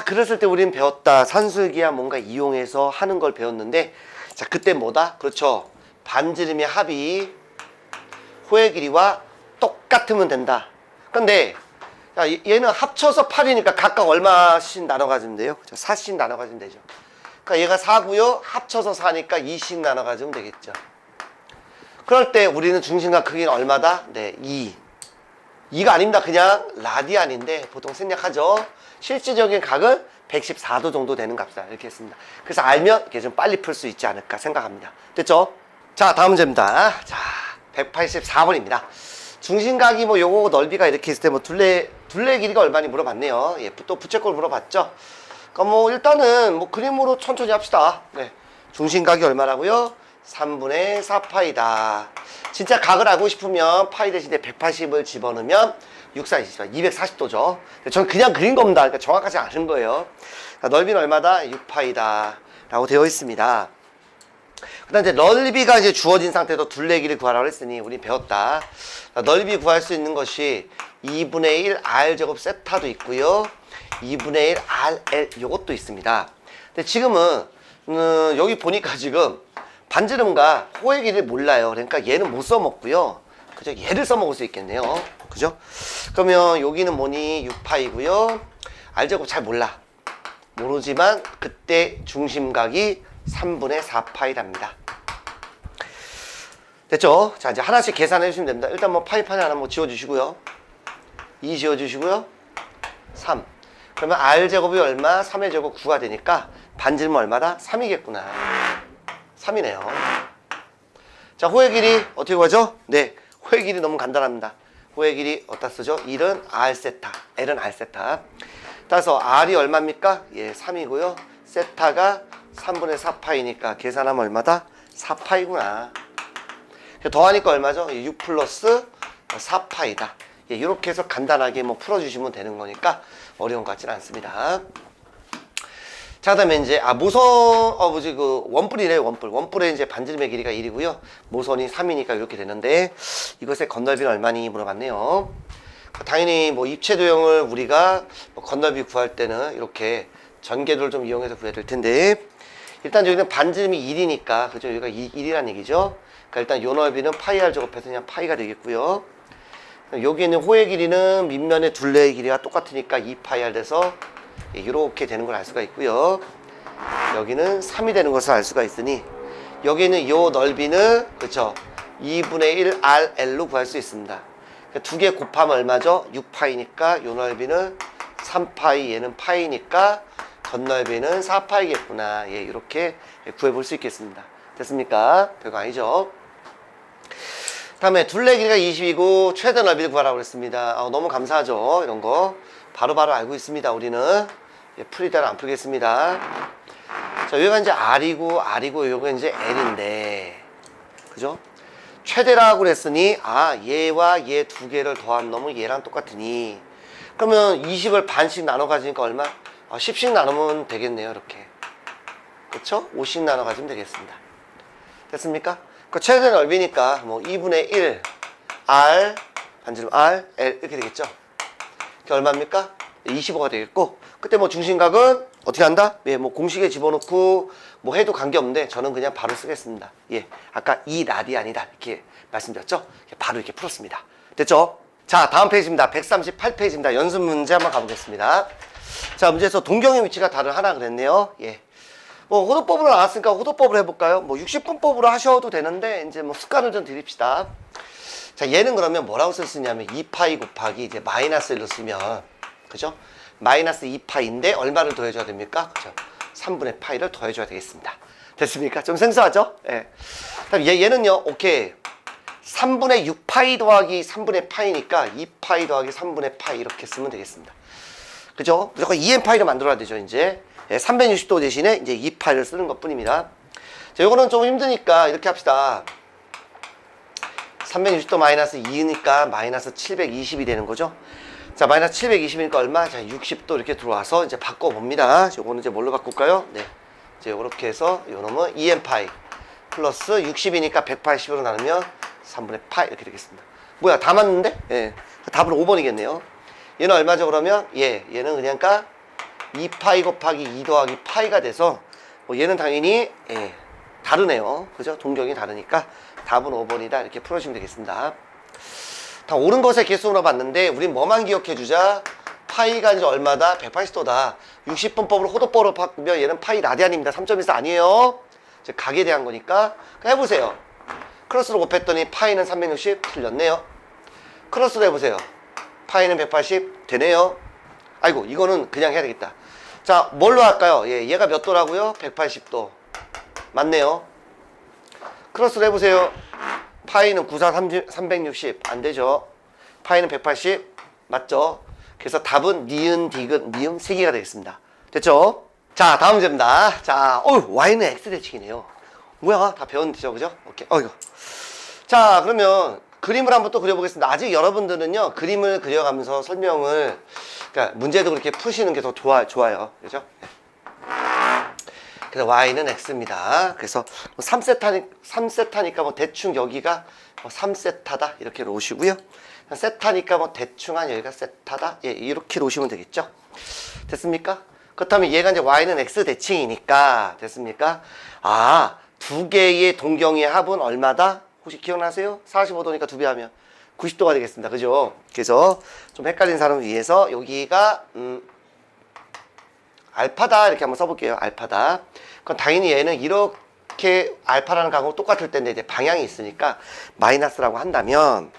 그랬을 때 우리는 배웠다. 산술기야 뭔가 이용해서 하는 걸 배웠는데, 자, 그때 뭐다? 그렇죠. 반지름의 합이 호의 길이와 똑같으면 된다. 근데 자, 얘는 합쳐서 8이니까 각각 얼마씩 나눠 가지면 돼요? 4씩 나눠 가지면 되죠. 그러니까 얘가 4고요. 합쳐서 4니까 2씩 나눠 가지면 되겠죠. 그럴 때 우리는 중심각 크기는 얼마다? 네, 2. 2가 아닙니다. 그냥 라디안인데 보통 생략하죠. 실질적인 각은 114도 정도 되는 값이다. 이렇게 했습니다. 그래서 알면 이렇게 좀 빨리 풀 수 있지 않을까 생각합니다. 됐죠? 자, 다음 문제입니다. 자, 184번입니다. 중심각이 뭐 요거 넓이가 이렇게 있을 때 뭐 둘레 길이가 얼마니 물어봤네요. 예, 또 부채꼴 물어봤죠. 그럼 뭐 일단은 뭐 그림으로 천천히 합시다. 네, 중심각이 얼마라고요? 3분의 4파이다. 진짜 각을 알고 싶으면 파이 대신에 180을 집어넣으면 6, 4, 20, 240도죠. 저는 그냥 그린 겁니다. 그러니까 정확하지 않은 거예요. 넓이는 얼마다? 6파이다 라고 되어 있습니다. 그 다음 이제 넓이가 이제 주어진 상태에서 둘레 길이를 구하라고 했으니 우리 배웠다. 넓이 구할 수 있는 것이 2분의 1 R제곱 세타도 있고요. 2분의 1 RL 요것도 있습니다. 근데 지금은 여기 보니까 지금 반지름과 호의 길이를 몰라요. 그러니까 얘는 못 써먹고요. 그죠? 얘를 써먹을 수 있겠네요. 그죠? 그러면 여기는 뭐니? 6파이고요. R제곱 잘 몰라. 모르지만 그때 중심각이 3분의 4파이랍니다. 됐죠? 자, 이제 하나씩 계산해 주시면 됩니다. 일단 뭐 파이판에 하나 뭐 지워주시고요. 2 지워주시고요. 3. 그러면 R제곱이 얼마? 3의 제곱 9가 되니까 반지름은 얼마다? 3이겠구나. 3이네요. 자, 호의 길이 어떻게 구하죠? 네, 호의 길이 너무 간단합니다. 호의 길이 어디다 쓰죠? 1은 R세타, L은 R세타. 따라서 R이 얼마입니까? 예, 3이고요. 세타가 3분의 4파이니까 계산하면 얼마다? 4파이구나. 더하니까 얼마죠? 6 플러스 4파이다. 예, 이렇게 해서 간단하게 뭐 풀어주시면 되는 거니까 어려운 것 같지는 않습니다. 자, 그다음에 이제 모선 뭐지 그 원뿔이래요. 원뿔의 이제 반지름의 길이가 1이고요. 모선이 3이니까 이렇게 되는데 이것의 건널비는 얼마니 물어봤네요. 당연히 뭐 입체도형을 우리가 뭐 건너비 구할 때는 이렇게 전개도를 좀 이용해서 구해야 될 텐데, 일단 여기는 반지름이 1이니까, 그죠? 여기가 1이란 얘기죠. 그러니까 일단 요 넓이는 파이 r 제곱해서 그냥 파이가 되겠고요. 여기 있는 호의 길이는 밑면의 둘레의 길이가 똑같으니까 2파이 r 돼서 이렇게 되는 걸 알 수가 있고요. 여기는 3이 되는 것을 알 수가 있으니, 여기 있는 요 넓이는, 그쵸? 2분의 1 RL로 구할 수 있습니다. 두 개 곱하면 얼마죠? 6파이니까 요 넓이는 3파이, 얘는 파이니까 겉넓이는 4파이겠구나. 예, 이렇게 구해볼 수 있겠습니다. 됐습니까? 별거 아니죠? 다음에 둘레 길이가 20이고 최대 넓이를 구하라고 그랬습니다. 너무 감사하죠? 이런 거 바로바로 알고 있습니다. 우리는. 예, 풀이대로 안 풀겠습니다. 자, 여기가 이제 R이고 여기가 이제 L인데, 그죠? 최대라고 그랬으니, 얘와 얘 두 개를 더한 놈은 얘랑 똑같으니, 그러면 20을 반씩 나눠 가지니까 얼마? 10씩 나누면 되겠네요. 이렇게. 그쵸? 5씩 나눠 가지면 되겠습니다. 됐습니까? 그 최대 넓이니까 뭐 2분의 1 R 반지름 R L 이렇게 되겠죠. 그게 얼마입니까? 25가 되겠고, 그때 뭐 중심각은 어떻게 한다? 예, 뭐 공식에 집어넣고 뭐 해도 관계없는데 저는 그냥 바로 쓰겠습니다. 예, 아까 이 라디안이다 이렇게 말씀드렸죠? 바로 이렇게 풀었습니다. 됐죠? 자, 다음 페이지입니다. 138페이지입니다. 연습 문제 한번 가보겠습니다. 자, 문제에서 동경의 위치가 다른 하나 그랬네요. 예. 뭐 호도법으로 나왔으니까 호도법으로 해볼까요? 뭐 60분법으로 하셔도 되는데 이제 뭐 습관을 좀 드립시다. 자, 얘는 그러면 뭐라고 쓸 수 있냐면 2파이 곱하기 이제 마이너스 1로 쓰면, 그죠? 마이너스 2파이인데 얼마를 더해줘야 됩니까? 그죠? 3분의 파이를 더해줘야 되겠습니다. 됐습니까? 좀 생소하죠? 예. 그럼 얘는요, 오케이. 3분의 6파이 더하기 3분의 파이니까 2파이 더하기 3분의 파이 이렇게 쓰면 되겠습니다. 그죠? 무조건 2n파이를 만들어야 되죠, 이제. 예, 360도 대신에 이제 2파이를 쓰는 것 뿐입니다. 자, 요거는 좀 힘드니까 이렇게 합시다. 360도 마이너스 2니까 마이너스 720이 되는 거죠. 자, 마이너스 720이니까 얼마? 자, 60도 이렇게 들어와서 이제 바꿔봅니다. 요거는 이제 뭘로 바꿀까요? 네. 이제 요렇게 해서 요 놈은 2n파이 플러스 60이니까 180으로 나누면 3분의 파이 이렇게 되겠습니다. 뭐야, 다 맞는데? 예. 답은 5번이겠네요. 얘는 얼마죠, 그러면? 예, 얘는 그냥까 2파이 곱하기 2 더하기 파이가 돼서, 얘는 당연히, 예, 다르네요. 그죠? 동경이 다르니까 답은 5번이다. 이렇게 풀어주시면 되겠습니다. 다 옳은 것의 개수 물어봤는데, 우린 뭐만 기억해주자? 파이가 이제 얼마다? 180도다. 60분법으로 호도법으로 바꾸면 얘는 파이 라디안입니다. 3.14 아니에요? 이제 각에 대한 거니까. 해보세요. 크로스로 곱했더니 파이는 360 틀렸네요. 크로스로 해보세요. 파이는 180 되네요. 아이고, 이거는 그냥 해야 되겠다. 자, 뭘로 할까요? 예, 얘가 몇 도라고요? 180도. 맞네요. 크로스로 해보세요. 파이는 94 360 안 되죠. 파이는 180 맞죠? 그래서 답은 니은, 디귿, 미음 3개가 되겠습니다. 됐죠? 자, 다음 문제입니다. 자, y는 x 대칭이네요. 뭐야, 다 배웠죠, 그죠? 오케이. 자, 그러면 그림을 한번 또 그려보겠습니다. 아직 여러분들은요, 그림을 그려가면서 설명을, 그러니까 문제도 그렇게 푸시는 게 더 좋아요. 그죠? 그래서 y는 x입니다. 그래서 3세타니까 뭐 대충 여기가 3세타다. 이렇게 놓으시고요. 세타니까 뭐 대충 한 여기가 세타다. 예, 이렇게 놓으시면 되겠죠? 됐습니까? 그렇다면 얘가 이제 y는 x 대칭이니까, 됐습니까? 두 개의 동경의 합은 얼마다? 혹시 기억나세요? 45도니까 2배 하면 90도가 되겠습니다. 그죠? 그래서 좀 헷갈린 사람을 위해서 여기가 알파다 이렇게 한번 써볼게요. 알파다. 그럼 당연히 얘는 이렇게 알파라는 값하고 똑같을 텐데 이제 방향이 있으니까 마이너스라고 한다면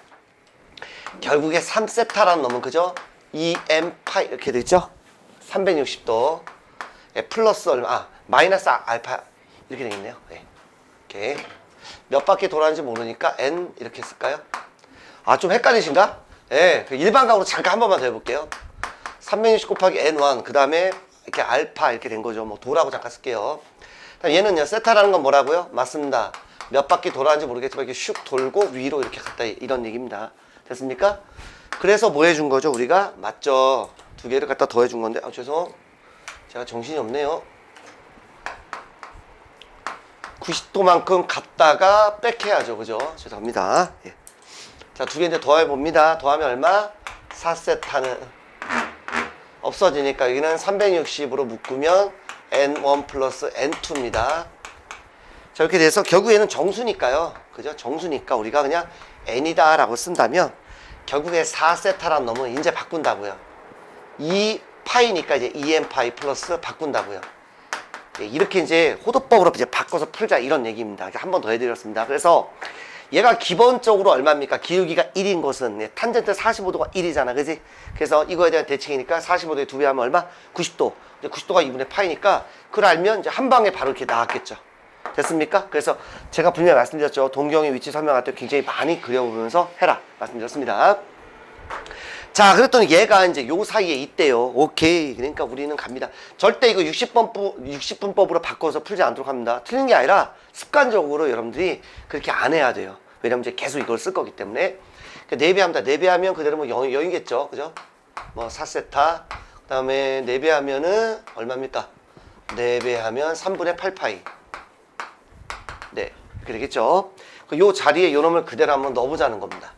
결국에 3세타라는 놈은 그죠? 2m 파이 이렇게 되죠? 360도 플러스 얼마? 마이너스 알파 이렇게 되겠네요. 네. 이렇게 몇 바퀴 돌아가는지 모르니까 n 이렇게 쓸까요? 좀 헷갈리신가? 예, 네, 일반각으로 잠깐 한 번만 더 해볼게요. 360 곱하기 n1 그 다음에 이렇게 알파 이렇게 된 거죠. 뭐 도라고 잠깐 쓸게요. 얘는요, 세타라는 건 뭐라고요? 맞습니다. 몇 바퀴 돌아가는지 모르겠지만 이렇게 슉 돌고 위로 이렇게 갔다 이런 얘기입니다. 됐습니까? 그래서 뭐 해준 거죠, 우리가? 맞죠? 두 개를 갖다 더 해준 건데, 죄송. 제가 정신이 없네요. 90도만큼 갔다가 백 해야죠. 그죠? 죄송합니다. 예. 자, 두 개 이제 더해봅니다. 더하면 얼마? 4세타는 없어지니까 여기는 360으로 묶으면 n1 플러스 n2입니다. 자, 이렇게 돼서 결국에는 정수니까요. 그죠? 정수니까 우리가 그냥 n이다 라고 쓴다면 결국에 4세타란 놈은 이제 바꾼다고요. 2파이니까 이제 2n파이 플러스 바꾼다고요. 이렇게 이제 호도법으로 이제 바꿔서 풀자 이런 얘기입니다. 한 번 더 해드렸습니다. 그래서 얘가 기본적으로 얼마입니까? 기울기가 1인 것은 탄젠트 45도가 1이잖아, 그지? 그래서 이거에 대한 대칭이니까 45도에 2배 하면 얼마? 90도. 이제 90도가 2분의 파이니까 그걸 알면 이제 한 방에 바로 이렇게 나왔겠죠. 됐습니까? 그래서 제가 분명히 말씀드렸죠. 동경의 위치 설명할 때 굉장히 많이 그려보면서 해라 말씀드렸습니다. 자, 그랬더니 얘가 이제 요 사이에 있대요. 오케이. 그러니까 우리는 갑니다. 절대 이거 60분법으로 바꿔서 풀지 않도록 합니다. 틀린 게 아니라 습관적으로 여러분들이 그렇게 안 해야 돼요. 왜냐면 이제 계속 이걸 쓸 거기 때문에. 그러니까 4배합니다. 4배하면 그대로 뭐 0이겠죠. 그죠? 뭐 4세타. 그 다음에 4배하면은 얼마입니까? 4배하면 3분의 8파이. 네. 이렇게 되겠죠. 요 자리에 요 놈을 그대로 한번 넣어보자는 겁니다.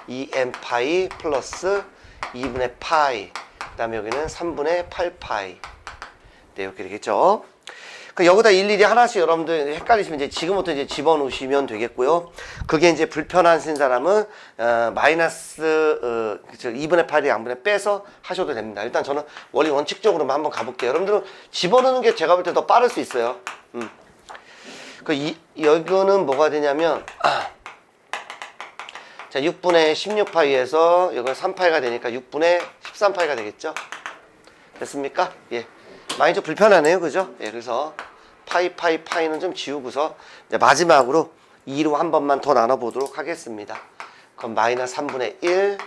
2n파이 플러스 2분의 파이, 그 다음에 여기는 3분의 8파이. 네, 이렇게 되겠죠. 여기다 일일이 하나씩 여러분들 헷갈리시면 이제 지금부터 이제 집어넣으시면 되겠고요. 그게 이제 불편하신 사람은 마이너스 2분의 8의 양분에 빼서 하셔도 됩니다. 일단 저는 원리 원칙적으로만 한번 가볼게요. 여러분들은 집어넣는 게 제가 볼 때 더 빠를 수 있어요. 여기는 뭐가 되냐면 자, 6분의 16파이에서 여기 3파이가 되니까 6분의 13파이가 되겠죠? 됐습니까? 예. 많이 좀 불편하네요. 그죠? 예, 그래서 파이는 좀 지우고서 이제 마지막으로 2로 한 번만 더 나눠보도록 하겠습니다. 그럼 마이너스 3분의 1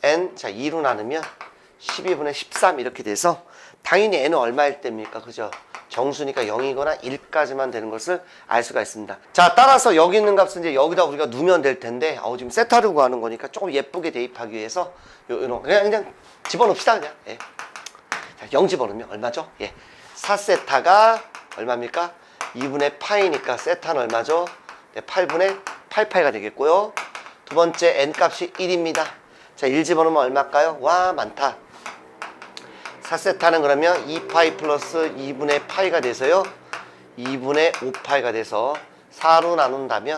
n, 자, 2로 나누면 12분의 13 이렇게 돼서 당연히 n은 얼마일 때입니까? 그죠? 정수니까 0이거나 1까지만 되는 것을 알 수가 있습니다. 자, 따라서 여기 있는 값은 이제 여기다 우리가 누면 될 텐데, 지금 세타를 구하는 거니까 조금 예쁘게 대입하기 위해서, 그냥 집어넣읍시다, 그냥. 예. 자, 0 집어넣으면 얼마죠? 예. 4세타가 얼마입니까? 2분의 파이니까 세타는 얼마죠? 네, 8분의 8파이가 되겠고요. 두 번째 n 값이 1입니다. 자, 1 집어넣으면 얼마일까요? 와, 많다. 4세타는 그러면 2파이 플러스 2분의 파이가 돼서요 2분의 5파이가 돼서 4로 나눈다면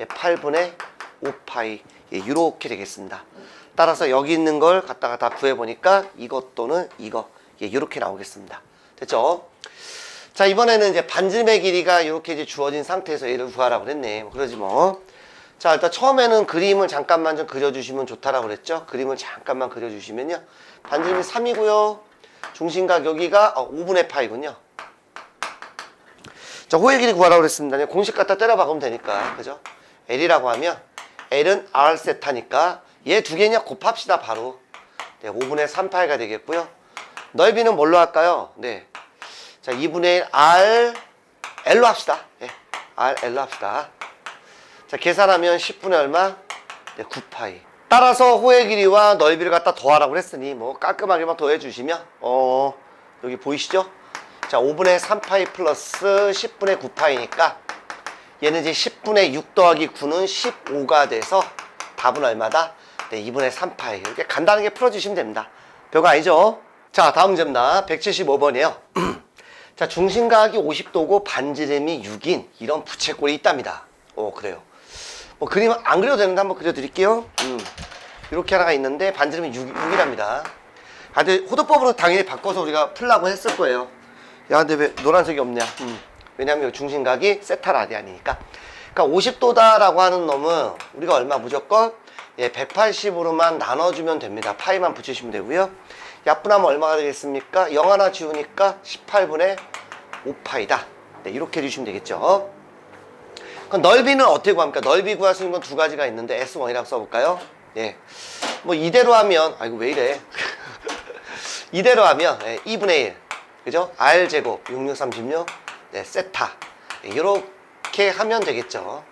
8분의 5파이 이렇게 되겠습니다. 따라서 여기 있는 걸 갖다가 다 구해보니까 이것 또는 이거 이렇게 나오겠습니다. 됐죠? 자, 이번에는 이제 반지름의 길이가 이렇게 이제 주어진 상태에서 얘를 구하라고 그랬네. 뭐 그러지 뭐. 자, 일단 처음에는 그림을 잠깐만 좀 그려주시면 좋다라고 그랬죠? 그림을 잠깐만 그려주시면요. 반지름이 3이고요. 중심각 여기가 5분의 파이군요. 자, 호의 길이 구하라고 그랬습니다. 공식 갖다 때려 박으면 되니까. 그죠? L이라고 하면 L은 R세타니까 얘 두 개냐 곱합시다 바로. 네, 5분의 3파이가 되겠고요. 넓이는 뭘로 할까요? 네. 자, 2분의 1 R L로 합시다. 네, R L로 합시다. 자, 계산하면 10분의 얼마? 네, 9파이. 따라서 호의 길이와 넓이를 갖다 더하라고 했으니 뭐 깔끔하게만 더해 주시면 여기 보이시죠? 자, 5분의 3파이 플러스 10분의 9파이니까 얘는 이제 10분의 6 더하기 9는 15가 돼서 답은 얼마다? 네, 2분의 3파이. 이렇게 간단하게 풀어주시면 됩니다. 별거 아니죠? 자, 다음 문제입니다. 175번이에요. 자, 중심각이 50도고 반지름이 6인 이런 부채꼴이 있답니다. 그래요. 뭐 그림 안 그려도 되는데 한번 그려드릴게요. 이렇게 하나가 있는데 반지름이 6이랍니다. 근데 호도법으로 당연히 바꿔서 우리가 풀라고 했을 거예요. 야, 근데 왜 노란색이 없냐? 왜냐면 중심각이 세타 라디안이니까. 그러니까 50도다라고 하는 놈은 우리가 얼마 무조건 180으로만 나눠주면 됩니다. 파이만 붙이시면 되고요. 약분하면 얼마가 되겠습니까? 0 하나 지우니까 18분의 5파이다. 네, 이렇게 해주시면 되겠죠. 그럼 넓이는 어떻게 구합니까? 넓이 구할 수 있는 건 두 가지가 있는데 S1이라고 써볼까요? 예. 뭐 이대로 하면 아이고 왜 이래? 이대로 하면 2분의 1 그죠? R제곱 6636 네, 세타 이렇게 하면 되겠죠.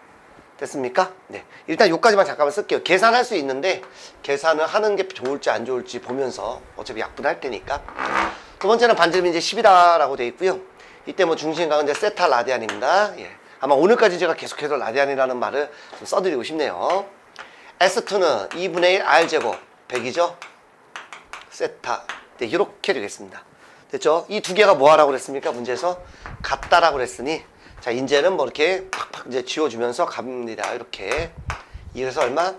됐습니까? 네. 일단 요까지만 잠깐만 쓸게요. 계산할 수 있는데 계산을 하는 게 좋을지 안 좋을지 보면서 어차피 약분할 때니까. 두 번째는 반지름이 이제 10이다라고 되어 있고요. 이때 뭐 중심각은 이제 세타 라디안입니다. 예. 아마 오늘까지 제가 계속해서 라디안이라는 말을 좀 써드리고 싶네요. S2는 2분의 1 R제곱 100이죠? 세타. 네, 이렇게 되겠습니다. 됐죠? 이 두 개가 뭐 하라고 그랬습니까? 문제에서 같다라고 그랬으니, 자, 이제는 뭐 이렇게 팍팍 이제 지워주면서 갑니다. 이렇게. 이래서 얼마?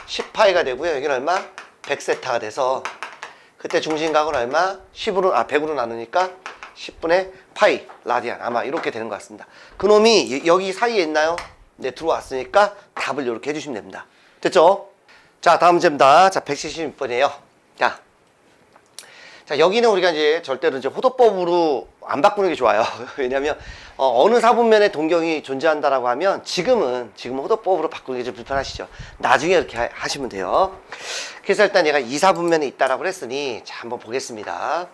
10파이가 되고요. 여기는 얼마? 100세타가 돼서, 그때 중심각은 얼마? 100으로 나누니까 10분의 파이, 라디안. 아마 이렇게 되는 것 같습니다. 그놈이 여기 사이에 있나요? 네, 들어왔으니까 답을 이렇게 해주시면 됩니다. 됐죠? 자, 다음 문제입니다. 자, 176번이에요. 자, 여기는 우리가 이제 절대로 이제 호도법으로 안 바꾸는 게 좋아요. 왜냐면, 어느 사분면에 동경이 존재한다라고 하면 지금은 호도법으로 바꾸는 게 좀 불편하시죠. 나중에 이렇게 하시면 돼요. 그래서 일단 얘가 2사분면에 있다라고 했으니, 자, 한번 보겠습니다.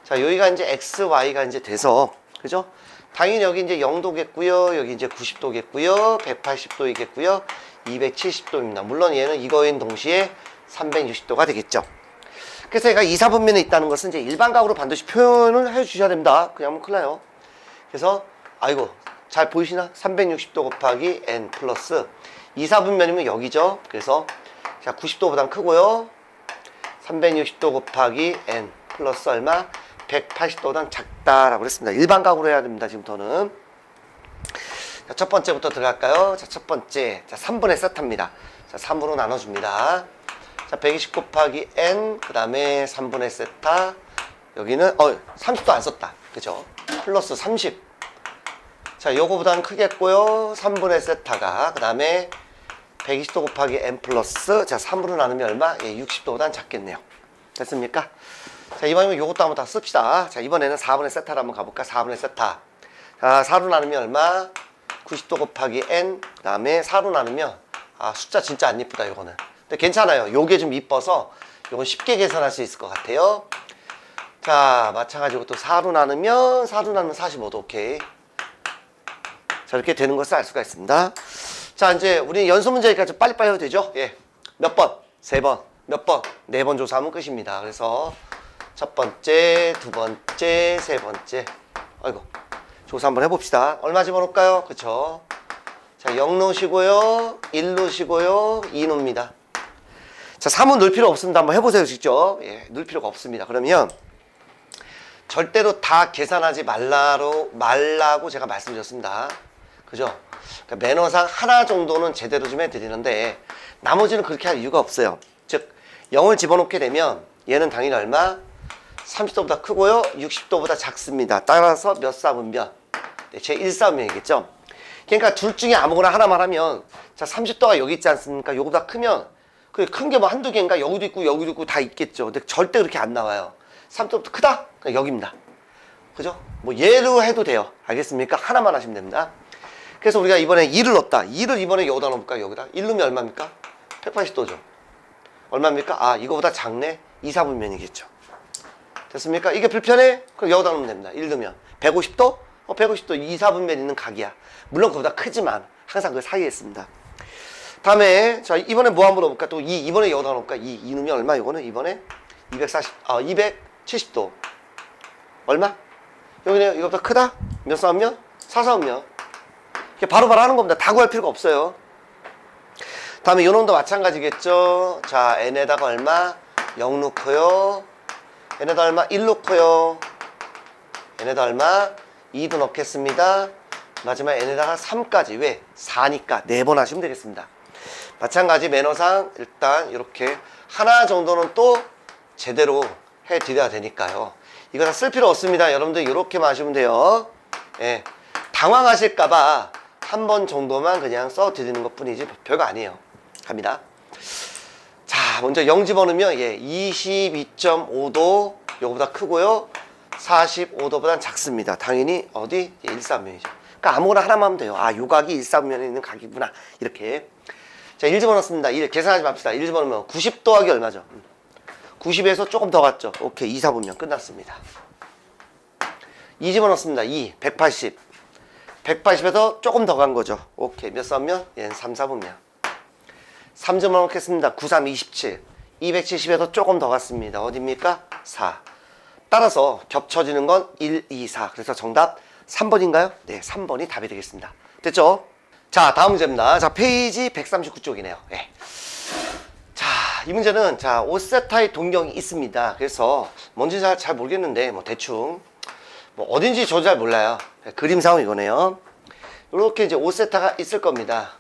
자, 여기가 이제 x, y가 이제 돼서, 그죠? 당연히 여기 이제 0도겠고요. 여기 이제 90도겠고요. 180도이겠고요. 270도입니다. 물론 얘는 이거인 동시에 360도가 되겠죠. 그래서 얘가 2사분면에 있다는 것은 이제 일반각으로 반드시 표현을 해 주셔야 됩니다. 그냥 하면 큰일 나요. 그래서, 아이고, 잘 보이시나? 360도 곱하기 n 플러스 2사분면이면 여기죠. 그래서, 자, 90도보단 크고요. 360도 곱하기 n 플러스 얼마? 180도보단 작다라고 그랬습니다. 일반각으로 해야 됩니다. 지금부터는. 자, 첫 번째부터 들어갈까요? 자, 첫 번째. 자, 3분의 세타입니다. 자, 3으로 나눠줍니다. 자, 120 곱하기 n, 그 다음에 3분의 세타. 여기는, 30도 안 썼다. 그죠? 플러스 30. 자, 요거보다는 크겠고요. 3분의 세타가. 그 다음에 120도 곱하기 n 플러스. 자, 3으로 나누면 얼마? 예, 60도보다는 작겠네요. 됐습니까? 자, 이번에는 요것도 한번 다 씁시다. 자, 이번에는 4분의 세타를 한번 가볼까? 4분의 세타. 자, 4로 나누면 얼마? 90도 곱하기 n. 그 다음에 4로 나누면, 숫자 진짜 안 이쁘다, 요거는. 근데 괜찮아요. 요게 좀 이뻐서 요건 쉽게 계산할 수 있을 것 같아요. 자, 마찬가지로 또 4로 나누면 45도. 오케이. 자, 이렇게 되는 것을 알 수가 있습니다. 자, 이제 우리 연속 문제니까 좀 빨리빨리 해도 되죠? 예. 몇 번? 3번. 몇 번? 4번 조사하면 끝입니다. 그래서 첫 번째, 두 번째, 세 번째. 아이고. 조사 한번 해봅시다. 얼마 집어넣을까요? 그쵸? 자, 0 놓으시고요. 1 놓으시고요. 2 놓습니다. 자, 3은 넣을 필요 없습니다. 한번 해보세요, 직접. 예, 넣을 필요가 없습니다. 그러면 절대로 다 계산하지 말라고 제가 말씀드렸습니다. 그죠? 그러니까 매너상 하나 정도는 제대로 좀 해드리는데 나머지는 그렇게 할 이유가 없어요. 즉, 0을 집어넣게 되면 얘는 당연히 얼마? 30도보다 크고요. 60도보다 작습니다. 따라서 몇 사분면? 네, 제 1사분면이겠죠? 그러니까 둘 중에 아무거나 하나만 하면, 자, 30도가 여기 있지 않습니까? 요거보다 크면, 그 큰 게 뭐 한두 개인가? 여기도 있고 다 있겠죠. 근데 절대 그렇게 안 나와요. 30도부터 크다? 그냥 여기입니다. 그죠? 뭐 얘로 해도 돼요. 알겠습니까? 하나만 하시면 됩니다. 그래서 우리가 이번에 2를 넣었다. 2를 이번에 여기다 넣어볼까요? 여기다. 1 넣으면 얼마입니까? 180도죠. 얼마입니까? 이거보다 작네? 2사분면이겠죠. 됐습니까? 이게 불편해? 그럼 여기다 넣으면 됩니다. 1 넣으면. 150도? 150도 2사분면 있는 각이야. 물론 그보다 크지만 항상 그 사이에 있습니다. 다음에 자, 이번에 뭐 한번 넣어볼까? 또 이번에 여기다 넣을까? 2 넣으면 얼마? 이거는 이번에 270도. 얼마? 여기는 이거보다 크다? 몇 사분면? 4사분면. 바로바로 하는 겁니다. 다 구할 필요가 없어요. 다음에 요놈도 마찬가지겠죠. 자, n에다가 얼마? 0 넣고요. n에다 얼마? 1 넣고요. n에다 얼마? 2도 넣겠습니다. 마지막에 n에다가 3까지. 왜? 4니까 4번 하시면 되겠습니다. 마찬가지 매너상 일단 이렇게 하나 정도는 또 제대로 해드려야 되니까요. 이거 다 쓸 필요 없습니다. 여러분들 이렇게만 하시면 돼요. 예, 당황하실까봐 한 번 정도만 그냥 써드리는 것 뿐이지 별거 아니에요. 갑니다. 자, 먼저 0 집어넣으면 22.5도 요거보다 크고요. 45도보단 작습니다. 당연히 어디? 1사분면이죠. 그러니까 아무거나 하나만 하면 돼요. 요 각이 1사분면에 있는 각이구나. 이렇게. 자, 1 집어넣습니다. 1 계산하지 맙시다. 1 집어넣으면 90 더하기 얼마죠? 90에서 조금 더 갔죠. 오케이. 2사분면 끝났습니다. 2 집어넣습니다. 2 180. 180에서 조금 더 간 거죠. 오케이. 몇 사분면? 얘는 3사분면. 3 집어넣겠습니다. 9, 3, 27. 270에서 조금 더 갔습니다. 어딥니까? 4. 따라서 겹쳐지는 건 1, 2, 4. 그래서 정답 3번인가요? 네, 3번이 답이 되겠습니다. 됐죠? 자, 다음 문제입니다. 자, 페이지 139쪽이네요. 네. 자, 이 문제는 자 5세타의 동경이 있습니다. 그래서 뭔지 잘 모르겠는데 뭐 대충 뭐 어딘지 저도 잘 몰라요. 그림상은 이거네요. 이렇게 이제 5세타가 있을 겁니다.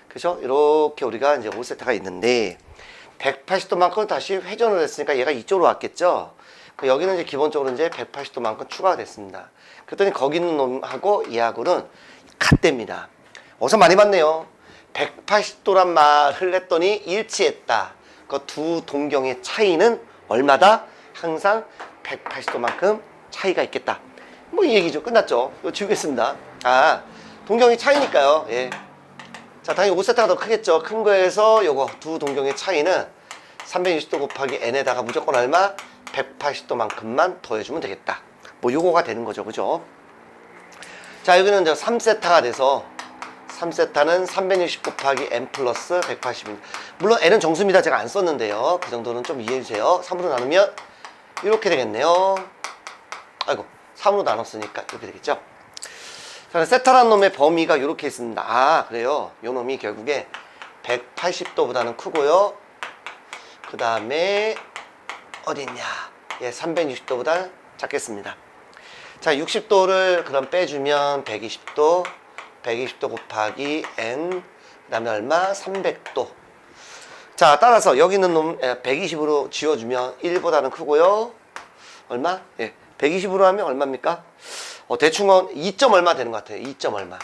그죠? 이렇게 우리가 이제 5세타가 있는데 180도만큼 다시 회전을 했으니까 얘가 이쪽으로 왔겠죠. 여기는 이제 기본적으로 이제 180도만큼 추가가 됐습니다. 그랬더니 거기 있는 놈하고 얘하고는 같답니다. 어서 많이 봤네요. 180도란 말을 했더니 일치했다. 그 두 동경의 차이는 얼마다? 항상 180도만큼 차이가 있겠다. 뭐 이 얘기죠. 끝났죠. 이거 지우겠습니다. 동경의 차이니까요. 예. 자, 당연히 5세타가 더 크겠죠. 큰 거에서 요거 두 동경의 차이는 360도 곱하기 n에다가 무조건 얼마? 180도만큼만 더해주면 되겠다. 뭐 요거가 되는 거죠. 그죠? 자, 여기는 이제 3세타가 돼서 3세타는 360 곱하기 n 플러스 180입니다. 물론 n은 정수입니다. 제가 안 썼는데요. 그 정도는 좀 이해해주세요. 3으로 나누면 이렇게 되겠네요. 아이고 3으로 나눴으니까 이렇게 되겠죠. 자, 세타라는 놈의 범위가 이렇게 있습니다. 그래요. 요 놈이 결국에 180도보다는 크고요. 그 다음에 어딨냐? 예, 360도보다 작겠습니다. 자, 60도를 그럼 빼주면 120도, 120도 곱하기 n, 그 다음에 얼마? 300도. 자, 따라서 여기 있는 놈 120으로 지워주면 1보다는 크고요. 얼마? 예, 120으로 하면 얼마입니까? 대충은 2점 얼마 되는 것 같아요. 2점 얼마.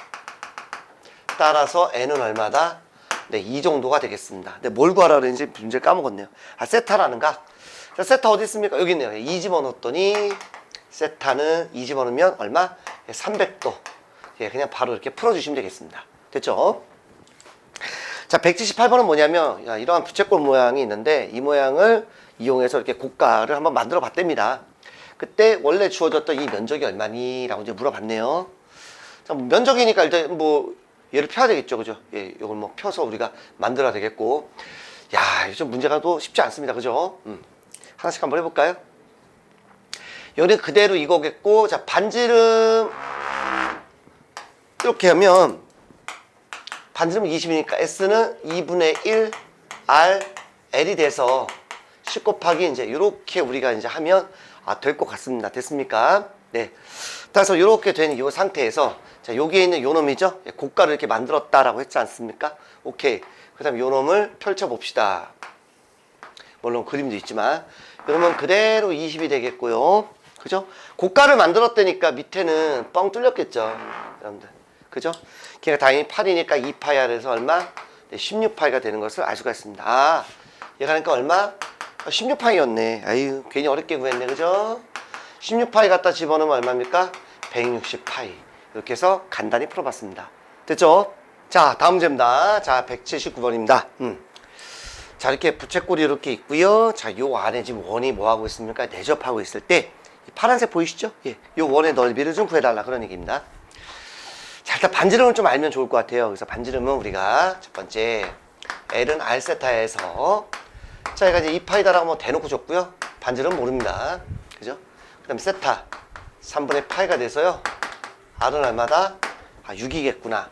따라서 n은 얼마다? 네, 이 정도가 되겠습니다. 근데 뭘 구하라 그랬는지 문제 까먹었네요. 세타라는 각. 자, 세타 어디 있습니까? 여기 있네요. 2 집어넣었더니 세타는 2 집어넣으면 얼마? 300도. 예, 그냥 바로 이렇게 풀어주시면 되겠습니다. 됐죠? 자, 178번은 뭐냐면 이러한 부채꼴 모양이 있는데 이 모양을 이용해서 이렇게 고가를 한번 만들어 봤답니다. 그때 원래 주어졌던 이 면적이 얼마니? 라고 이제 물어봤네요. 자, 면적이니까 일단 뭐 얘를 펴야 되겠죠. 그죠? 예, 이걸 뭐 펴서 우리가 만들어야 되겠고. 야, 이거 좀 문제가 또 쉽지 않습니다. 그죠? 하나씩 한번 해볼까요? 여기는 그대로 이거겠고, 자, 반지름 이렇게 하면 반지름은 20이니까 S는 2분의 1 R L이 돼서 10 곱하기 이제 이렇게 우리가 이제 하면 될 것 같습니다. 됐습니까? 네. 따라서 이렇게 된 이 상태에서 자, 여기에 있는 요 놈이죠? 고가를 이렇게 만들었다라고 했지 않습니까? 오케이. 그 다음에 요 놈을 펼쳐봅시다. 물론 그림도 있지만 그러면 그대로 20이 되겠고요. 그죠? 고가를 만들었다니까 밑에는 뻥 뚫렸겠죠. 여러분들. 그죠? 걔가 당연히 8이니까 2파이 아래에서 얼마? 네, 16파이가 되는 것을 알 수가 있습니다. 얘가 그러니까 얼마? 16파이였네. 아유, 괜히 어렵게 구했네. 그죠? 16파이 갖다 집어넣으면 얼마입니까? 160파이. 이렇게 해서 간단히 풀어봤습니다. 됐죠? 자, 다음 문제입니다. 자, 179번입니다. 자, 이렇게 부채꼴이 이렇게 있고요. 자, 요 안에 지금 원이 뭐 하고 있습니까? 내접하고 있을 때 이 파란색 보이시죠? 예, 요 원의 넓이를 좀 구해달라 그런 얘기입니다. 자, 일단 반지름을 좀 알면 좋을 것 같아요. 그래서 반지름은 우리가 첫 번째 L은 R세타에서 자, 얘가 이제 2파이다라고 뭐 대놓고 줬고요. 반지름 모릅니다. 그죠? 그 다음에 세타 3분의 파이가 돼서요. R은 얼마다? 6이겠구나.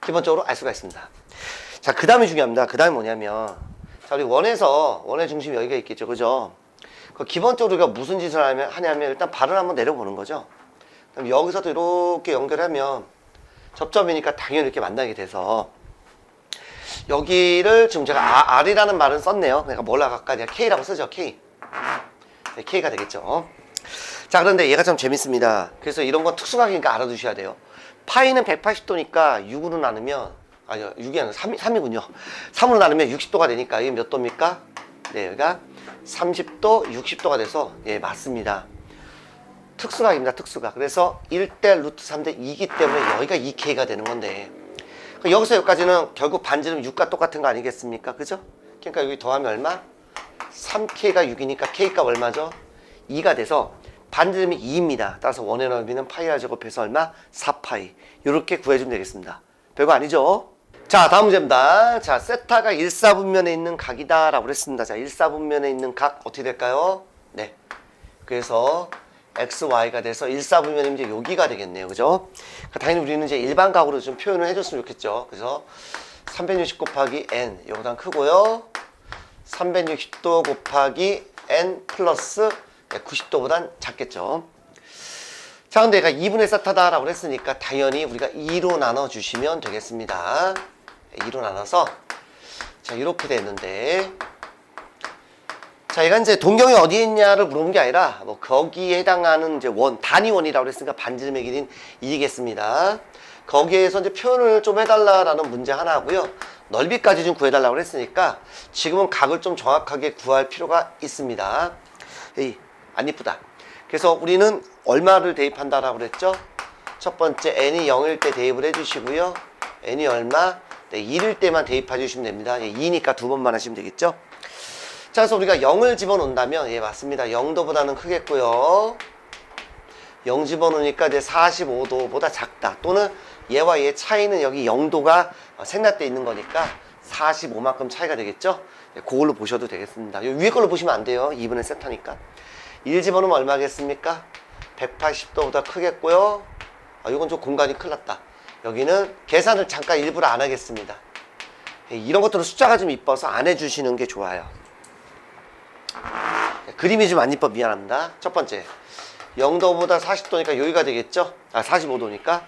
기본적으로 알 수가 있습니다. 자, 그 다음이 중요합니다. 그 다음이 뭐냐면 자, 우리 원의 중심이 여기가 있겠죠. 그죠? 기본적으로 우리가 무슨 짓을 하냐면 일단 발을 한번 내려보는 거죠. 그럼 여기서도 이렇게 연결하면 접점이니까 당연히 이렇게 만나게 돼서 여기를 지금 제가 R이라는 말은 썼네요. 그러니까 뭘 할까? 그냥 K라고 쓰죠. K. 네, K가 되겠죠. 자, 그런데 얘가 좀 재밌습니다. 그래서 이런 건 특수각이니까 알아두셔야 돼요. 파이는 180도니까 6으로 나누면 아니요, 6이 아니라 3이군요. 3으로 나누면 60도가 되니까 이게 몇 도입니까? 네, 여기가 30도, 60도가 돼서 예, 맞습니다. 특수각입니다. 특수각. 그래서 1대 루트 3대 2이기 때문에 여기가 2K가 되는 건데 여기서 여기까지는 결국 반지름 6과 똑같은 거 아니겠습니까? 그죠? 그러니까 여기 더하면 얼마? 3K가 6이니까 K값 얼마죠? 2가 돼서 반지름이 2입니다. 따라서 원의 넓이는 파이 R 제곱해서 얼마? 4파이. 이렇게 구해주면 되겠습니다. 별거 아니죠? 자, 다음 문제입니다. 자, 세타가 1사분면에 있는 각이다 라고 그랬습니다. 자, 1사분면에 있는 각 어떻게 될까요? 네. 그래서 X, Y가 돼서 1사분면이면 이제 여기가 되겠네요. 그죠? 당연히 우리는 이제 일반 각으로 좀 표현을 해줬으면 좋겠죠. 그래서 360 곱하기 N, 요거보단 크고요. 360도 곱하기 n 플러스 90도보단 작겠죠. 자, 근데 얘가 2분의 세타다라고 했으니까 당연히 우리가 2로 나눠주시면 되겠습니다. 2로 나눠서 자, 이렇게 됐는데, 자, 얘가 이제 동경이 어디에 있냐를 물어본 게 아니라 뭐 거기에 해당하는 이제 단위원이라고 했으니까 반지름의 길이는 2겠습니다. 거기에서 이제 표현을 좀 해달라라는 문제 하나 하고요. 넓이까지 좀 구해달라고 했으니까 지금은 각을 좀 정확하게 구할 필요가 있습니다. 에이, 안 이쁘다. 그래서 우리는 얼마를 대입한다라고 그랬죠? 첫 번째 n이 0일 때 대입을 해주시고요. n이 얼마? 네, 1일 때만 대입해 주시면 됩니다. 2니까 두 번만 하시면 되겠죠? 자, 그래서 우리가 0을 집어넣는다면, 예, 맞습니다. 0도보다는 크겠고요. 0 집어넣으니까 이제 45도보다 작다. 또는 얘와 얘 차이는 여기 0도가 생략되어 있는 거니까 45만큼 차이가 되겠죠? 예, 그걸로 보셔도 되겠습니다. 요 위에 걸로 보시면 안 돼요. 2분의 세타니까. 1 집어넣으면 얼마겠습니까? 180도보다 크겠고요. 이건 좀 공간이 큰일 났다. 여기는 계산을 잠깐 일부러 안 하겠습니다. 예, 이런 것들은 숫자가 좀 이뻐서 안 해주시는 게 좋아요. 그림이 좀 안 이뻐 미안합니다. 첫 번째 0도보다 40도니까 여기가 되겠죠? 45도니까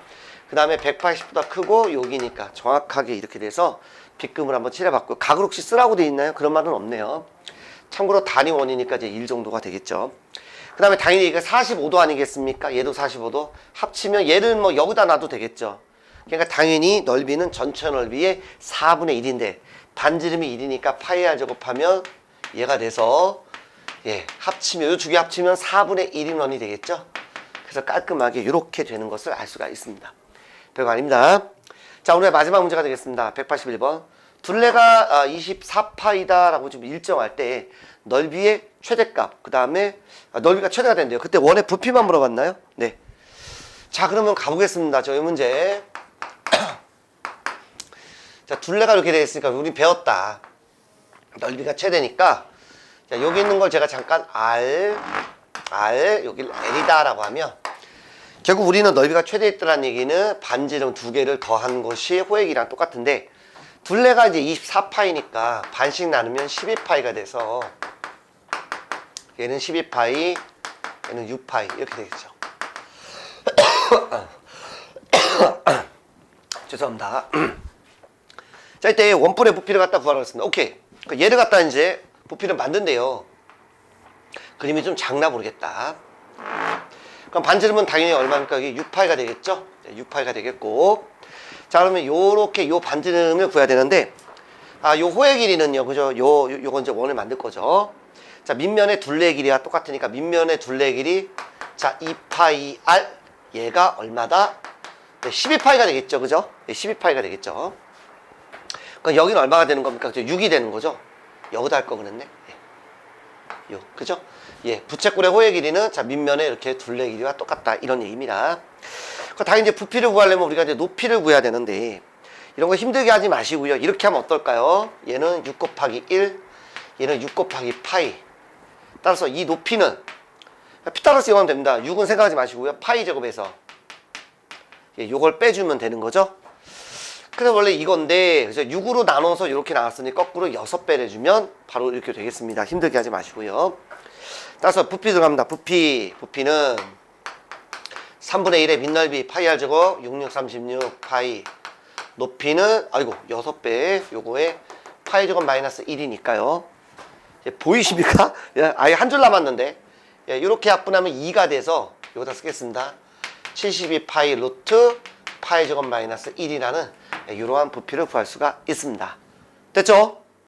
그 다음에 180보다 크고 여기니까 정확하게 이렇게 돼서 빗금을 한번 칠해봤고요. 각을 혹시 쓰라고 돼 있나요? 그런 말은 없네요. 참고로 단위원이니까 이제 1 정도가 되겠죠. 그 다음에 당연히 이게 45도 아니겠습니까? 얘도 45도 합치면 얘를 뭐 여기다 놔도 되겠죠. 그러니까 당연히 넓이는 전체 넓이의 4분의 1인데 반지름이 1이니까 파이 r 제곱하면 얘가 돼서 예, 합치면 이 두 개 합치면 4분의 1인원이 되겠죠. 그래서 깔끔하게 이렇게 되는 것을 알 수가 있습니다. 별거 아닙니다. 자, 오늘의 마지막 문제가 되겠습니다. 181번. 둘레가 24파이다 라고 좀 일정할 때 넓이의 최대값, 그 다음에 넓이가 최대가 된대요. 그때 원의 부피만 물어봤나요? 네. 자, 그러면 가보겠습니다. 저희 문제. 자, 둘레가 이렇게 되어 있으니까 우리 배웠다. 넓이가 최대니까 자, 여기 있는 걸 제가 잠깐 R, 여기 L이다 라고 하면 결국 우리는 넓이가 최대했다는 얘기는 반지름 두 개를 더한 것이 호액이랑 똑같은데 둘레가 이제 24파이니까 반씩 나누면 12파이가 돼서 얘는 12파이, 얘는 6파이 이렇게 되겠죠. 죄송합니다. 자, 이때 원뿔의 부피를 갖다 구하라고 했습니다. 오케이. 얘를 갖다 이제 부피를 만든대요. 그림이 좀 작나 모르겠다. 그럼 반지름은 당연히 얼마입니까? 이게 6파이가 되겠죠? 6파이가 되겠고. 자, 그러면 요렇게 요 반지름을 구해야 되는데, 요 호의 길이는요, 그죠? 요건 이제 원을 만들 거죠. 자, 밑면의 둘레 길이가 똑같으니까 밑면의 둘레 길이, 자, 2파이 r, 얘가 얼마다? 네, 12파이가 되겠죠, 그죠? 네, 12파이가 되겠죠. 그럼 여기는 얼마가 되는 겁니까? 그죠? 6이 되는 거죠? 여기다 할 거 그랬네. 예. 그죠? 예, 부채꼴의 호의 길이는 자 밑면에 이렇게 둘레 길이와 똑같다 이런 얘기입니다. 당연히 이제 부피를 구하려면 우리가 이제 높이를 구해야 되는데 이런 거 힘들게 하지 마시고요. 이렇게 하면 어떨까요? 얘는 6 곱하기 1, 얘는 6 곱하기 파이. 따라서 이 높이는 피타고라스 이용하면 됩니다. 6은 생각하지 마시고요. 파이 제곱해서 예, 요걸 빼주면 되는 거죠. 그래서 원래 이건데 그래서 6으로 나눠서 이렇게 나왔으니 거꾸로 6배를 해주면 바로 이렇게 되겠습니다. 힘들게 하지 마시고요. 따라서 부피 들어갑니다. 부피는 3분의 1의 밑넓이 파이 r 제곱 6636 파이 높이는 아이고 6배 요거에 파이 제곱 마이너스 1이니까요. 보이십니까? 아예 한 줄 남았는데 이렇게 약분하면 2가 돼서 여기다 쓰겠습니다. 72 파이 루트 파이 제곱 마이너스 1이라는 이러한 부피를 구할 수가 있습니다. 됐죠?